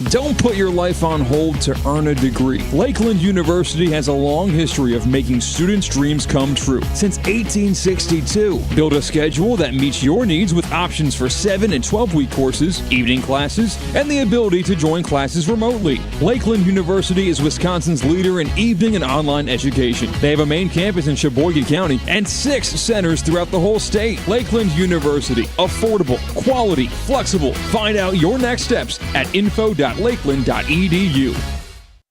Don't put your life on hold to earn a degree. Lakeland University has a long history of making students' dreams come true. Since 1862, build a schedule that meets your needs with options for 7- and 12-week courses, evening classes, and the ability to join classes remotely. Lakeland University is Wisconsin's leader in evening and online education. They have a main campus in Sheboygan County and 6 centers throughout the whole state. Lakeland University. Affordable, quality, flexible. Find out your next steps at info.lakeland.edu.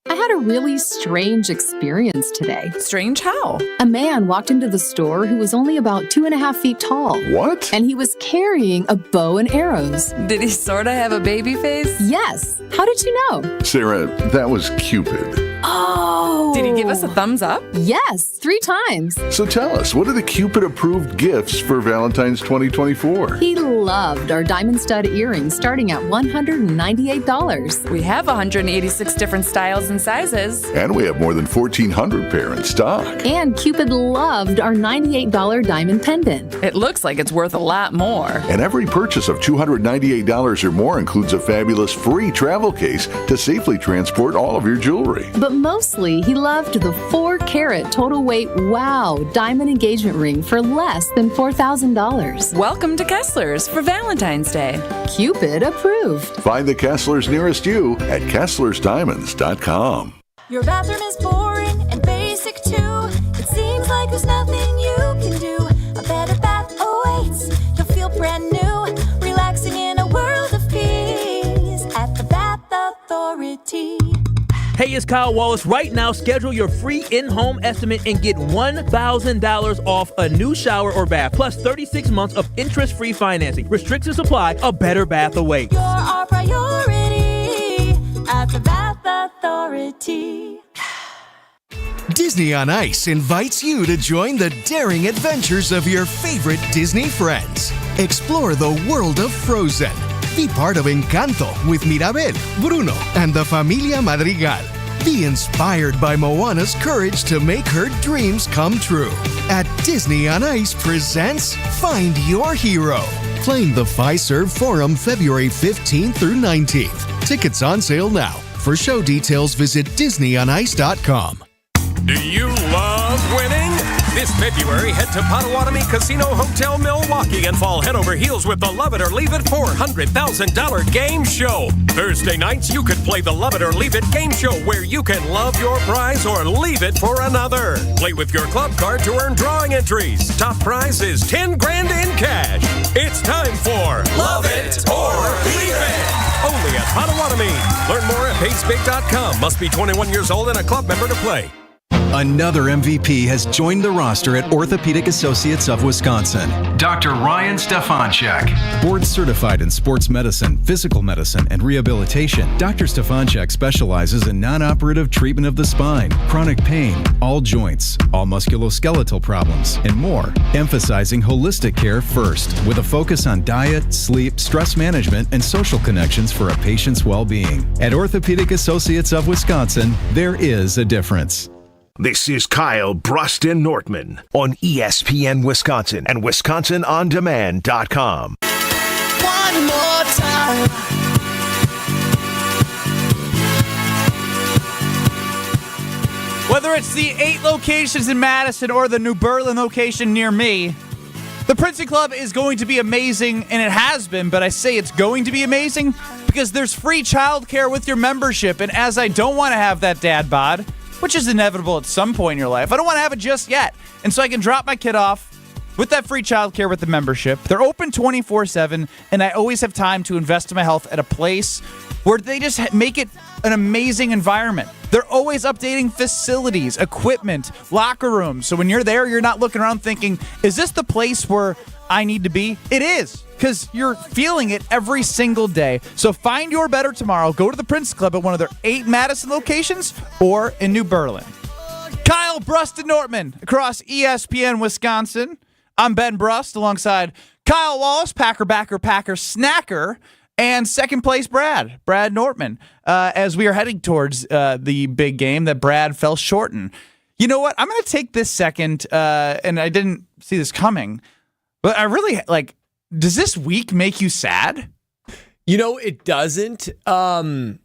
I had a really strange experience today. Strange how? A man walked into the store who was only about 2.5 feet tall. What? And he was carrying a bow and arrows. Did he sort of have a baby face? Yes. How did you know? Sarah, that was Cupid. Oh! Did he give us a thumbs up? Yes, 3 times. So tell us, what are the Cupid-approved gifts for Valentine's 2024? He loved our diamond stud earrings starting at $198. We have 186 different styles and sizes. And we have more than 1,400 pair in stock. And Cupid loved our $98 diamond pendant. It looks like it's worth a lot more. And every purchase of $298 or more includes a fabulous free travel case to safely transport all of your jewelry. But mostly, he loved the 4-carat total weight wow diamond engagement ring for less than $4,000. Welcome to Kessler's for Valentine's Day. Cupid approved. Find the Kesslers nearest you at KesslersDiamonds.com. Your bathroom is boring and basic too. It seems like there's nothing you can do. A better bath awaits. You'll feel brand new, relaxing in a world of peace at the Bath Authority. Hey, it's Kyle Wallace. Right now, schedule your free in-home estimate and get $1,000 off a new shower or bath, plus 36 months of interest-free financing. Restrictions apply. A better bath awaits. You're our priority at the Bath Authority. Disney on Ice invites you to join the daring adventures of your favorite Disney friends. Explore the world of Frozen. Be part of Encanto with Mirabel, Bruno, and the Familia Madrigal. Be inspired by Moana's courage to make her dreams come true. At Disney on Ice presents Find Your Hero. Playing the Fiserv Forum February 15th through 19th. Tickets on sale now. For show details, visit DisneyOnIce.com. Do you love winning? This February, head to Potawatomi Casino Hotel Milwaukee and fall head over heels with the Love It or Leave It $400,000 game show. Thursday nights, you could play the Love It or Leave It game show where you can love your prize or leave it for another. Play with your club card to earn drawing entries. Top prize is $10,000 in cash. It's time for Love It or Leave It. Only at Potawatomi. Learn more at PaceBig.com. Must be 21 years old and a club member to play. Another MVP has joined the roster at Orthopedic Associates of Wisconsin. Dr. Ryan Stefanchuk. Board certified in sports medicine, physical medicine, and rehabilitation, Dr. Stefanchuk specializes in non-operative treatment of the spine, chronic pain, all joints, all musculoskeletal problems, and more, emphasizing holistic care first, with a focus on diet, sleep, stress management, and social connections for a patient's well-being. At Orthopedic Associates of Wisconsin, there is a difference. This is Kyle Bruston Nortman on ESPN Wisconsin and WisconsinOnDemand.com. One more time. Whether it's the 8 locations in Madison or the New Berlin location near me, the Princeton Club is going to be amazing, and it has been, but I say it's going to be amazing because there's free childcare with your membership, and as I don't want to have that dad bod, which is inevitable at some point in your life, I don't want to have it just yet, and so I can drop my kid off with that free childcare with the membership. They're open 24/7, and I always have time to invest in my health at a place where they just make it an amazing environment. They're always updating facilities, equipment, locker rooms. So when you're there, you're not looking around thinking, is this the place where I need to be? It is, because you're feeling it every single day. So find your better tomorrow. Go to the Prince Club at one of their 8 Madison locations or in New Berlin. Kyle Bruston Nortman across ESPN Wisconsin. I'm Ben Brust alongside Kyle Wallace, Packer backer, Packer snacker, and second place Brad Nortman, as we are heading towards the big game that Brad fell short in. You know what? I'm going to take this second, and I didn't see this coming, but I really, does this week make you sad? You know, it doesn't. I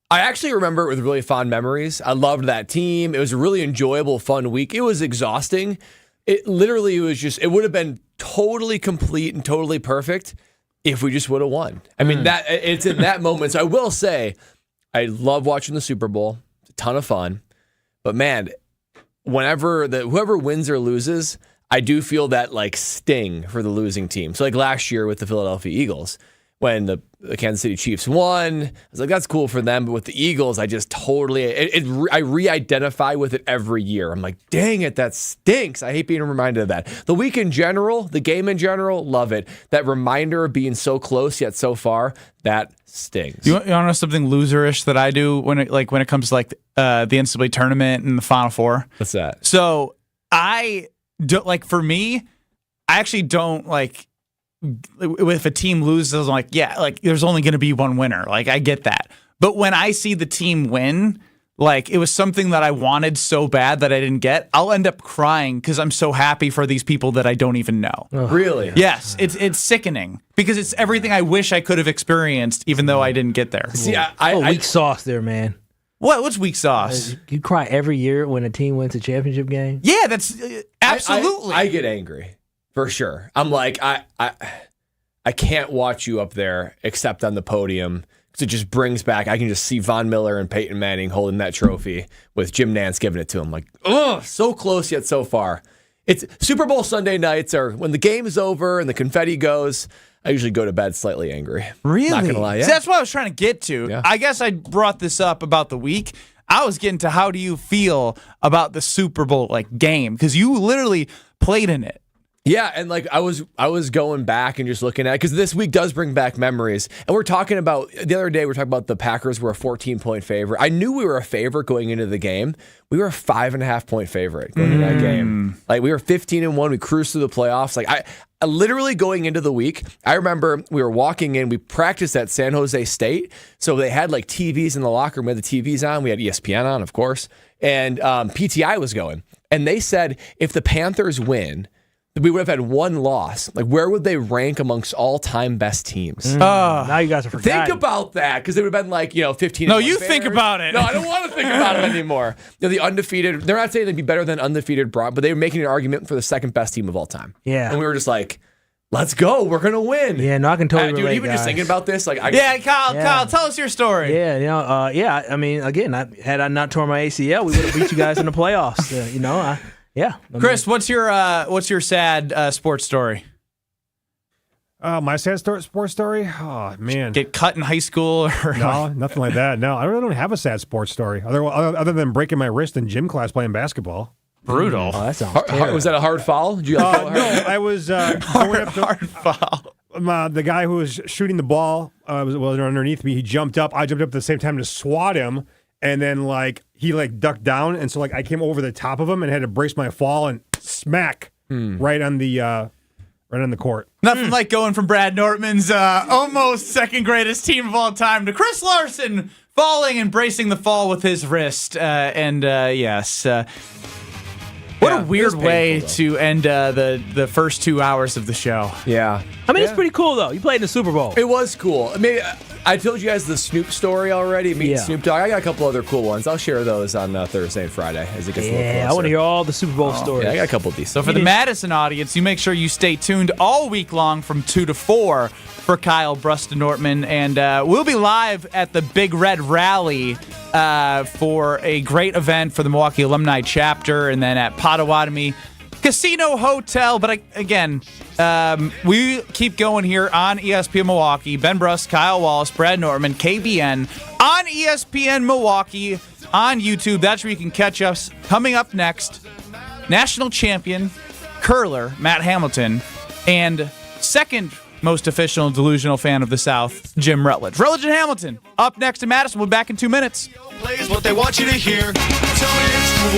actually remember it with really fond memories. I loved that team. It was a really enjoyable, fun week. It was exhausting. It literally it would have been totally complete and totally perfect if we just would have won. I mean, it's in that moment. So I will say, I love watching the Super Bowl. It's a ton of fun. But man, whoever wins or loses, I do feel that sting for the losing team. So last year with the Philadelphia Eagles, when the Kansas City Chiefs won, I was like, that's cool for them. But with the Eagles, I just totally, I re-identify with it every year. I'm like, dang it, that stinks. I hate being reminded of that. The week in general, the game in general, love it. That reminder of being so close yet so far, that stings. You want to know something loserish that I do when it comes to the NCAA tournament and the Final Four? What's that? So I don't, for me, I actually don't if a team loses, I'm there's only going to be one winner. I get that. But when I see the team win, it was something that I wanted so bad that I didn't get, I'll end up crying because I'm so happy for these people that I don't even know. Oh, really? Yes. It's sickening because it's everything I wish I could have experienced even though I didn't get there. See, weak sauce there, man. What's weak sauce? You cry every year when a team wins a championship game? Yeah, that's absolutely. I get angry. For sure. I'm like, I can't watch you up there except on the podium because it just brings back, I can just see Von Miller and Peyton Manning holding that trophy with Jim Nantz giving it to him. Like, oh, so close yet so far. It's Super Bowl Sunday nights are when the game is over and the confetti goes, I usually go to bed slightly angry. Really? Not going to lie. Yeah. See, that's what I was trying to get to. Yeah. I guess I brought this up about the week. I was getting to how do you feel about the Super Bowl game because you literally played in it. Yeah, and I was going back and just looking at it because this week does bring back memories. And we're talking about the other day. We were talking about the Packers were a 14-point favorite. I knew we were a favorite going into the game. We were a 5.5-point favorite going into that game. We were 15-1. We cruised through the playoffs. I literally going into the week. I remember we were walking in. We practiced at San Jose State, so they had TVs in the locker room. We had the TVs on. We had ESPN on, of course, and PTI was going. And they said if the Panthers win, we would have had one loss. Where would they rank amongst all-time best teams? Now you guys are forgotten. Think about that, because it would have been 15. No, you think about it. No, I don't want to think about it anymore. The undefeated, they're not saying they'd be better than undefeated Brock, but they were making an argument for the second best team of all time. Yeah. And we were just let's go. We're going to win. Yeah, no, I can totally relate, dude, even guys. just thinking about this, Kyle, tell us your story. Yeah, I mean, again, had I not torn my ACL, we would have beat you guys in the playoffs. Yeah. Chris, what's your sad sports story? My sad sports story? Oh, man. Get cut in high school? Or No, nothing like that. No, I really don't have a sad sports story other than breaking my wrist in gym class playing basketball. Brutal. Oh, that sounds terrible. Was that a hard foul? Did you No, I was going up to hard foul. The guy who was shooting the ball was underneath me. He jumped up. I jumped up at the same time to swat him, and then he ducked down, and so I came over the top of him and had to brace my fall and smack right on the court. Nothing like going from Brad Nortman's almost second greatest team of all time to Chris Larson falling and bracing the fall with his wrist. Yes. What a weird way to end the first 2 hours of the show. Yeah. I mean, it's pretty cool, though. You played in the Super Bowl. It was cool. Maybe I told you guys the Snoop story already. Meet Snoop Dogg. I got a couple other cool ones. I'll share those on Thursday and Friday as it gets a little closer. I want to hear all the Super Bowl stories. Yeah, I got a couple decent. So for the Madison audience, you make sure you stay tuned all week long from 2 to 4 for Kyle Brust-Nortman. And we'll be live at the Big Red Rally for a great event for the Milwaukee Alumni Chapter, and then at Potawatomi Casino Hotel. But again, we keep going here on ESPN Milwaukee. Ben Brust, Kyle Wallace, Brad Nortman, KBN on ESPN Milwaukee on YouTube. That's where you can catch us. Coming up next, national champion curler Matt Hamilton and second most official and delusional fan of the South, Jim Rutledge. Rutledge and Hamilton up next in Madison. We'll be back in 2 minutes. Plays what they want you to hear. Tell me it's cool.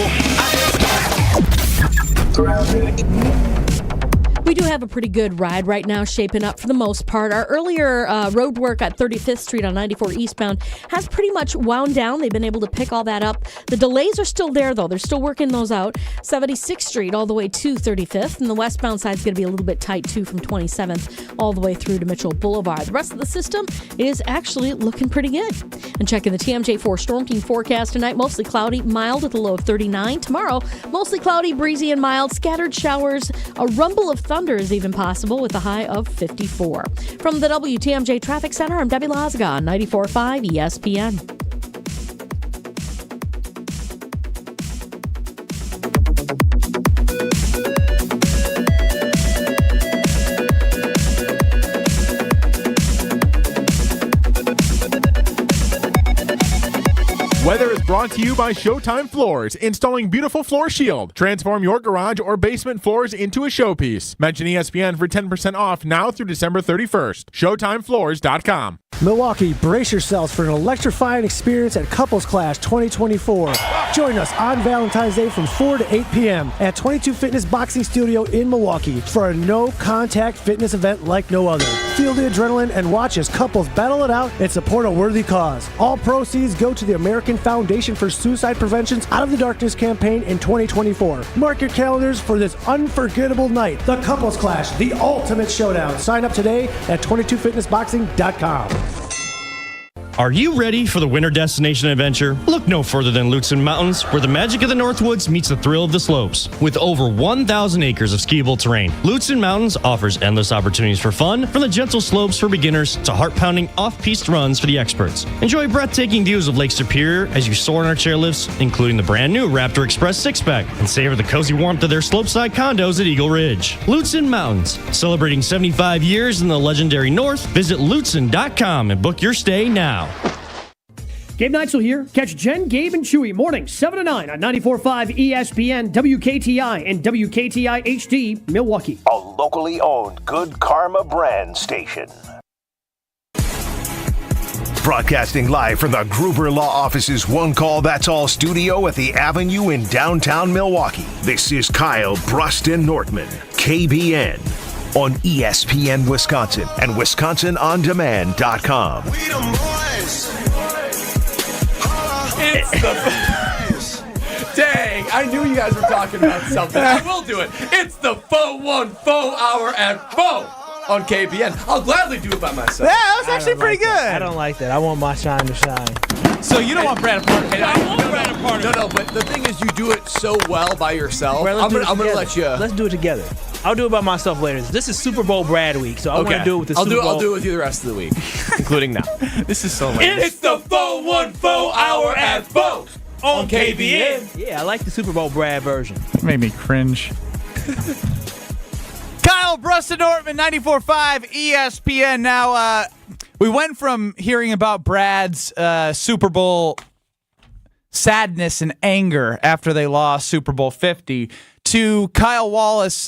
We do have a pretty good ride right now shaping up for the most part. Our earlier road work at 35th Street on 94 eastbound has pretty much wound down. They've been able to pick all that up. The delays are still there, though. They're still working those out. 76th Street all the way to 35th, and the westbound side's going to be a little bit tight, too, from 27th all the way through to Mitchell Boulevard. The rest of the system is actually looking pretty good. And checking the TMJ4 Storm King forecast tonight, mostly cloudy, mild with a low of 39. Tomorrow, mostly cloudy, breezy, and mild. Scattered showers, a rumble of thunder is even possible with a high of 54. From the WTMJ Traffic Center, I'm Debbie Lazaga on 94.5 ESPN. Weather is brought to you by Showtime Floors, installing beautiful floor shield. Transform your garage or basement floors into a showpiece. Mention ESPN for 10% off now through December 31st. ShowtimeFloors.com. Milwaukee, brace yourselves for an electrifying experience at Couples Clash 2024. Join us on Valentine's Day from 4 to 8 p.m. at 22 Fitness Boxing Studio in Milwaukee for a no-contact fitness event like no other. Feel the adrenaline and watch as couples battle it out and support a worthy cause. All proceeds go to the American Foundation for Suicide Prevention's Out of the Darkness campaign in 2024. Mark your calendars for this unforgettable night. The Couples Clash, the ultimate showdown. Sign up today at 22fitnessboxing.com. Are you ready for the winter destination adventure? Look no further than Lutsen Mountains, where the magic of the Northwoods meets the thrill of the slopes. With over 1,000 acres of skiable terrain, Lutsen Mountains offers endless opportunities for fun, from the gentle slopes for beginners to heart-pounding off-piste runs for the experts. Enjoy breathtaking views of Lake Superior as you soar in our chairlifts, including the brand new Raptor Express 6-pack, and savor the cozy warmth of their slopeside condos at Eagle Ridge. Lutsen Mountains, celebrating 75 years in the legendary North. Visit Lutsen.com and book your stay now. Gabe Neitzel here. Catch Jen, Gabe, and Chewy mornings 7 to 9 on 94.5 ESPN, WKTI, and WKTI HD, Milwaukee. A locally owned Good Karma brand station. Broadcasting live from the Gruber Law Office's One Call That's All studio at the Avenue in downtown Milwaukee. This is Kyle Brust-Nortman, KBN, on ESPN Wisconsin and WisconsinOnDemand.com. It's the Dang, I knew you guys were talking about something. I will do it. It's the 4-1-4 hour at 4 on KBN. I'll gladly do it by myself. Yeah, that was actually pretty good. I don't like that. I want my shine to shine. So you don't want Brad apart? No, but the thing is, you do it so well by yourself. Brad, I'm gonna let you. Let's do it together. I'll do it by myself later. This is Super Bowl Brad week, so I want to do it with the Super Bowl. I'll do it with you the rest of the week, including now. This is so lame. It's the 4-1-4 hour at 4 on KBN. Yeah, I like the Super Bowl Brad version. It made me cringe. Kyle Bruston Nortman, 94.5 ESPN. Now, we went from hearing about Brad's Super Bowl sadness and anger after they lost Super Bowl 50 to Kyle Wallace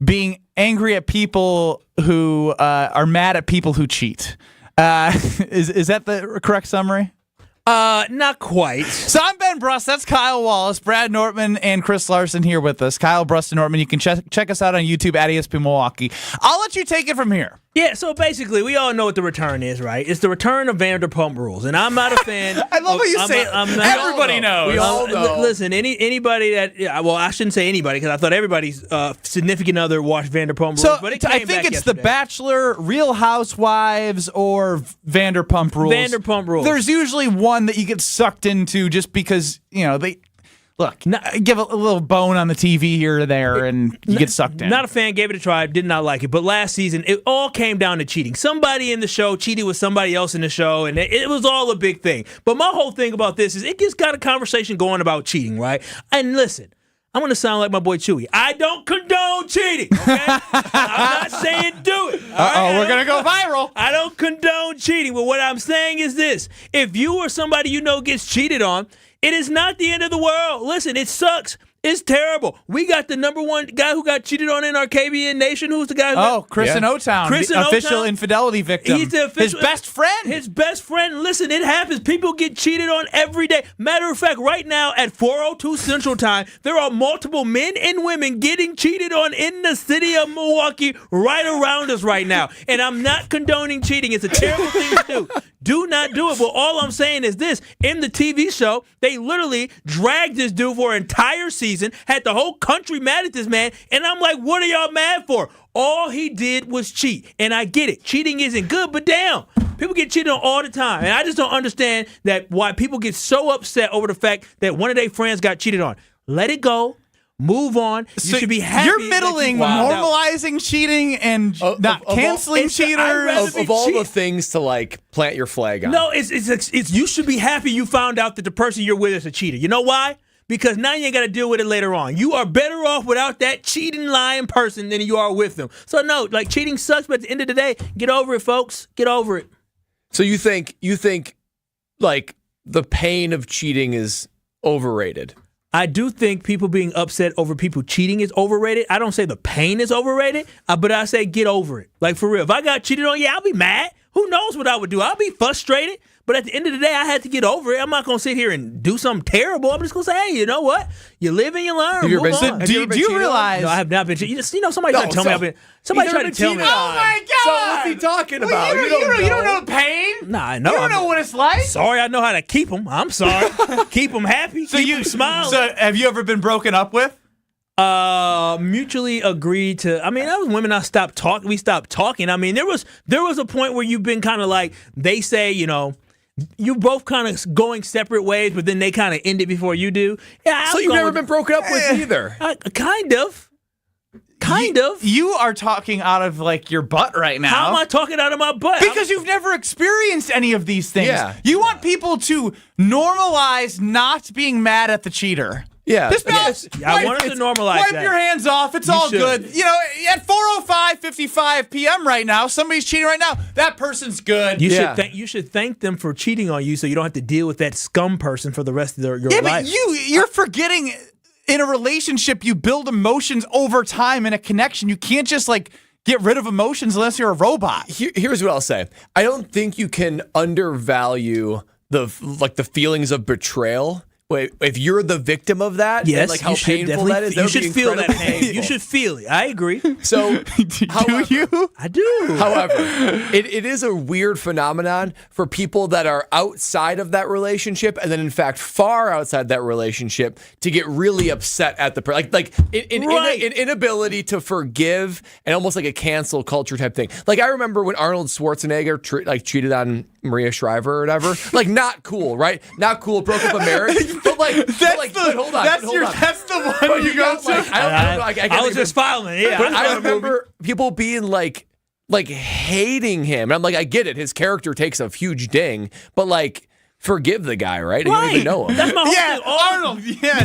being angry at people who are mad at people who cheat. Is that the correct summary? Not quite. So I'm Ben Brust. That's Kyle Wallace, Brad Nortman, and Chris Larson here with us. Kyle Brust and Nortman. You can check us out on YouTube at ESPN Milwaukee. I'll let you take it from here. Yeah, so basically, we all know what the return is, right? It's the return of Vanderpump Rules, and I'm not a fan. I love how you say it. Everybody knows. We all know. Listen, anybody that, well, I shouldn't say anybody because I thought everybody's significant other watched Vanderpump Rules. So but it I came think back it's The yesterday. Bachelor, Real Housewives, or Vanderpump Rules. Vanderpump Rules. There's usually one that you get sucked into just because, they... Look, give a little bone on the TV here or there, and you get sucked in. Not a fan, gave it a try, did not like it. But last season, it all came down to cheating. Somebody in the show cheated with somebody else in the show, and it was all a big thing. But my whole thing about this is it just got a conversation going about cheating, right? And listen, I'm going to sound like my boy Chewy. I don't condone cheating, okay? I'm not saying do it. Uh-oh, we're going to go viral. I don't condone cheating, but what I'm saying is this. If you or somebody you know gets cheated on, it is not the end of the world. Listen, it sucks. It's terrible. We got the number one guy who got cheated on in our KBN Nation. Who's the guy? Chris in O-Town. Chris in official O-Town. infidelity victim. He's the official, his best friend. His best friend. Listen, it happens. People get cheated on every day. Matter of fact, right now at 4:02 Central Time, there are multiple men and women getting cheated on in the city of Milwaukee right around us right now. And I'm not condoning cheating. It's a terrible thing to do. Do not do it. But all I'm saying is this. In the TV show, they literally dragged this dude for an entire season, had the whole country mad at this man, and I'm like, what are y'all mad for? All he did was cheat. And I get it. Cheating isn't good, but damn, people get cheated on all the time. And I just don't understand that why people get so upset over the fact that one of their friends got cheated on. Let it go. Move on. You should be happy. You're middling normalizing cheating and not canceling cheaters. Of all the things to plant your flag on. No, it's you should be happy you found out that the person you're with is a cheater. You know why? Because now you ain't got to deal with it later on. You are better off without that cheating, lying person than you are with them. So no, cheating sucks, but at the end of the day, get over it, folks. Get over it. So you think the pain of cheating is overrated? I do think people being upset over people cheating is overrated. I don't say the pain is overrated, but I say get over it. Like, for real. If I got cheated on, I'll be mad. Who knows what I would do? I'll be frustrated. But at the end of the day, I had to get over it. I'm not going to sit here and do something terrible. I'm just going to say, hey, you know what? You live and you learn. Move on. Do you realize? No, I have not been cheated. Somebody tried to tell me I've been. Somebody tried to tell me. Oh, my God. So what's he talking about? You don't know pain? Nah, I know. You don't know what it's like? Sorry, I know how to keep them. I'm sorry. Keep them happy. Keep them smiling. So have you ever been broken up with? Mutually agreed to. I mean, that was women I stopped talking. We stopped talking. I mean, there was a point where you've been kind of like, they say, you both kind of going separate ways, but then they kind of end it before you do. Yeah, so you've never been broken up with either? Kind of. You are talking out of your butt right now. How am I talking out of my butt? Because you've never experienced any of these things. Yeah. You want people to normalize not being mad at the cheater. Yeah. I wanted to normalize wipe that. your hands off. It's all good. At 4:55 p.m. right now, somebody's cheating right now. That person's good. You should thank them for cheating on you so you don't have to deal with that scum person for the rest of your life. But you're forgetting in a relationship, you build emotions over time in a connection. You can't just get rid of emotions unless you're a robot. Here's what I'll say. I don't think you can undervalue the feelings of betrayal. If you're the victim of that, yes, and how painful that is, you should feel that pain. You should feel it. I agree. So, do you? I do. However, it is a weird phenomenon for people that are outside of that relationship, and then in fact far outside that relationship, to get really upset at the person, an inability to forgive, and almost like a cancel culture type thing. I remember when Arnold Schwarzenegger cheated on Maria Shriver or whatever. Not cool, right? Not cool. Broke up a marriage. But hold on. That's the one you go to. I was just following. Yeah, but I remember people being hating him. And I'm I get it. His character takes a huge ding, but forgive the guy, right? You don't even know him. That's my whole Yeah, thing. Arnold. Yeah,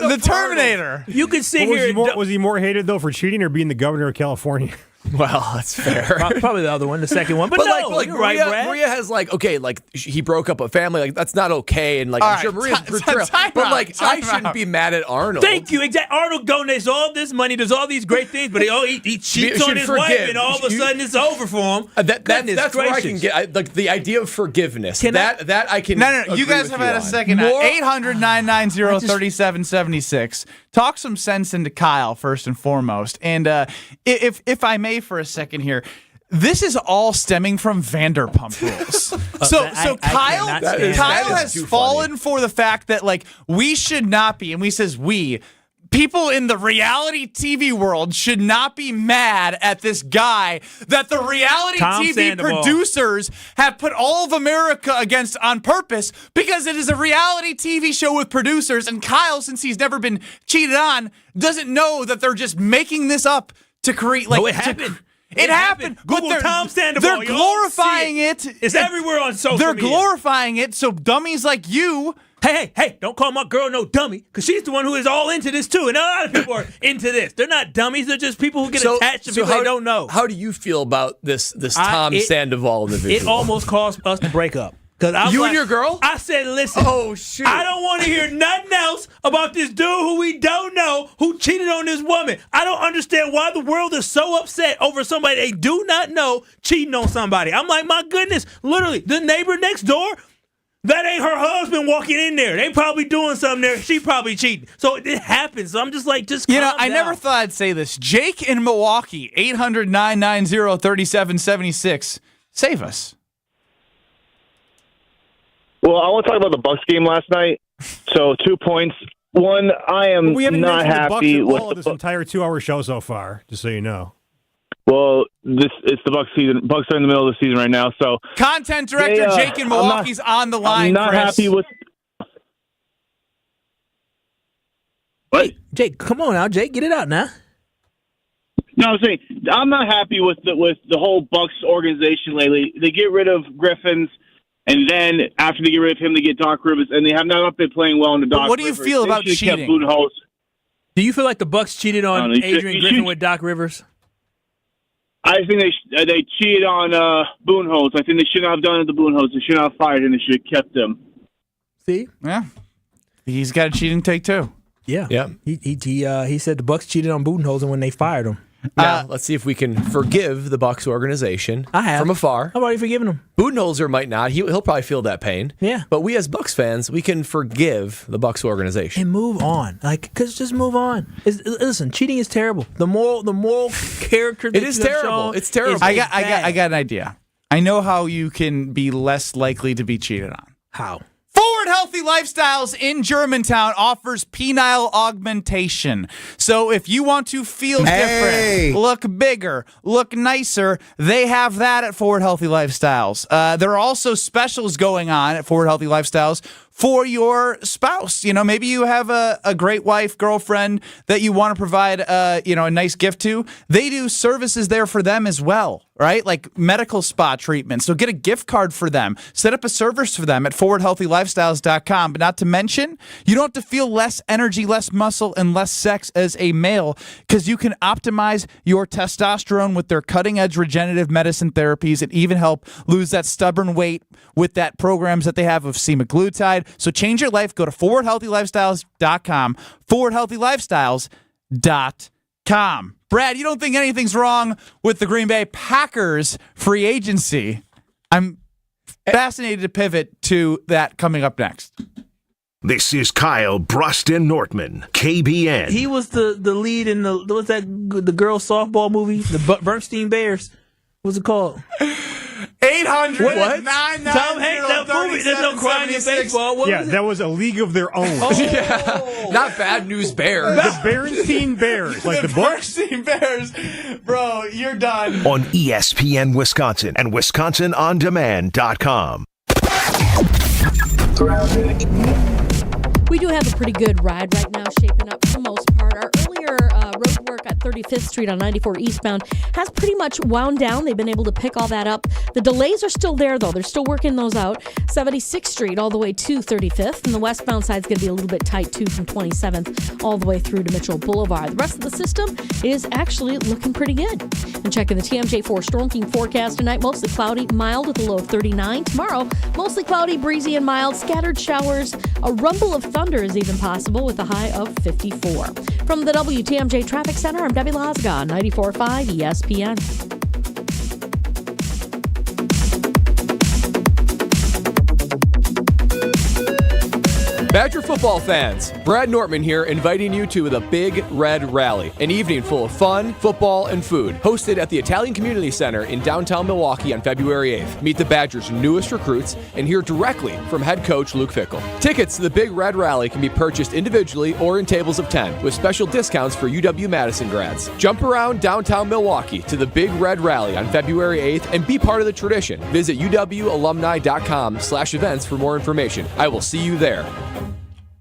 the Terminator. You can sit But here. was he more hated, though, for cheating or being the governor of California? Well, that's fair. Probably the other one, the second one. But no, you're right, Brad. Maria has he broke up a family. Like, that's not okay. And I'm sure Maria's portrayal. But I shouldn't be mad at Arnold. Thank you. Exactly. Arnold donates all this money, does all these great things, but he cheats on his wife, and all of a sudden it's over for him. That's where I can get the idea of forgiveness. That I can. No. You guys have had a second. 800-990-3776. Talk some sense into Kyle first and foremost, and if I may for a second here. This is all stemming from Vanderpump Rules. Kyle has fallen for the fact that we should not be, and we says we. People in the reality TV world should not be mad at this guy that the reality TV producers have put all of America against on purpose because it is a reality TV show with producers. And Kyle, since he's never been cheated on, doesn't know that they're just making this up to create it happened. It happened. Google Tom Sandoval. They're glorifying it. It's everywhere on social media. They're glorifying it so dummies like you. Hey, don't call my girl no dummy, because she's the one who is all into this too. And a lot of people are into this. They're not dummies. They're just people who get attached to people they don't know. How do you feel about this Tom Sandoval individual? It almost caused us to break up. You and your girl? I said, listen. Oh, shoot. I don't want to hear nothing else about this dude who we don't know who cheated on this woman. I don't understand why the world is so upset over somebody they do not know cheating on somebody. I'm like, my goodness, literally, the neighbor next door, that ain't her husband walking in there. They probably doing something there. She probably cheating. So it happens. So I'm just like, calm down. I never thought I'd say this. Jake in Milwaukee, 800-990-3776. Save us. Well, I want to talk about the Bucks game last night. So 2 points. One, I am not happy with all of this entire 2-hour show so far, just so you know. Well, it's the Bucks season. Bucks are in the middle of the season right now. So content director Jake in Milwaukee's on the line. I'm not happy with. What? Hey, Jake, come on now, Jake, get it out now. No, I'm saying I'm not happy with the whole Bucks organization lately. They get rid of Griffins, and then after they get rid of him, they get Doc Rivers, and they have not been playing well in the Doc. What do you feel about cheating? Do you feel like the Bucks cheated on Adrian Griffin with Doc Rivers? I think they cheated on Boonholtz. I think they should not have done it to Boonholtz. They should not have fired him. They should have kept him. See? Yeah. He's got a cheating take too. Yeah. He said the Bucks cheated on Budenholzer when they fired him. Now, let's see if we can forgive the Bucks organization from afar. I've already forgiven him. Budenholzer might not. He'll probably feel that pain. Yeah. But we as Bucks fans, we can forgive the Bucks organization. And move on. Just move on. Listen, cheating is terrible. The moral character that it is terrible. It's terrible. I got an idea. I know how you can be less likely to be cheated on. How? Forward Healthy Lifestyles in Germantown offers penile augmentation. So if you want to feel different, look bigger, look nicer, they have that at Forward Healthy Lifestyles. There are also specials going on at Forward Healthy Lifestyles for your spouse. You know, maybe you have a great wife, girlfriend that you want to provide a nice gift to. They do services there for them as well, right? Like medical spa treatment. So get a gift card for them. Set up a service for them at forwardhealthylifestyles.com. But not to mention, you don't have to feel less energy, less muscle, and less sex as a male because you can optimize your testosterone with their cutting-edge regenerative medicine therapies and even help lose that stubborn weight with that programs that they have of semaglutide. So change your life. Go to forwardhealthylifestyles.com, forwardhealthylifestyles.com. Brad, you don't think anything's wrong with the Green Bay Packers free agency. I'm fascinated to pivot to that coming up next. This is Kyle Bruston Nortman, KBN. He was the lead in the girls softball movie, the Bernstein Bears. What's it called? 800 what? 990 Tom Hanks, that movie. There's no crying in baseball. What was it? That was A League of Their Own. Not Bad News Bears. The Bernstein Bears, like the book. Bernstein Bears, bro. You're done. On ESPN Wisconsin and WisconsinOnDemand.com. We do have a pretty good ride right now shaping up for the most part. Our earlier road work at 35th Street on 94 eastbound has pretty much wound down. They've been able to pick all that up. The delays are still there, though. They're still working those out. 76th Street all the way to 35th, and the westbound side's going to be a little bit tight, too, from 27th all the way through to Mitchell Boulevard. The rest of the system is actually looking pretty good. And checking the TMJ4 Storm King forecast tonight, mostly cloudy, mild with a low of 39. Tomorrow, mostly cloudy, breezy, and mild. Scattered showers. A rumble of thunder is even possible with a high of 54. From the WTMJ Traffic Center, I'm Debbie Lozga, 94.5 ESPN. Badger football fans, Brad Nortman here, inviting you to the Big Red Rally, an evening full of fun, football, and food, hosted at the Italian Community Center in downtown Milwaukee on February 8th. Meet the Badgers' newest recruits and hear directly from head coach Luke Fickell. Tickets to the Big Red Rally can be purchased individually or in tables of 10, with special discounts for UW-Madison grads. Jump around downtown Milwaukee to the Big Red Rally on February 8th and be part of the tradition. Visit uwalumni.com/events for more information. I will see you there.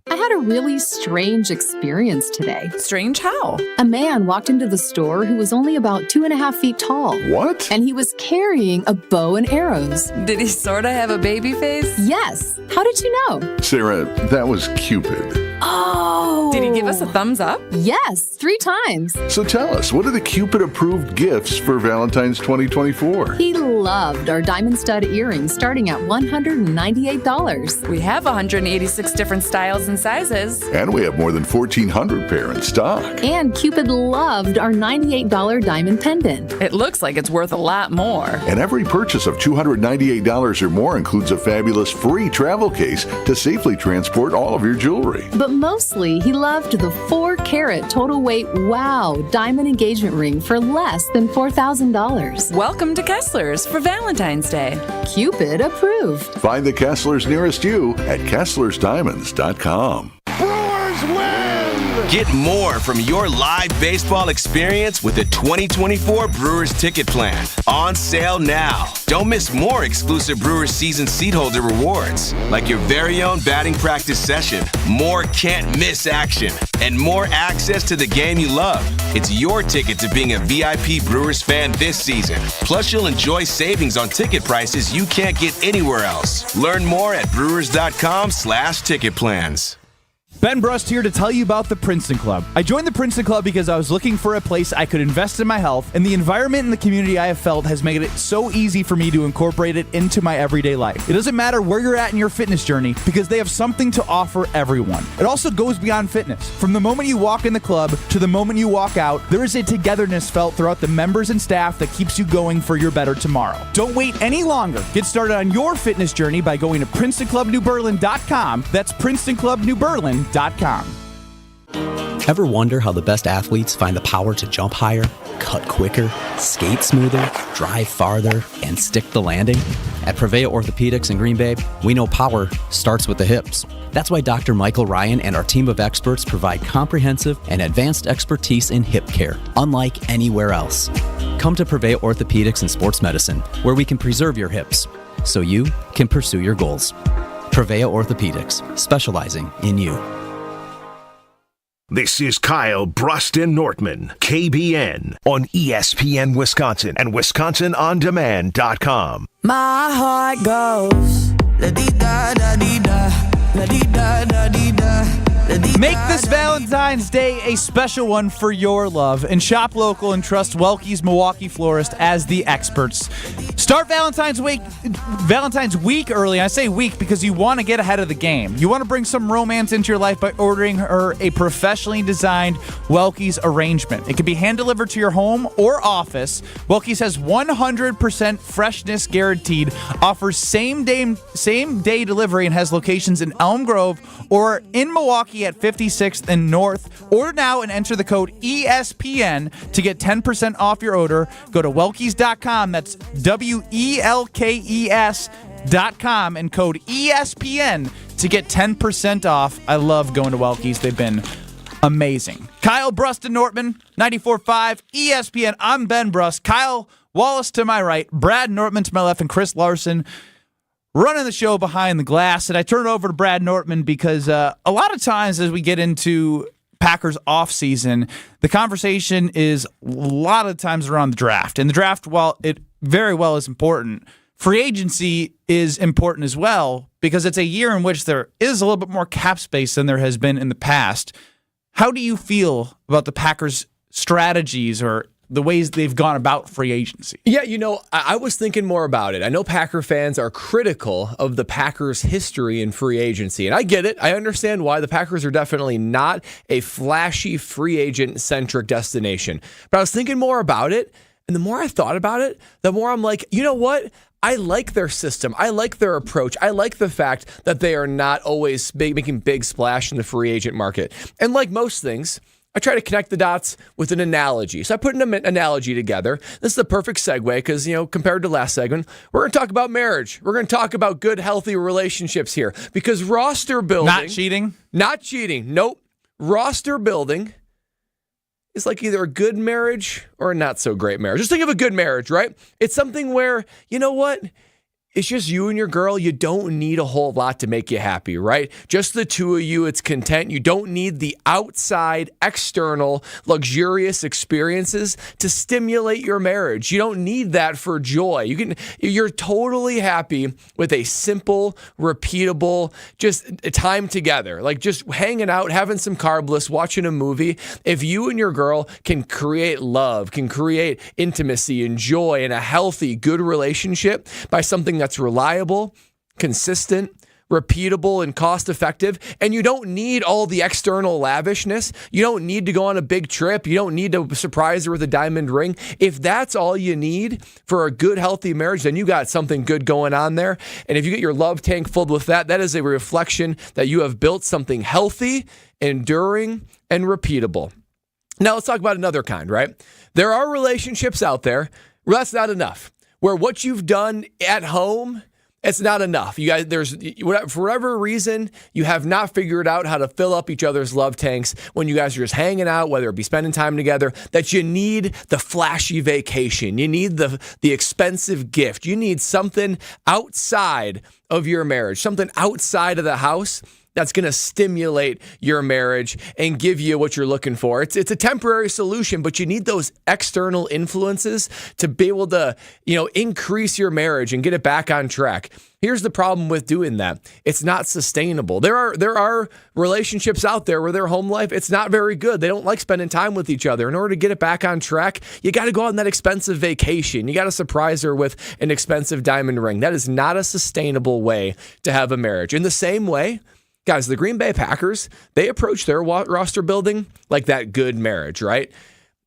I had a really strange experience today. Strange how? A man walked into the store who was only about 2.5 feet tall. What? And he was carrying a bow and arrows. Did he sort of have a baby face? Yes. How did you know? Sarah, that was Cupid. Oh. Did he give us a thumbs up? Yes, 3 times. So tell us, what are the Cupid-approved gifts for Valentine's 2024? He loved our diamond stud earrings starting at $198. We have 186 different styles and sizes. And we have more than 1,400 pair in stock. And Cupid loved our $98 diamond pendant. It looks like it's worth a lot more. And every purchase of $298 or more includes a fabulous free travel case to safely transport all of your jewelry. But mostly, he loved the 4-carat total weight wow diamond engagement ring for less than $4,000. Welcome to Kessler's for Valentine's Day. Cupid approved. Find the Kesslers nearest you at KesslersDiamonds.com. Brewers win! Get more from your live baseball experience with the 2024 Brewers Ticket Plan. On sale now. Don't miss more exclusive Brewers season seat holder rewards, like your very own batting practice session, more can't-miss action, and more access to the game you love. It's your ticket to being a VIP Brewers fan this season. Plus, you'll enjoy savings on ticket prices you can't get anywhere else. Learn more at brewers.com/ticket plans. Ben Brust here to tell you about the Princeton Club. I joined the Princeton Club because I was looking for a place I could invest in my health, and the environment and the community I have felt has made it so easy for me to incorporate it into my everyday life. It doesn't matter where you're at in your fitness journey because they have something to offer everyone. It also goes beyond fitness. From the moment you walk in the club to the moment you walk out, there is a togetherness felt throughout the members and staff that keeps you going for your better tomorrow. Don't wait any longer. Get started on your fitness journey by going to PrincetonClubNewBerlin.com. That's PrincetonClubNewBerlin.com. Ever wonder how the best athletes find the power to jump higher, cut quicker, skate smoother, drive farther, and stick the landing? At Prevea Orthopedics in Green Bay, we know power starts with the hips. That's why Dr. Michael Ryan and our team of experts provide comprehensive and advanced expertise in hip care, unlike anywhere else. Come to Prevea Orthopedics and Sports Medicine, where we can preserve your hips so you can pursue your goals. Prevea Orthopedics, specializing in you. This is Kyle Bruston Nortman, KBN, on ESPN Wisconsin and WisconsinOnDemand.com. My heart goes la-dee-da-da-dee-da, la-dee-da-da-dee-da. Make this Valentine's Day a special one for your love and shop local and trust Welke's Milwaukee Florist as the experts. Start Valentine's week early. I say week because you want to get ahead of the game. You want to bring some romance into your life by ordering her a professionally designed Welke's arrangement. It can be hand-delivered to your home or office. Welke's has 100% freshness guaranteed, offers same-day delivery, and has locations in Elm Grove or in Milwaukee at 56th and North. Order now and enter the code ESPN to get 10% off your order. Go to Welkes.com. That's WELKES.com and code ESPN to get 10% off. I love going to Welke's. They've been amazing. Kyle Bruston Nortman, 94.5 ESPN. I'm Ben Brust. Kyle Wallace to my right, Brad Nortman to my left, and Chris Larson running the show behind the glass. And I turn it over to Brad Nortman because a lot of times as we get into Packers offseason, the conversation is a lot of times around the draft. And the draft, while it very well is important, free agency is important as well because it's a year in which there is a little bit more cap space than there has been in the past. How do you feel about the Packers' strategies or the ways they've gone about free agency? Yeah, I was thinking more about it. I know Packer fans are critical of the Packers' history in free agency, and I get it. I understand why. The Packers are definitely not a flashy free agent-centric destination. But I was thinking more about it, and the more I thought about it, the more I'm like, you know what? I like their system. I like their approach. I like the fact that they are not always making big splash in the free agent market. And like most things, I try to connect the dots with an analogy. So I put an analogy together. This is the perfect segue because, compared to last segment, we're going to talk about marriage. We're going to talk about good, healthy relationships here because roster building. Not cheating? Not cheating. Nope. Roster building is like either a good marriage or a not so great marriage. Just think of a good marriage, right? It's something where, you know what? It's just you and your girl. You don't need a whole lot to make you happy, right? Just the two of you. It's content. You don't need the outside, external, luxurious experiences to stimulate your marriage. You don't need that for joy. You're totally happy with a simple, repeatable, just time together. Like just hanging out, having some carb bliss, watching a movie. If you and your girl can create love, can create intimacy and joy and a healthy, good relationship by something that's reliable, consistent, repeatable, and cost-effective. And you don't need all the external lavishness. You don't need to go on a big trip. You don't need to surprise her with a diamond ring. If that's all you need for a good, healthy marriage, then you got something good going on there. And if you get your love tank filled with that, that is a reflection that you have built something healthy, enduring, and repeatable. Now let's talk about another kind, right? There are relationships out there where that's not enough. Where what you've done at home, it's not enough. You guys, for whatever reason, you have not figured out how to fill up each other's love tanks when you guys are just hanging out, whether it be spending time together, that you need the flashy vacation. You need the expensive gift. You need something outside of your marriage, something outside of the house that's going to stimulate your marriage and give you what you're looking for. It's a temporary solution, but you need those external influences to be able to, increase your marriage and get it back on track. Here's the problem with doing that. It's not sustainable. There are relationships out there where their home life, it's not very good. They don't like spending time with each other. In order to get it back on track, you got to go on that expensive vacation. You got to surprise her with an expensive diamond ring. That is not a sustainable way to have a marriage. In the same way, guys, the Green Bay Packers, they approach their roster building like that good marriage, right?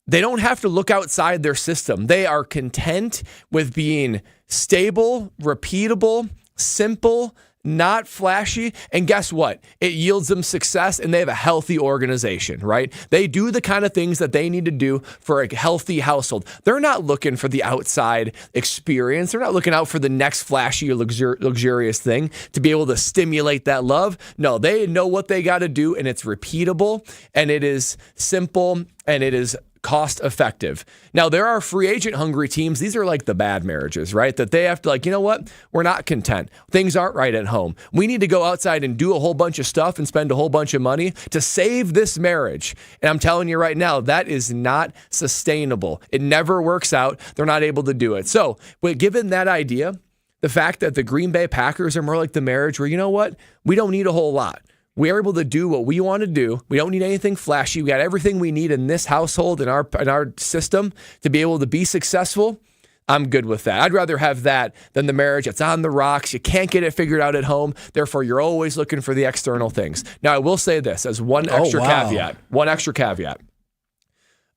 They don't have to look outside their system. They are content with being stable, repeatable, simple, not flashy. And guess what? It yields them success and they have a healthy organization, right? They do the kind of things that they need to do for a healthy household. They're not looking for the outside experience. They're not looking out for the next flashy or luxurious thing to be able to stimulate that love. No, they know what they got to do, and it's repeatable and it is simple and it is cost effective. Now, there are free agent hungry teams. These are like the bad marriages, right? That they have to you know what? We're not content. Things aren't right at home. We need to go outside and do a whole bunch of stuff and spend a whole bunch of money to save this marriage. And I'm telling you right now, that is not sustainable. It never works out. They're not able to do it. So, but given that idea, the fact that the Green Bay Packers are more like the marriage where, you know what? We don't need a whole lot. We are able to do what we want to do. We don't need anything flashy. We got everything we need in this household, in our system, to be able to be successful. I'm good with that. I'd rather have that than the marriage that's on the rocks. You can't get it figured out at home. Therefore, you're always looking for the external things. Now, I will say this as one extra caveat.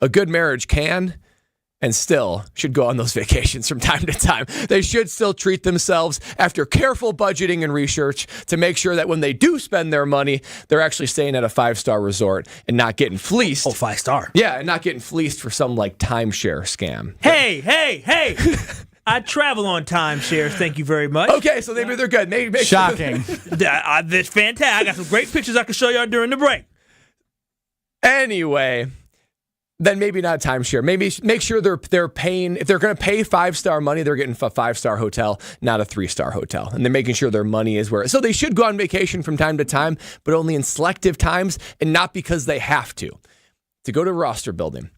A good marriage can and still should go on those vacations from time to time. They should still treat themselves after careful budgeting and research to make sure that when they do spend their money, they're actually staying at a 5-star resort and not getting fleeced. Oh, 5-star. Yeah, and not getting fleeced for some timeshare scam. Hey. I travel on timeshares. Thank you very much. Okay, so maybe they're good. Maybe shocking. That's fantastic. I got some great pictures I can show y'all during the break. Anyway, then maybe not timeshare. Maybe make sure they're paying, if they're going to pay 5-star money, they're getting a 5-star hotel, not a 3-star hotel. And they're making sure their money is where. So they should go on vacation from time to time, but only in selective times and not because they have to. To go to roster building.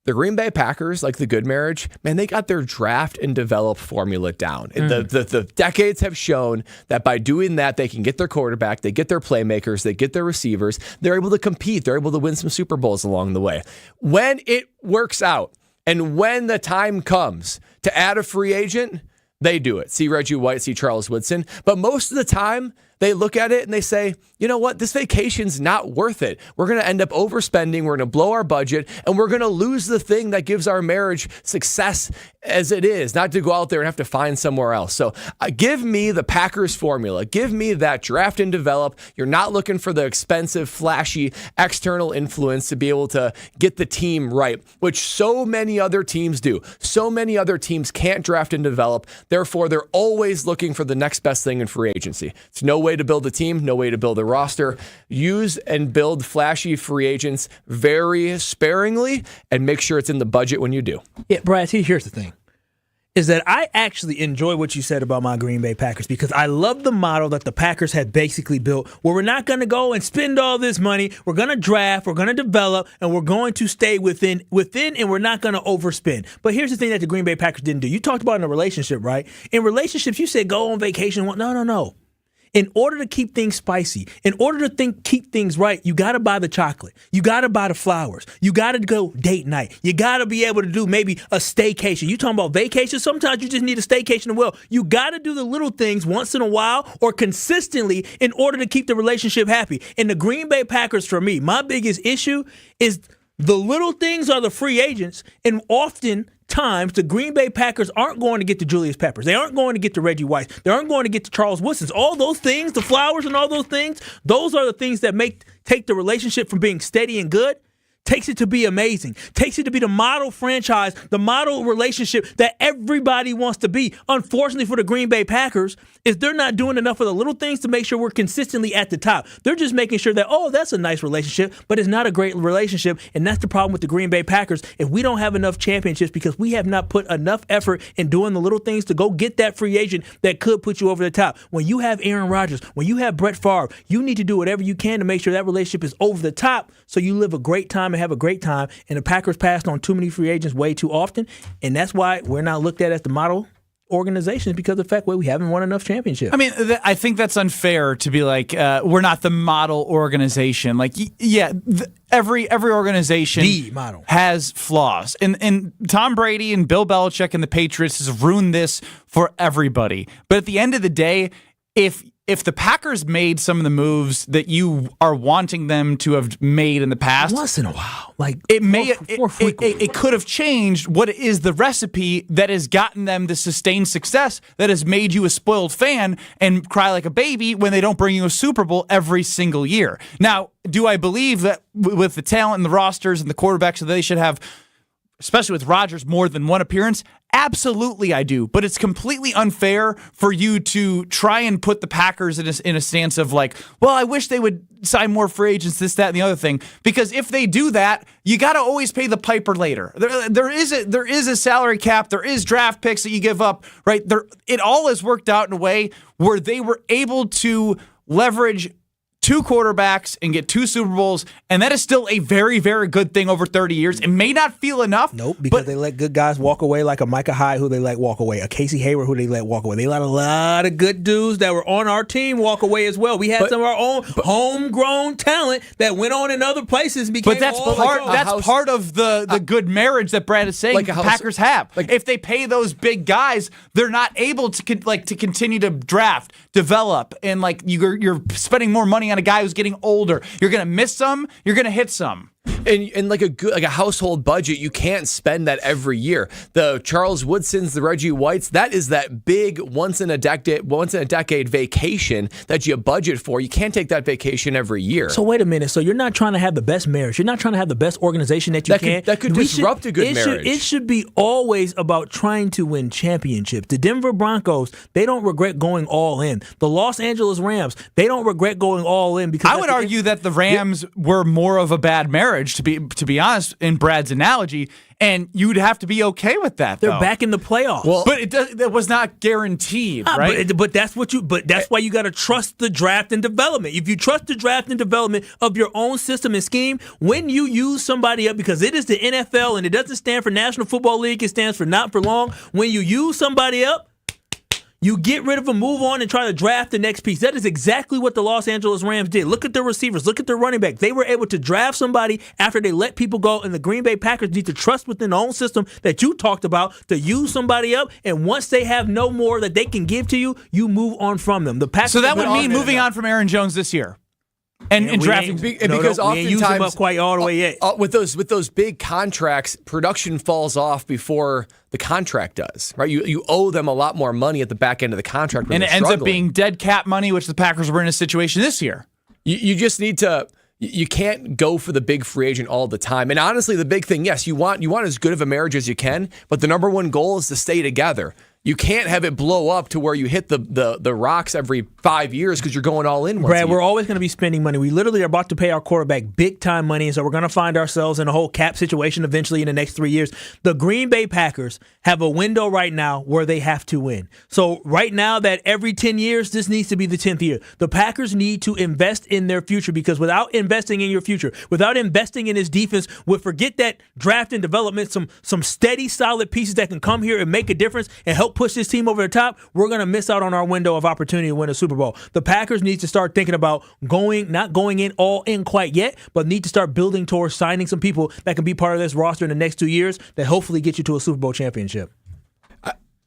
The Green Bay Packers, like the good marriage, man, they got their draft and develop formula down. The decades have shown that by doing that, they can get their quarterback, they get their playmakers, they get their receivers. They're able to compete. They're able to win some Super Bowls along the way. When it works out and when the time comes to add a free agent, they do it. See Reggie White, see Charles Woodson. But most of the time, they look at it and they say, you know what, this vacation's not worth it. We're going to end up overspending. We're going to blow our budget and we're going to lose the thing that gives our marriage success as it is, not to go out there and have to find somewhere else. So give me the Packers formula. Give me that draft and develop. You're not looking for the expensive, flashy external influence to be able to get the team right, which so many other teams do. So many other teams can't draft and develop. Therefore, they're always looking for the next best thing in free agency. It's no way to build a team, no way to build a roster. Use and build flashy free agents very sparingly and make sure it's in the budget when you do. Yeah, Brad, here's the thing. Is that I actually enjoy what you said about my Green Bay Packers because I love the model that the Packers had basically built where we're not going to go and spend all this money. We're going to draft, we're going to develop, and we're going to stay within, and we're not going to overspend. But here's the thing that the Green Bay Packers didn't do. You talked about in a relationship, right? In relationships, you said go on vacation. No. In order to keep things spicy, in order to keep things right, you got to buy the chocolate. You got to buy the flowers. You got to go date night. You got to be able to do maybe a staycation. You talking about vacation? Sometimes you just need a staycation as well. You got to do the little things once in a while or consistently in order to keep the relationship happy. And the Green Bay Packers, for me, my biggest issue is the little things are the free agents, and often times the Green Bay Packers aren't going to get to Julius Peppers. They aren't going to get to Reggie White. They aren't going to get to Charles Woodsons. All those things, the flowers and all those things, those are the things that take the relationship from being steady and good, takes it to be amazing, takes it to be the model franchise, the model relationship that everybody wants to be. Unfortunately for the Green Bay Packers, is they're not doing enough of the little things to make sure we're consistently at the top. They're just making sure that, that's a nice relationship, but it's not a great relationship, and that's the problem with the Green Bay Packers. If we don't have enough championships because we have not put enough effort in doing the little things to go get that free agent that could put you over the top. When you have Aaron Rodgers, when you have Brett Favre, you need to do whatever you can to make sure that relationship is over the top so you live a great time and have a great time. And the Packers passed on too many free agents way too often, and that's why we're not looked at as the model organizations because of the fact we haven't won enough championships. I mean, I think that's unfair to be like, we're not the model organization. Like, every organization has flaws. And Tom Brady and Bill Belichick and the Patriots has ruined this for everybody. But at the end of the day, if the Packers made some of the moves that you are wanting them to have made in the past, once in a while, like it could have changed what is the recipe that has gotten them the sustained success that has made you a spoiled fan and cry like a baby when they don't bring you a Super Bowl every single year. Now, do I believe that with the talent and the rosters and the quarterbacks that they should have, especially with Rodgers, more than one appearance? Absolutely, I do. But it's completely unfair for you to try and put the Packers in a stance of like, well, I wish they would sign more free agents, this, that, and the other thing. Because if they do that, you got to always pay the piper later. There is a salary cap. There is draft picks that you give up, right? It all has worked out in a way where they were able to leverage 2 quarterbacks and get 2 Super Bowls, and that is still a very, very good thing over 30 years. It may not feel enough. Nope, because they let good guys walk away, like a Micah Hyde who they let walk away, a Casey Hayward who they let walk away. They let a lot of good dudes that were on our team walk away as well. We had some of our own homegrown talent that went on in other places. But that's part of the good marriage that Brad is saying the Packers have. Like, if they pay those big guys, they're not able to continue to draft, develop, and like you're spending more money on a guy who's getting older. You're going to miss some, you're going to hit some. And like a household budget, you can't spend that every year. The Charles Woodsons, the Reggie Whites, that is that big once in a decade vacation that you budget for. You can't take that vacation every year. So wait a minute. So you're not trying to have the best marriage. You're not trying to have the best organization that you can. That could disrupt a good marriage. It should be always about trying to win championships. The Denver Broncos, they don't regret going all in. The Los Angeles Rams, they don't regret going all in because I would argue that the Rams were more of a bad marriage marriage, to be honest, in Brad's analogy, and you'd have to be okay with that. They're back in the playoffs. Well, but that was not guaranteed, right? But that's why you got to trust the draft and development. If you trust the draft and development of your own system and scheme, when you use somebody up, because it is the NFL and it doesn't stand for National Football League, it stands for not for long. When you use somebody up, you get rid of them, move on, and try to draft the next piece. That is exactly what the Los Angeles Rams did. Look at their receivers. Look at their running back. They were able to draft somebody after they let people go, and the Green Bay Packers need to trust within their own system that you talked about to use somebody up, and once they have no more that they can give to you, you move on from them. The Packers. So that would mean moving on from Aaron Jones this year. And drafting because we ain't used him up quite all the way yet. With those big contracts, production falls off before the contract does. Right? You owe them a lot more money at the back end of the contract, when and it ends up being dead cap money, which the Packers were in a situation this year. You just need to. You can't go for the big free agent all the time. And honestly, the big thing, yes, you want as good of a marriage as you can, but the number one goal is to stay together. You can't have it blow up to where you hit the rocks every 5 years because you're going all in. Brad, we're always going to be spending money. We literally are about to pay our quarterback big time money, and so we're going to find ourselves in a whole cap situation eventually in the next 3 years. The Green Bay Packers have a window right now where they have to win. So right now, that every 10 years, this needs to be the 10th year. The Packers need to invest in their future, because without investing in your future, without investing in his defense, forget that draft and development, some steady, solid pieces that can come here and make a difference and help push this team over the top, we're going to miss out on our window of opportunity to win a Super Bowl. The Packers need to start thinking about not going in all in quite yet, but need to start building towards signing some people that can be part of this roster in the next 2 years that hopefully get you to a Super Bowl championship.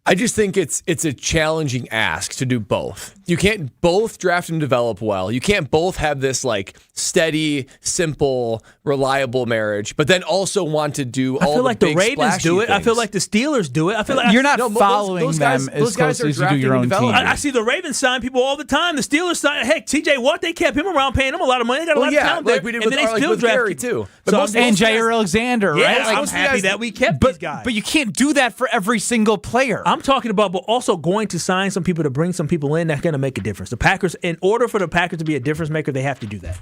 I just think it's a challenging ask to do both. You can't both draft and develop well. You can't both have this like steady, simple, reliable marriage, but then also want to do all the big, I feel like the Ravens do it. things. I feel like the Steelers do it. I feel like you're not following them as closely as you do your own team. I see the Ravens sign people all the time. The Steelers sign, heck, TJ Watt, they kept him around, paying him a lot of money. They got a lot of talent there. Like we did and with, then they still draft Gary too. And Jair Alexander, right? Yeah, I'm happy that we kept these guys. But you can't do that for every single player. I'm talking about, but also going to sign some people to bring some people in that's going to make a difference. The Packers, in order for the Packers to be a difference maker, they have to do that.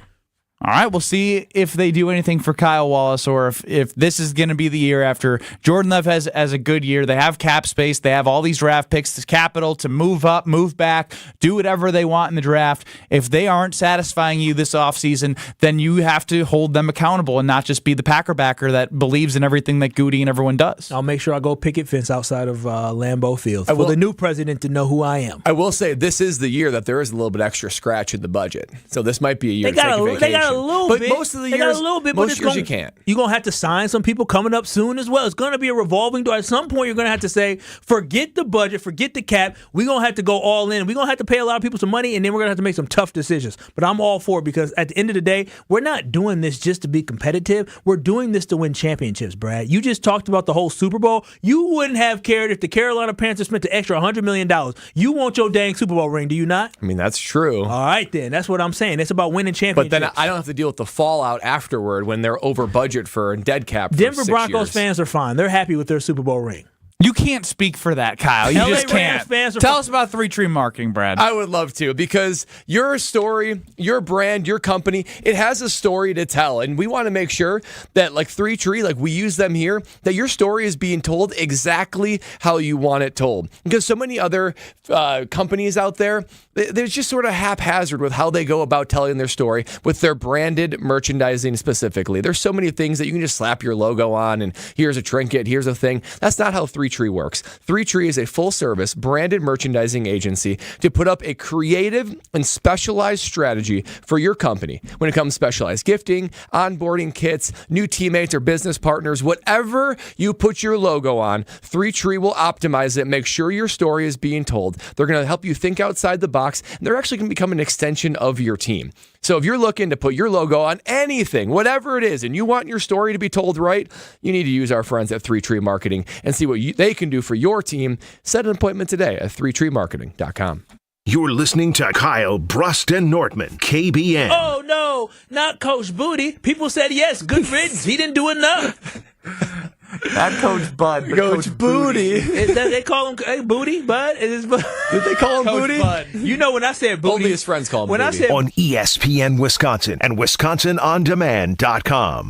All right, we'll see if they do anything for Kyle Wallace, or if this is going to be the year after Jordan Love has a good year. They have cap space. They have all these draft picks, this capital to move up, move back, do whatever they want in the draft. If they aren't satisfying you this offseason, then you have to hold them accountable and not just be the Packer backer that believes in everything that Goody and everyone does. I'll make sure I go picket fence outside of Lambeau Field for the new president to know who I am. I will say this is the year that there is a little bit extra scratch in the budget. So this might be a year to take a vacation. They got a little but bit. Most of the they years, got a little bit, most years you can't. You're going to have to sign some people coming up soon as well. It's going to be a revolving door. At some point, you're going to have to say, forget the budget, forget the cap. We're going to have to go all in. We're going to have to pay a lot of people some money, and then we're going to have to make some tough decisions. But I'm all for it, because at the end of the day, we're not doing this just to be competitive. We're doing this to win championships, Brad. You just talked about the whole Super Bowl. You wouldn't have cared if the Carolina Panthers spent the extra $100 million. You want your dang Super Bowl ring, do you not? I mean, that's true. All right, then. That's what I'm saying. It's about winning championships. But then I don't have to deal with the fallout afterward when they're over budget for dead cap. Denver for 6 Broncos years. fans are fine. They're happy with their Super Bowl ring. You can't speak for that, Kyle. You LA just can't. Tell us about 3-Tree Marketing, Brad. I would love to, because your story, your brand, your company, it has a story to tell. And we want to make sure that, like 3-Tree, like we use them here, that your story is being told exactly how you want it told. Because so many other companies out there, they're just sort of haphazard with how they go about telling their story with their branded merchandising specifically. There's so many things that you can just slap your logo on and here's a trinket, here's a thing. That's not how 3-Tree works. 3-Tree is a full-service branded merchandising agency to put up a creative and specialized strategy for your company when it comes to specialized gifting, onboarding kits, new teammates or business partners, whatever you put your logo on, 3-Tree will optimize it, make sure your story is being told. They're going to help you think outside the box, and they're actually going to become an extension of your team. So if you're looking to put your logo on anything, whatever it is, and you want your story to be told right, you need to use our friends at 3-Tree Marketing and see what they can do for your team. Set an appointment today at 3treemarketing.com. You're listening to Kyle Brust and Nortman, KBN. Oh, no, not Coach Booty. People said yes, good riddance. He didn't do enough. Not Coach Bud, but Coach Booty. They call him Booty, Bud? Did they call him Coach Booty? Bud. You know when I said Booty. Only his friends call him Booty. On ESPN Wisconsin and WisconsinOnDemand.com.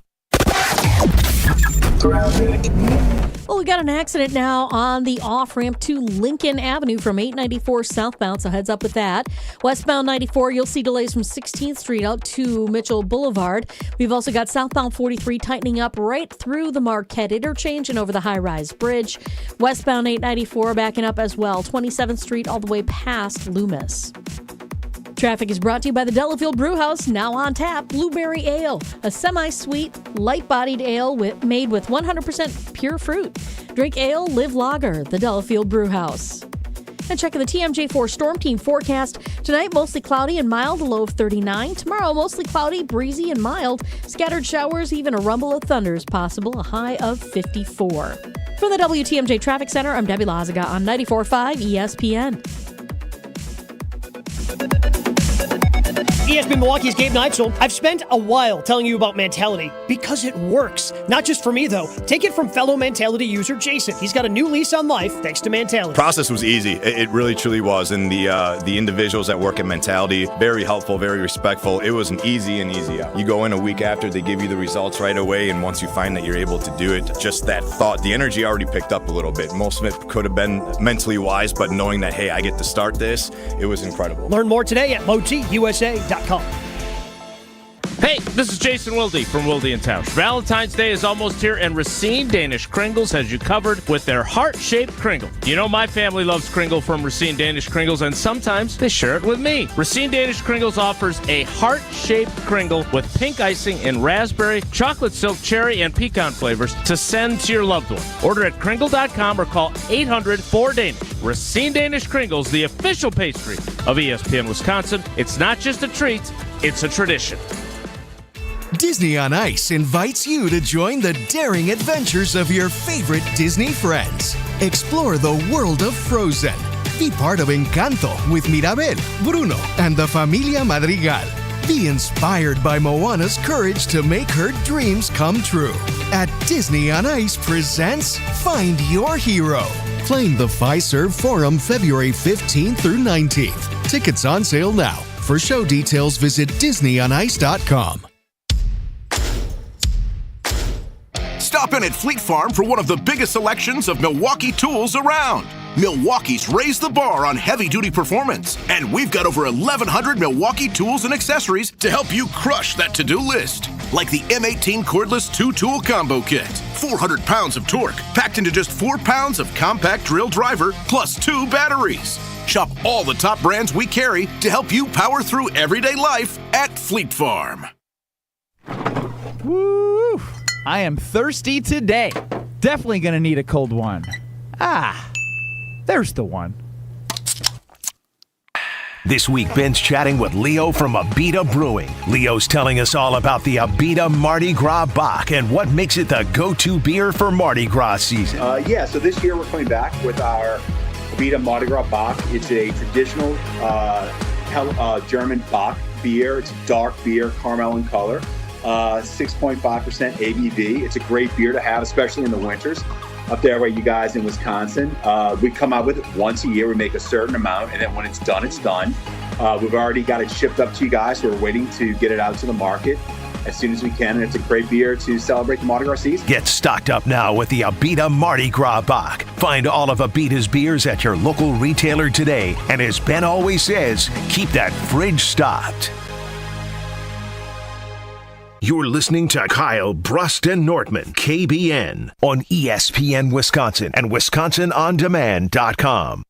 Well, we got an accident now on the off-ramp to Lincoln Avenue from 894 southbound, so heads up with that. Westbound 94, you'll see delays from 16th Street out to Mitchell Boulevard. We've also got southbound 43 tightening up right through the Marquette interchange and over the high-rise bridge. Westbound 894 backing up as well, 27th Street all the way past Loomis. Traffic is brought to you by the Delafield Brewhouse, now on tap, Blueberry Ale, a semi-sweet, light-bodied ale made with 100% pure fruit. Drink ale, live lager, the Delafield Brewhouse. And checking the TMJ4 Storm Team forecast. Tonight, mostly cloudy and mild, a low of 39. Tomorrow, mostly cloudy, breezy, and mild. Scattered showers, even a rumble of thunder is possible, a high of 54. From the WTMJ Traffic Center, I'm Debbie Lazaga on 94.5 ESPN. ESPN Milwaukee's Gabe Neitzel. I've spent a while telling you about Mentality because it works. Not just for me, though. Take it from fellow Mentality user Jason. He's got a new lease on life thanks to Mentality. Process was easy. It really, truly was. And the individuals that work at Mentality, very helpful, very respectful. It was an easy and easy out. You go in a week after, they give you the results right away. And once you find that you're able to do it, just that thought, the energy already picked up a little bit. Most of it could have been mentally wise, but knowing that, hey, I get to start this, it was incredible. Learn more today at MoTUSA.com. Hey, this is Jason Wilde from Wilde & Tausch. Valentine's Day is almost here, and Racine Danish Kringles has you covered with their heart-shaped Kringle. You know my family loves Kringle from Racine Danish Kringles, and sometimes they share it with me. Racine Danish Kringles offers a heart-shaped Kringle with pink icing in raspberry, chocolate silk, cherry, and pecan flavors to send to your loved one. Order at Kringle.com or call 800-4DANISH. Racine Danish Kringles, the official pastry of ESPN Wisconsin. It's not just a treat, it's a tradition. Disney on Ice invites you to join the daring adventures of your favorite Disney friends. Explore the world of Frozen. Be part of Encanto with Mirabel, Bruno, and the Familia Madrigal. Be inspired by Moana's courage to make her dreams come true. At Disney on Ice presents Find Your Hero. Playing the Fiserv Forum February 15th through 19th. Tickets on sale now. For show details, visit DisneyOnIce.com. Stop in at Fleet Farm for one of the biggest selections of Milwaukee tools around. Milwaukee's raised the bar on heavy-duty performance, and we've got over 1,100 Milwaukee tools and accessories to help you crush that to-do list. Like the M18 cordless 2-tool combo kit. 400 pounds of torque packed into just 4 pounds of compact drill driver plus 2 batteries. Shop all the top brands we carry to help you power through everyday life at Fleet Farm. Woo! I am thirsty today. Definitely going to need a cold one. There's the one. This week, Ben's chatting with Leo from Abita Brewing. Leo's telling us all about the Abita Mardi Gras Bock and what makes it the go-to beer for Mardi Gras season. So this year we're coming back with our Abita Mardi Gras Bock. It's a traditional German Bock beer. It's a dark beer, caramel in color. 6.5% ABV. It's a great beer to have, especially in the winters. Up there where you guys in Wisconsin, we come out with it once a year. We make a certain amount, and then when it's done, it's done. We've already got it shipped up to you guys, so we're waiting to get it out to the market as soon as we can, and it's a great beer to celebrate the Mardi Gras season. Get stocked up now with the Abita Mardi Gras Bock. Find all of Abita's beers at your local retailer today, and as Ben always says, keep that fridge stocked. You're listening to Kyle Brust and Nortman, KBN, on ESPN Wisconsin and WisconsinOnDemand.com.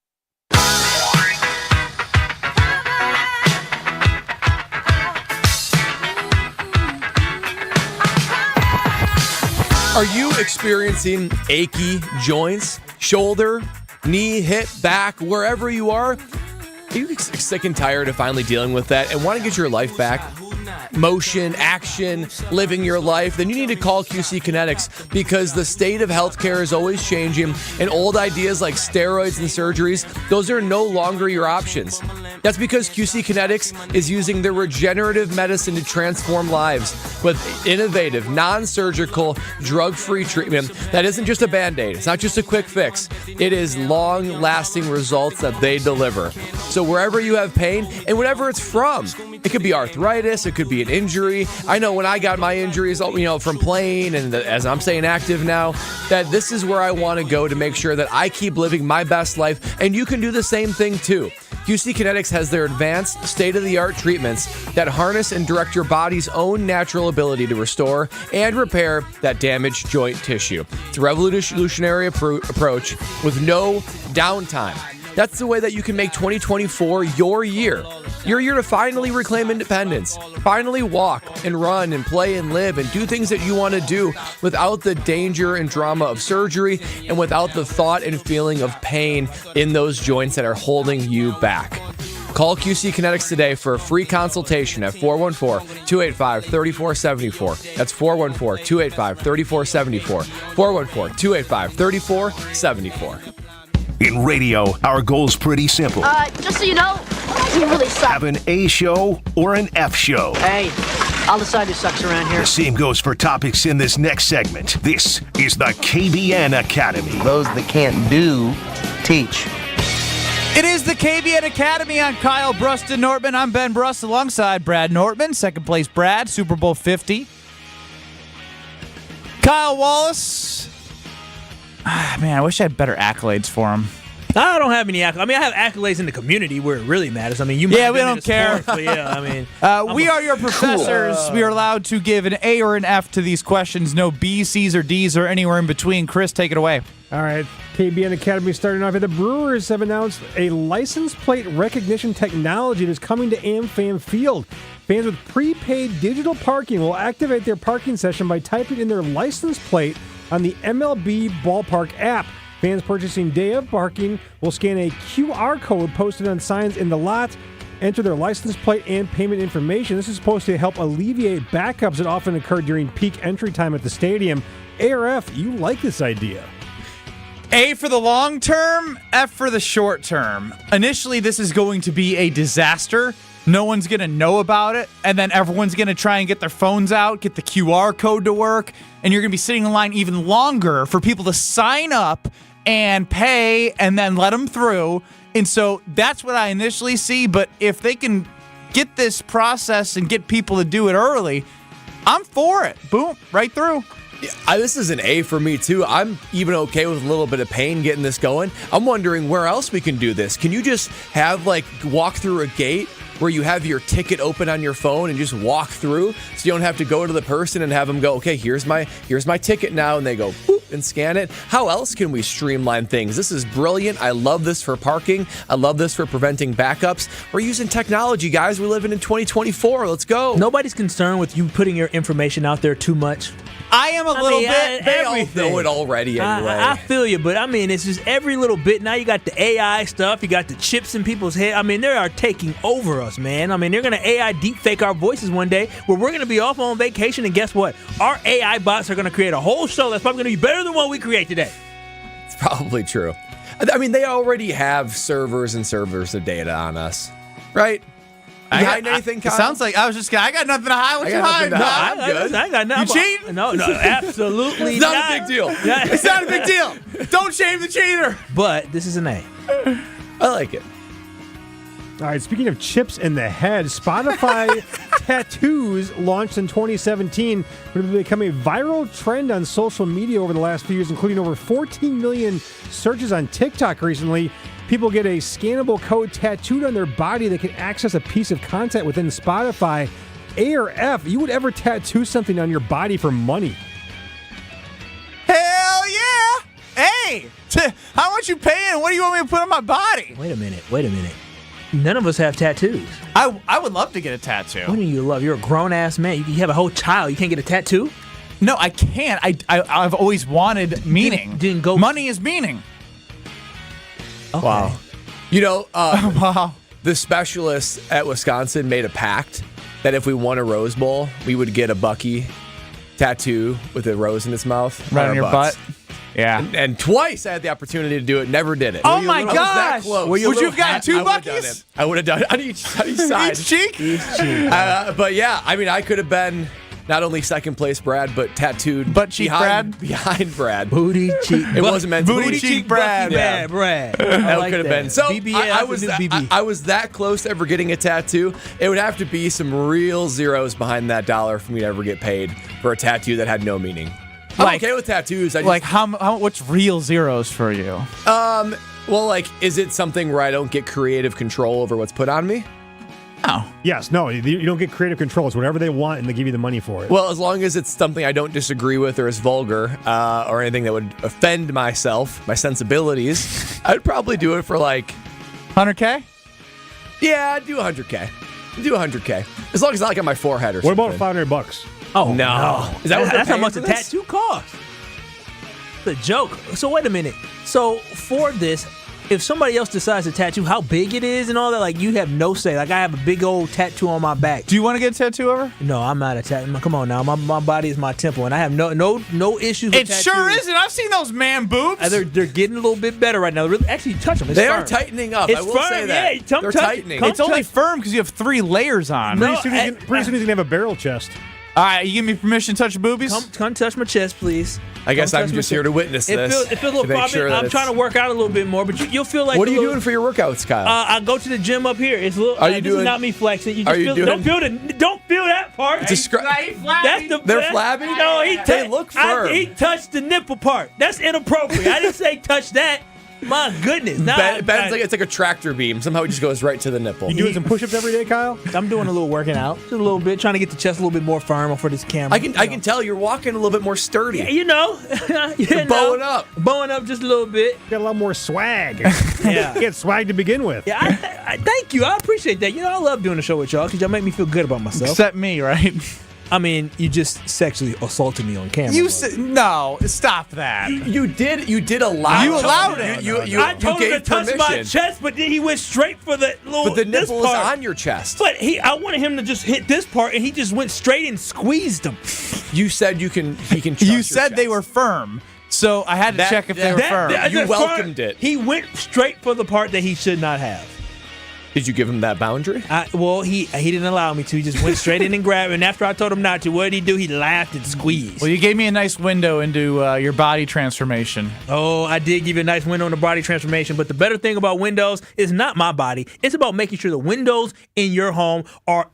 Are you experiencing achy joints, shoulder, knee, hip, back, wherever you are? Are you sick and tired of finally dealing with that and want to get your life back? Motion, action, living your life, then you need to call QC Kinetics because the state of healthcare is always changing and old ideas like steroids and surgeries, those are no longer your options. That's because QC Kinetics is using their regenerative medicine to transform lives with innovative, non-surgical, drug-free treatment that isn't just a Band-Aid. It's not just a quick fix. It is long-lasting results that they deliver. So wherever you have pain and whatever it's from, it could be arthritis, it could be be an injury. I know when I got my injuries, from playing and as I'm staying active now, that this is where I want to go to make sure that I keep living my best life, and you can do the same thing too. QC Kinetics has their advanced, state-of-the-art treatments that harness and direct your body's own natural ability to restore and repair that damaged joint tissue. It's a revolutionary approach with no downtime. That's the way that you can make 2024 your year. Your year to finally reclaim independence, finally walk and run and play and live and do things that you want to do without the danger and drama of surgery and without the thought and feeling of pain in those joints that are holding you back. Call QC Kinetics today for a free consultation at 414-285-3474. That's 414-285-3474. 414-285-3474. In radio, our goal's pretty simple. Just so you know, you really suck. Have an A show or an F show. Hey, I'll decide who sucks around here. The same goes for topics in this next segment. This is the KBN Academy. Those that can't do, teach. It is the KBN Academy on Kyle Brust and Nortman. I'm Ben Brust alongside Brad Nortman. Second place Brad, Super Bowl 50. Kyle Wallace. Man, I wish I had better accolades for him. I don't have any accolades. I mean, I have accolades in the community where it really matters. I mean, we don't care. Sport, yeah, I mean, we are your professors. Cool. We are allowed to give an A or an F to these questions. No B's, C's, or D's, or anywhere in between. Chris, take it away. All right, KBN Academy starting off here. The Brewers have announced a license plate recognition technology that is coming to AmFam Field. Fans with prepaid digital parking will activate their parking session by typing in their license plate on the MLB Ballpark app. Fans purchasing day of parking will scan a QR code posted on signs in the lot, enter their license plate and payment information. This is supposed to help alleviate backups that often occur during peak entry time at the stadium. A or F, you like this idea? A for the long term, F for the short term. Initially, this is going to be a disaster. No one's going to know about it, and then everyone's going to try and get their phones out, get the QR code to work, and you're going to be sitting in line even longer for people to sign up and pay and then let them through. And so that's what I initially see, but if they can get this process and get people to do it early, I'm for it. Boom, right through. Yeah, this is an A for me, too. I'm even okay with a little bit of pain getting this going. I'm wondering where else we can do this. Can you just have, walk through a gate where you have your ticket open on your phone and just walk through, so you don't have to go to the person and have them go, okay, here's my ticket now, and they go boop and scan it? How else can we streamline things? This is brilliant. I love this for parking. I love this for preventing backups. We're using technology, guys. We're living in 2024. Let's go. Nobody's concerned with you putting your information out there too much. I am a little bit. They all know it already anyway. I feel you, but I mean, it's just every little bit. Now you got the AI stuff. You got the chips in people's head. I mean, they are taking over us, man. I mean, they're going to AI deep fake our voices one day where we're going to be off on vacation, and guess what? Our AI bots are going to create a whole show that's probably going to be better than what we create today. It's probably true. I mean, they already have servers and servers of data on us, right? You hiding anything, Kyle? It sounds like I got nothing to hide. What you hiding? I'm good. I got nothing. You cheating? No, absolutely it's not a big deal. It's not a big deal. Don't shame the cheater. But this is an A. I like it. All right, speaking of chips in the head, Spotify tattoos launched in 2017 would become a viral trend on social media over the last few years, including over 14 million searches on TikTok recently. People get a scannable code tattooed on their body that can access a piece of content within Spotify. A or F, you would ever tattoo something on your body for money? Hell yeah! Hey, how much you paying? What do you want me to put on my body? Wait a minute. None of us have tattoos. I would love to get a tattoo. What do you love? You're a grown-ass man. You have a whole child. You can't get a tattoo? No, I can't. I've always wanted meaning. Didn't go. Money is meaning. Okay. Wow. You know, wow. The specialists at Wisconsin made a pact that if we won a Rose Bowl, we would get a Bucky tattoo with a rose in its mouth. Right on your butt. Yeah. And twice I had the opportunity to do it, never did it. Oh my gosh! Would you have gotten two Buckies? I would have done it on each side. Each cheek? Each cheek. But yeah, I mean, I could have been Not only second place Brad, but tattooed Butt cheek behind Brad. Booty cheek. It wasn't meant to Booty be. cheek Brad. Yeah. Brad. That like could have that. been. So BBL, I was that close to ever getting a tattoo. It would have to be some real zeros behind that dollar for me to ever get paid for a tattoo that had no meaning. I'm okay with tattoos. I just, how what's real zeros for you? Well, like, is it something where I don't get creative control over what's put on me? No. Yes, no, you don't get creative control. It's whatever they want, and they give you the money for it. Well, as long as it's something I don't disagree with or is vulgar or anything that would offend myself, my sensibilities, I'd probably do it for like... 100K? Yeah, I'd do 100K. Do 100K. As long as it's not like on my forehead or what something. about $500? Oh, no. Is that what that's how much a a tattoo costs? The joke. So wait a minute. So for this, if somebody else decides to tattoo how big it is and all that, like you have no say. Like I have a big old tattoo on my back. Do you want to get a tattoo over? No, I'm not a tattoo. Come on now, my body is my temple, and I have no issues with It tattoos. sure isn't. I've seen those man boobs. They're getting a little bit better right now. Really, actually, touch them. It's they firm. are tightening up. It's I will firm, say that. yeah. They're tightening. It's only firm because you have 3 layers on. No, Pretty soon he's going to have a barrel chest. All right, you give me permission to touch your boobies? Come touch my chest, please. I guess I'm just here to witness this. It feels a little problem. I'm trying to work out a little bit more, but you'll feel like. What are you doing for your workouts, Kyle? I go to the gym up here. It's a little. Are you this doing? is not me flexing. You Are just you feel, doing? Don't feel that part. That's They're flabby? No, They look firm. He touched the nipple part. That's inappropriate. I didn't say touch that. My goodness. Ben's like it's like a tractor beam. Somehow it just goes right to the nipple. You doing some push-ups every day, Kyle? I'm doing a little working out, just a little bit, trying to get the chest a little bit more firm for this camera. I can tell you're walking a little bit more sturdy. Yeah, you know. You're bowing up. Bowing up just a little bit. Got a lot more swag. Yeah. You get swag to begin with. Yeah, I thank you. I appreciate that. You know, I love doing the show with y'all because y'all make me feel good about myself. Except me, right? I mean, you just sexually assaulted me on camera. You said no. Stop that. You did allow. You allowed it. I told him to touch my chest, but then he went straight for the little. But the nipple is part. on your chest. But I wanted him to just hit this part, and he just went straight and squeezed them. You said he can. You said they were firm, so I had to check if they were firm. You welcomed it. He went straight for the part that he should not have. Did you give him that boundary? Well, he didn't allow me to. He just went straight in and grabbed it. And after I told him not to, what did he do? He laughed and squeezed. Well, you gave me a nice window into your body transformation. Oh, I did give you a nice window on the body transformation. But the better thing about windows is not my body. It's about making sure the windows in your home are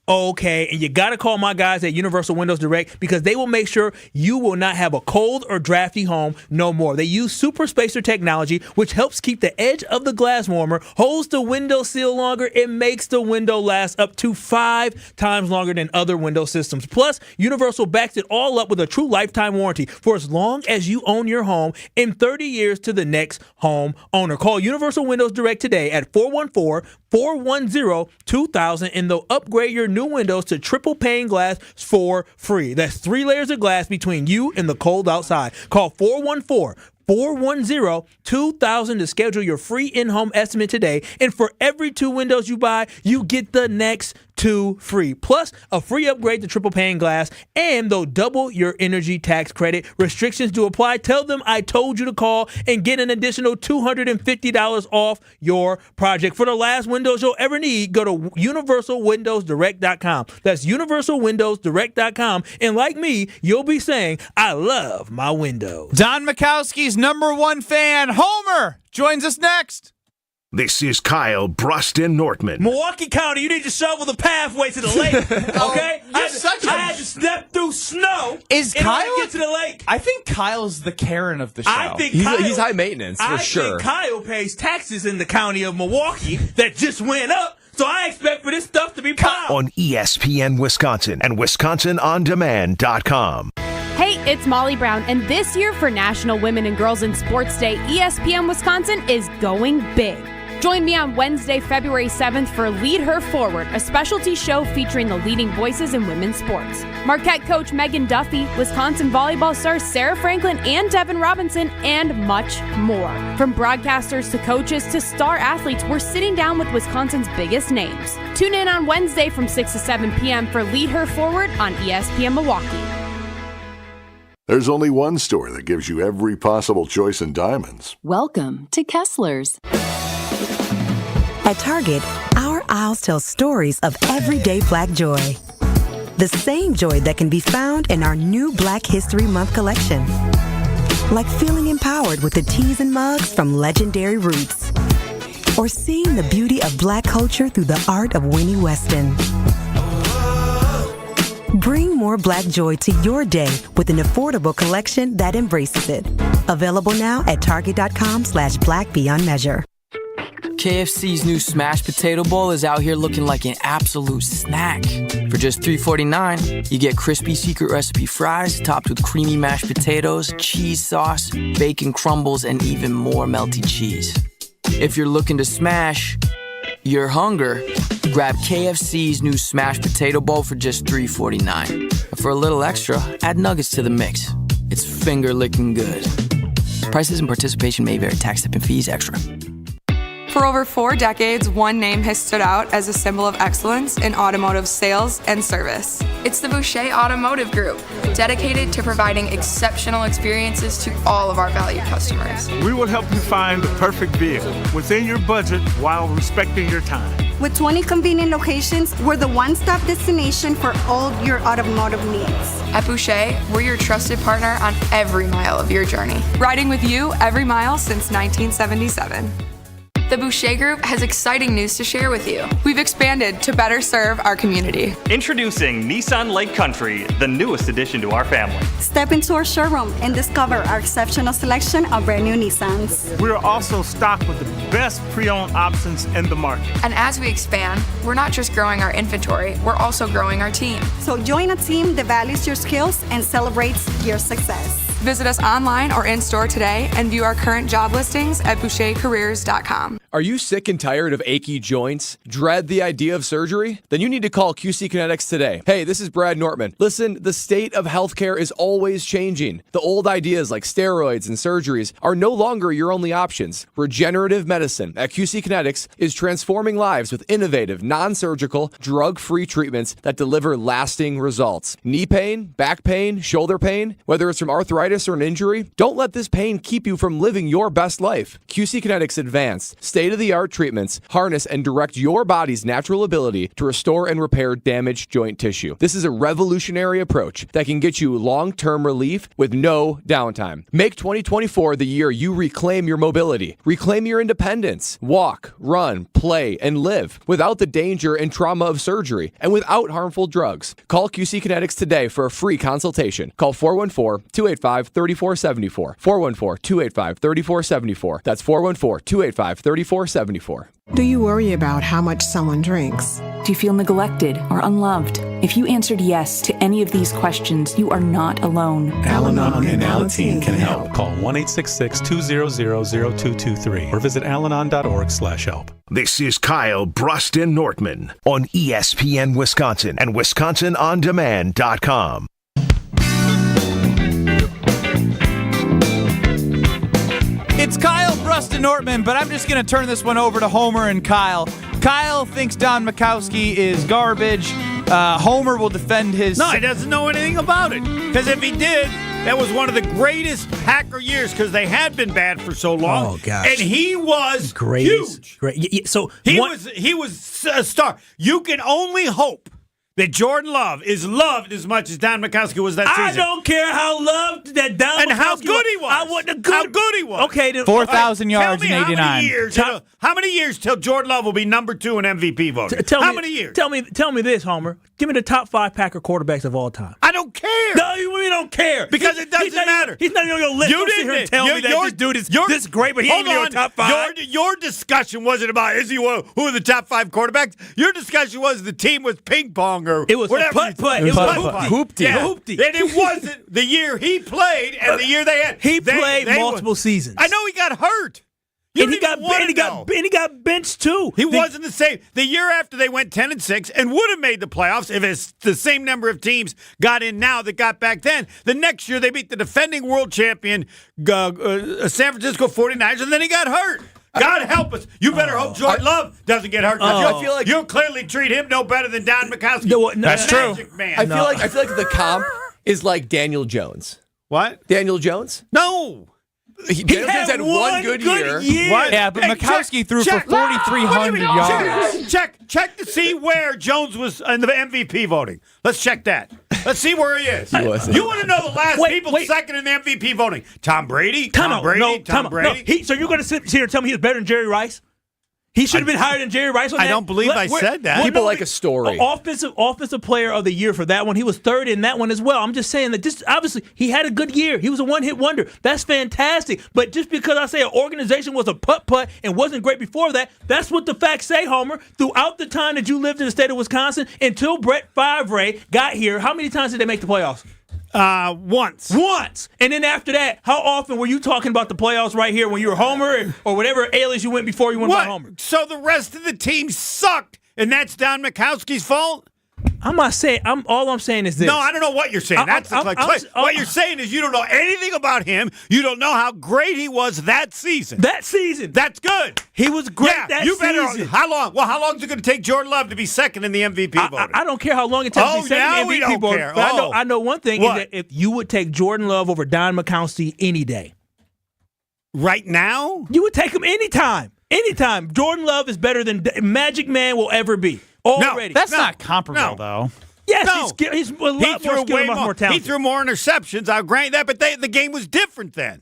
okay, and you got to call my guys at Universal Windows Direct because they will make sure you will not have a cold or drafty home no more. They use super spacer technology, which helps keep the edge of the glass warmer, holds the window seal longer, it makes the window last up to 5 times longer than other window systems. Plus, Universal backs it all up with a true lifetime warranty for as long as you own your home and 30 years to the next home owner. Call Universal Windows Direct today at 414-410-2000 and they'll upgrade your new windows to triple pane glass for free. That's 3 layers of glass between you and the cold outside. Call 414-410-2000 to schedule your free in-home estimate today. And for every 2 windows you buy, you get the next 2 free. Plus, a free upgrade to triple pane glass, and they'll double your energy tax credit. Restrictions do apply. Tell them I told you to call and get an additional $250 off your project. For the last windows you'll ever need, go to universalwindowsdirect.com. That's universalwindowsdirect.com. And like me, you'll be saying, I love my windows. Don Majkowski's #1 fan, Homer, joins us next. This is Kyle Bruston Nortman. Milwaukee County, you need to shovel the pathway to the lake, okay? I had to step through snow in order to get to the lake. I think Kyle's the Karen of the show. I think he's high maintenance for sure. I think Kyle pays taxes in the county of Milwaukee that just went up, so I expect for this stuff to be piled. On ESPN Wisconsin and WisconsinOnDemand.com. Hey, it's Molly Brown, and this year for National Women and Girls in Sports Day, ESPN Wisconsin is going big. Join me on Wednesday, February 7th for Lead Her Forward, a specialty show featuring the leading voices in women's sports. Marquette coach Megan Duffy, Wisconsin volleyball stars Sarah Franklin and Devin Robinson, and much more. From broadcasters to coaches to star athletes, we're sitting down with Wisconsin's biggest names. Tune in on Wednesday from 6 to 7 p.m. for Lead Her Forward on ESPN Milwaukee. There's only one store that gives you every possible choice in diamonds. Welcome to Kessler's. At Target, our aisles tell stories of everyday Black joy. The same joy that can be found in our new Black History Month collection. Like feeling empowered with the teas and mugs from Legendary Roots. Or seeing the beauty of Black culture through the art of Winnie Weston. Bring more Black joy to your day with an affordable collection that embraces it. Available now at Target.com/Black Beyond Measure. KFC's new Smashed Potato Bowl is out here looking like an absolute snack. For just $3.49, you get crispy secret recipe fries topped with creamy mashed potatoes, cheese sauce, bacon crumbles, and even more melty cheese. If you're looking to smash your hunger, grab KFC's new Smashed Potato Bowl for just $3.49. And for a little extra, add nuggets to the mix. It's finger-licking good. Prices and participation may vary. Tax, tip, and fees extra. For over 4 decades, one name has stood out as a symbol of excellence in automotive sales and service. It's the Boucher Automotive Group, dedicated to providing exceptional experiences to all of our valued customers. We will help you find the perfect vehicle within your budget while respecting your time. With 20 convenient locations, we're the one-stop destination for all your automotive needs. At Boucher, we're your trusted partner on every mile of your journey, riding with you every mile since 1977. The Boucher Group has exciting news to share with you. We've expanded to better serve our community. Introducing Nissan Lake Country, the newest addition to our family. Step into our showroom and discover our exceptional selection of brand new Nissans. We're also stocked with the best pre-owned options in the market. And as we expand, we're not just growing our inventory, we're also growing our team. So join a team that values your skills and celebrates your success. Visit us online or in-store today and view our current job listings at bouchercareers.com. Are you sick and tired of achy joints? Dread the idea of surgery? Then you need to call QC Kinetics today. Hey, this is Brad Nortman. Listen, the state of healthcare is always changing. The old ideas like steroids and surgeries are no longer your only options. Regenerative medicine at QC Kinetics is transforming lives with innovative, non-surgical, drug-free treatments that deliver lasting results. Knee pain, back pain, shoulder pain, whether it's from arthritis or an injury, don't let this pain keep you from living your best life. QC Kinetics Advanced, state-of-the-art treatments harness and direct your body's natural ability to restore and repair damaged joint tissue. This is a revolutionary approach that can get you long-term relief with no downtime. Make 2024 the year you reclaim your mobility, reclaim your independence, walk, run, play, and live without the danger and trauma of surgery and without harmful drugs. Call QC Kinetics today for a free consultation. Call 414-285-3474. 414-285-3474. That's 414-285-3474. Do you worry about how much someone drinks? Do you feel neglected or unloved? If you answered yes to any of these questions, you are not alone. Al-Anon and Alateen can help. Call 1-866-200-0223 or visit alanon.org/help. This is Kyle Bruston Nortman on ESPN Wisconsin and WisconsinOnDemand.com. It's Kyle Bruston Nortman, but I'm just going to turn this one over to Homer and Kyle. Kyle thinks Don Majkowski is garbage. Homer will defend his... No, he doesn't know anything about it. Because if he did, that was one of the greatest Packer years because they had been bad for so long. Oh, gosh. And he was huge. Great. So he was a star. You can only hope that Jordan Love is loved as much as Don Majkowski was that season. I don't care how loved that Don and Majkowski how good he was. How good he was. Okay, then 4,000 yards in 89. How many years till Jordan Love will be number 2 in MVP voting? How many years? Tell me this, Homer. Give me the top 5 Packer quarterbacks of all time. I don't care. No, we don't care. Because it doesn't matter. He's not even on your list. You didn't didn't tell me that this dude is this great, but he ain't in your top 5. Your discussion wasn't about who are the top 5 quarterbacks. Your discussion was the team was ping pong or it was whatever. Putt. It was hoopty. Yeah. And it wasn't the year he played and the year they had. He played multiple seasons. I know he got hurt. And he got benched too. He wasn't the same. The year after they went 10-6 and would have made the playoffs if it's the same number of teams got in now that got back then. The next year they beat the defending world champion San Francisco 49ers, and then he got hurt. God help us. You better hope Jordan Love doesn't get hurt. I feel like you'll clearly treat him no better than Don Majkowski. No, that's true. Man. I feel like the comp is like Daniel Jones. What? Daniel Jones? No. Danielson's had one good year. What? Yeah, but Majkowski threw for 4,300 yards. Check to see where Jones was in the MVP voting. Let's check that. Let's see where he is. You want to know the last people second in the MVP voting? Tom Brady? Tom Brady? So you're going to sit here and tell me he was better than Jerry Rice? He should have been higher than Jerry Rice on that. I don't believe I said that. People like a story. Offensive player of the year for that one. He was third in that one as well. I'm just saying that this obviously he had a good year. He was a one-hit wonder. That's fantastic. But just because I say an organization was a putt-putt and wasn't great before that, that's what the facts say, Homer. Throughout the time that you lived in the state of Wisconsin until Brett Favre got here, how many times did they make the playoffs? Once. And then after that, how often were you talking about the playoffs right here when you were Homer or whatever alias you went before you went by Homer? So the rest of the team sucked, and that's Don Majkowski's fault? I'm not saying. All I'm saying is this. No, I don't know what you're saying. What you're saying is you don't know anything about him. You don't know how great he was that season. That's good. He was great season. How long? Well, how long is it going to take Jordan Love to be second in the MVP voting? I don't care how long it takes to be second in the MVP voting. But I know one thing is that if you would take Jordan Love over Don Majkowski any day. Right now? You would take him anytime. Anytime. Jordan Love is better than Magic Man will ever be. Already. That's not comparable, though. Yes, he's a lot more skilled, more talented. He threw more interceptions. I'll grant that, but the game was different then.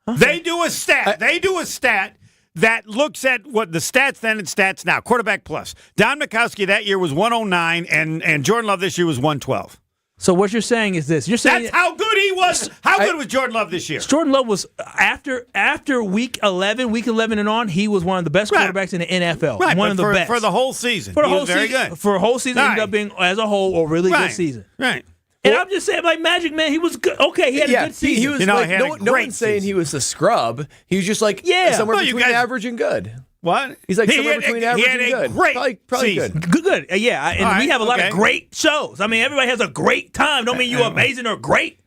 Okay. They do a stat that looks at what the stats then and stats now. Quarterback plus. Don Majkowski that year was 109, and Jordan Love this year was 112. So what you're saying is this. You're saying that's how good he was. How good was Jordan Love this year? Jordan Love was, after week 11 and on, he was one of the best quarterbacks in the NFL. Right, one of the best. For the whole season. He was very good. For a whole season, ended up being, as a whole, a really good season. Right. And I'm just saying, like Magic Man, he was good. Okay, he had a good season. He was no one's saying he was a scrub. He was just like somewhere between average and good. What? He's like somewhere between average and good. Great probably season. Good. Yeah, and we have a lot of great shows. I mean, everybody has a great time. Don't mean you're amazing or great.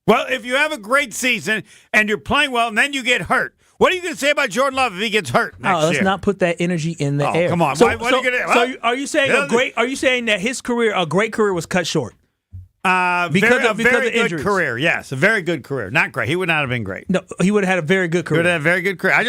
Well, if you have a great season and you're playing well and then you get hurt, what are you going to say about Jordan Love if he gets hurt next year? Let's not put that energy in the air. Come on. So are you saying Are you saying that his career, a great career, was cut short? Because of very good injuries. career. Yes, a very good career. Not great. He would not have been great. No, he would have had a very good career. He would have had a very good career.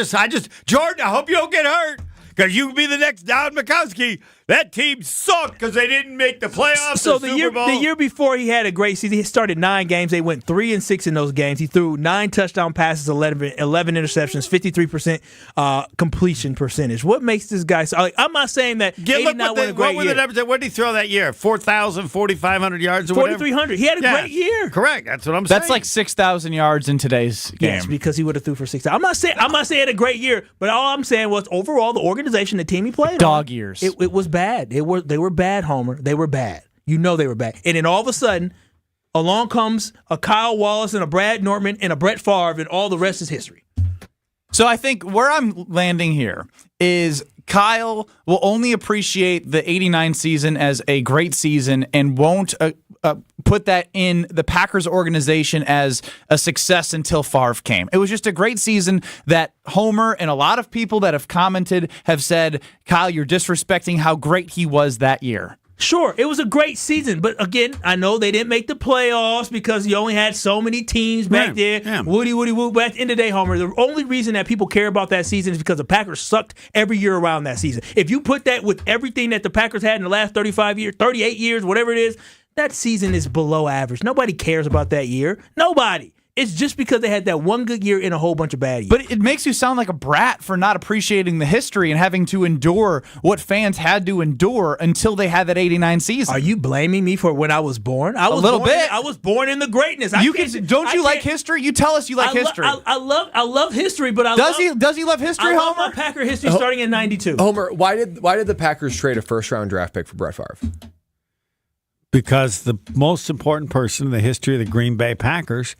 Jordan, I hope you don't get hurt because you could be the next Don Majkowski. That team sucked because they didn't make the playoffs. So the Super Bowl. The year before he had a great season. He started 9 games. They went 3-6 in those games. He threw 9 touchdown passes, 11 interceptions, 53% completion percentage. What makes this guy? I'm not saying that. What were the numbers? What did he throw that year? 4,000, 4,500 yards, or 4,300. He had a great year. Correct. That's what I'm saying. That's like 6,000 yards in today's game. Yes, because he would have threw for 6,000. I'm not saying he had a great year, but all I'm saying was overall the organization, the team he played dog years. It was bad. They were bad, Homer. They were bad. You know they were bad. And then all of a sudden, along comes a Kyle Wallace and a Brad Nortman and a Brett Favre, and all the rest is history. So I think where I'm landing here is Kyle will only appreciate the 89 season as a great season and won't put that in the Packers organization as a success until Favre came. It was just a great season that Homer and a lot of people that have commented have said, Kyle, you're disrespecting how great he was that year. Sure, it was a great season, but again, I know they didn't make the playoffs because you only had so many teams back there. Yeah. Woody, but at the end of the day, Homer, the only reason that people care about that season is because the Packers sucked every year around that season. If you put that with everything that the Packers had in the last 35 years, 38 years, whatever it is, that season is below average. Nobody cares about that year. Nobody. It's just because they had that one good year and a whole bunch of bad years. But it makes you sound like a brat for not appreciating the history and having to endure what fans had to endure until they had that 89 season. Are you blaming me for when I was born? I was born in the greatness. Don't you like history? You tell us you like history. I love history, but does he love history, I Homer? love my Packer history starting in 92. Homer, why did the Packers trade a first-round draft pick for Brett Favre? Because the most important person in the history of the Green Bay Packers,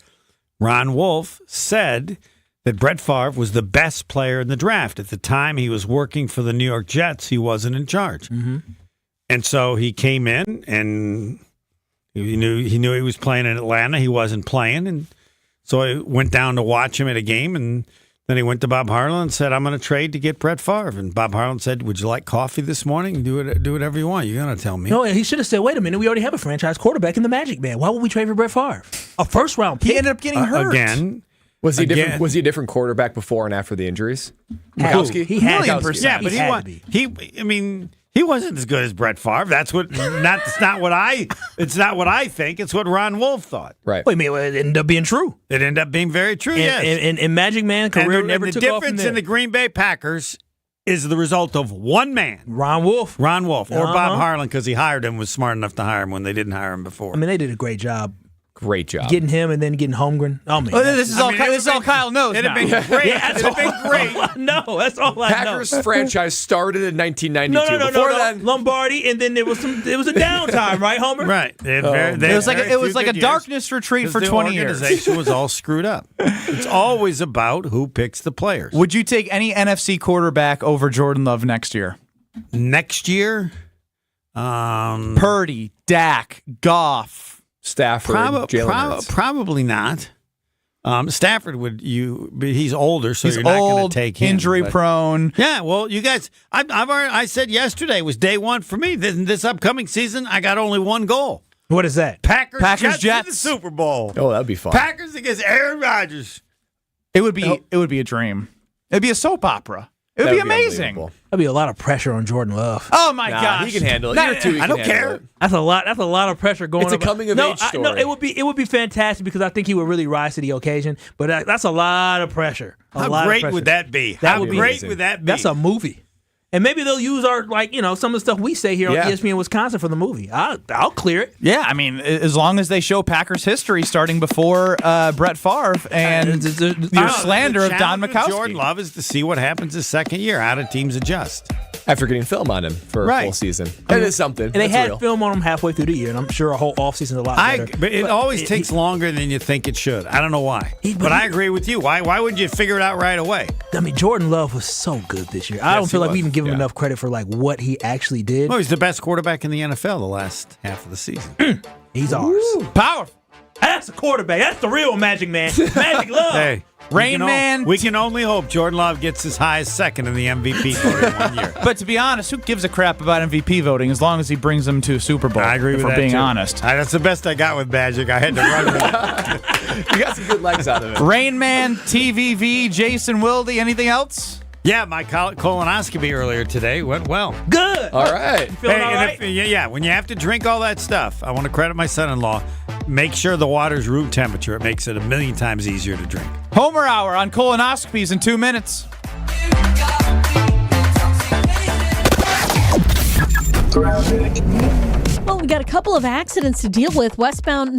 Ron Wolf, said that Brett Favre was the best player in the draft. At the time he was working for the New York Jets, he wasn't in charge. Mm-hmm. And so he came in and he knew he was playing in Atlanta. He wasn't playing. And so I went down to watch him at a game, and then he went to Bob Harlan and said, I'm going to trade to get Brett Favre. And Bob Harlan said, would you like coffee this morning? Do whatever you want. You're going to tell me. No, he should have said, wait a minute, we already have a franchise quarterback in the Magic Man. Why would we trade for Brett Favre? A first-round pick. He ended up getting hurt. Again, Was he different? Was he a different quarterback before and after the injuries? Majkowski? He had Majkowski. Yeah, but he wasn't as good as Brett Favre. It's not what I think. It's what Ron Wolf thought. Right. Wait a minute, it ended up being true. It ended up being very true. Yes. And Magic Man career never the took off from difference there. in the Green Bay Packers is the result of one man, Ron Wolf, or Bob Harlan, because he hired him, was smart enough to hire him when they didn't hire him before. I mean, they did a great job. Great job. Getting him and then getting Holmgren. Oh, man. This is all Kyle knows It'd now. have been great. It'd have been great. No, that's all I know. Packers franchise started in 1992. No. Before then, Lombardi, and then there was a downtime, right, Homer? Right. It was like a darkness retreat for 20 years. The organization was all screwed up. It's always about who picks the players. Would you take any NFC quarterback over Jordan Love next year? Next year? Purdy, Dak, Goff. Stafford, Jalen Hurts. Probably not. Stafford he's older, so he's you're not going old, to take him. Injury prone. Yeah, well, you guys, I said yesterday was day one for me. This upcoming season, I got only one goal. What is that? Packers Jets. In the Super Bowl. Oh, that'd be fun. Packers against Aaron Rodgers. It would be a dream. It'd be a soap opera. It would be amazing. That'd be a lot of pressure on Jordan Love. Oh my gosh, he can handle it. I don't care. That's a lot of pressure going. It's a coming of age story. No, it would be fantastic because I think he would really rise to the occasion. But that's a lot of pressure. How great would that be? How great would that be? That's a movie. And maybe they'll use our, some of the stuff we say here on ESPN Wisconsin for the movie. I'll clear it. Yeah, I mean, as long as they show Packers history starting before Brett Favre and your slander of Don Majkowski. Jordan Love is to see what happens his second year. How do teams adjust? After getting film on him for a full season. That is something. And they had film on him halfay through the year, and I'm sure a whole offseason is a lot better. But it always takes longer than you think it should. I don't know why. But I agree with you. Why wouldn't you figure it out right away? I mean, Jordan Love was so good this year. I don't feel like we even give him enough credit for what he actually did. Well, he's the best quarterback in the NFL the last half of the season. He's ours. Powerful. That's a quarterback. That's the real Magic Man. Magic Love. Hey. Rain Man. We can only hope Jordan Love gets as high as second in the MVP voting 1 year. But to be honest, who gives a crap about MVP voting as long as he brings them to a Super Bowl? I agree with that, if we're being too. honest. That's the best I got with Magic. I had to run with it. You got some good legs out of it. Rain Man, TVV, Jason Wilde, anything else? Yeah, my colonoscopy earlier today went well. Good. All right. You feeling all right? When you have to drink all that stuff, I want to credit my son-in-law. Make sure the water's room temperature. It makes it 1,000,000 times easier to drink. Homer Hour on colonoscopies in 2 minutes. Well, we got a couple of accidents to deal with. Westbound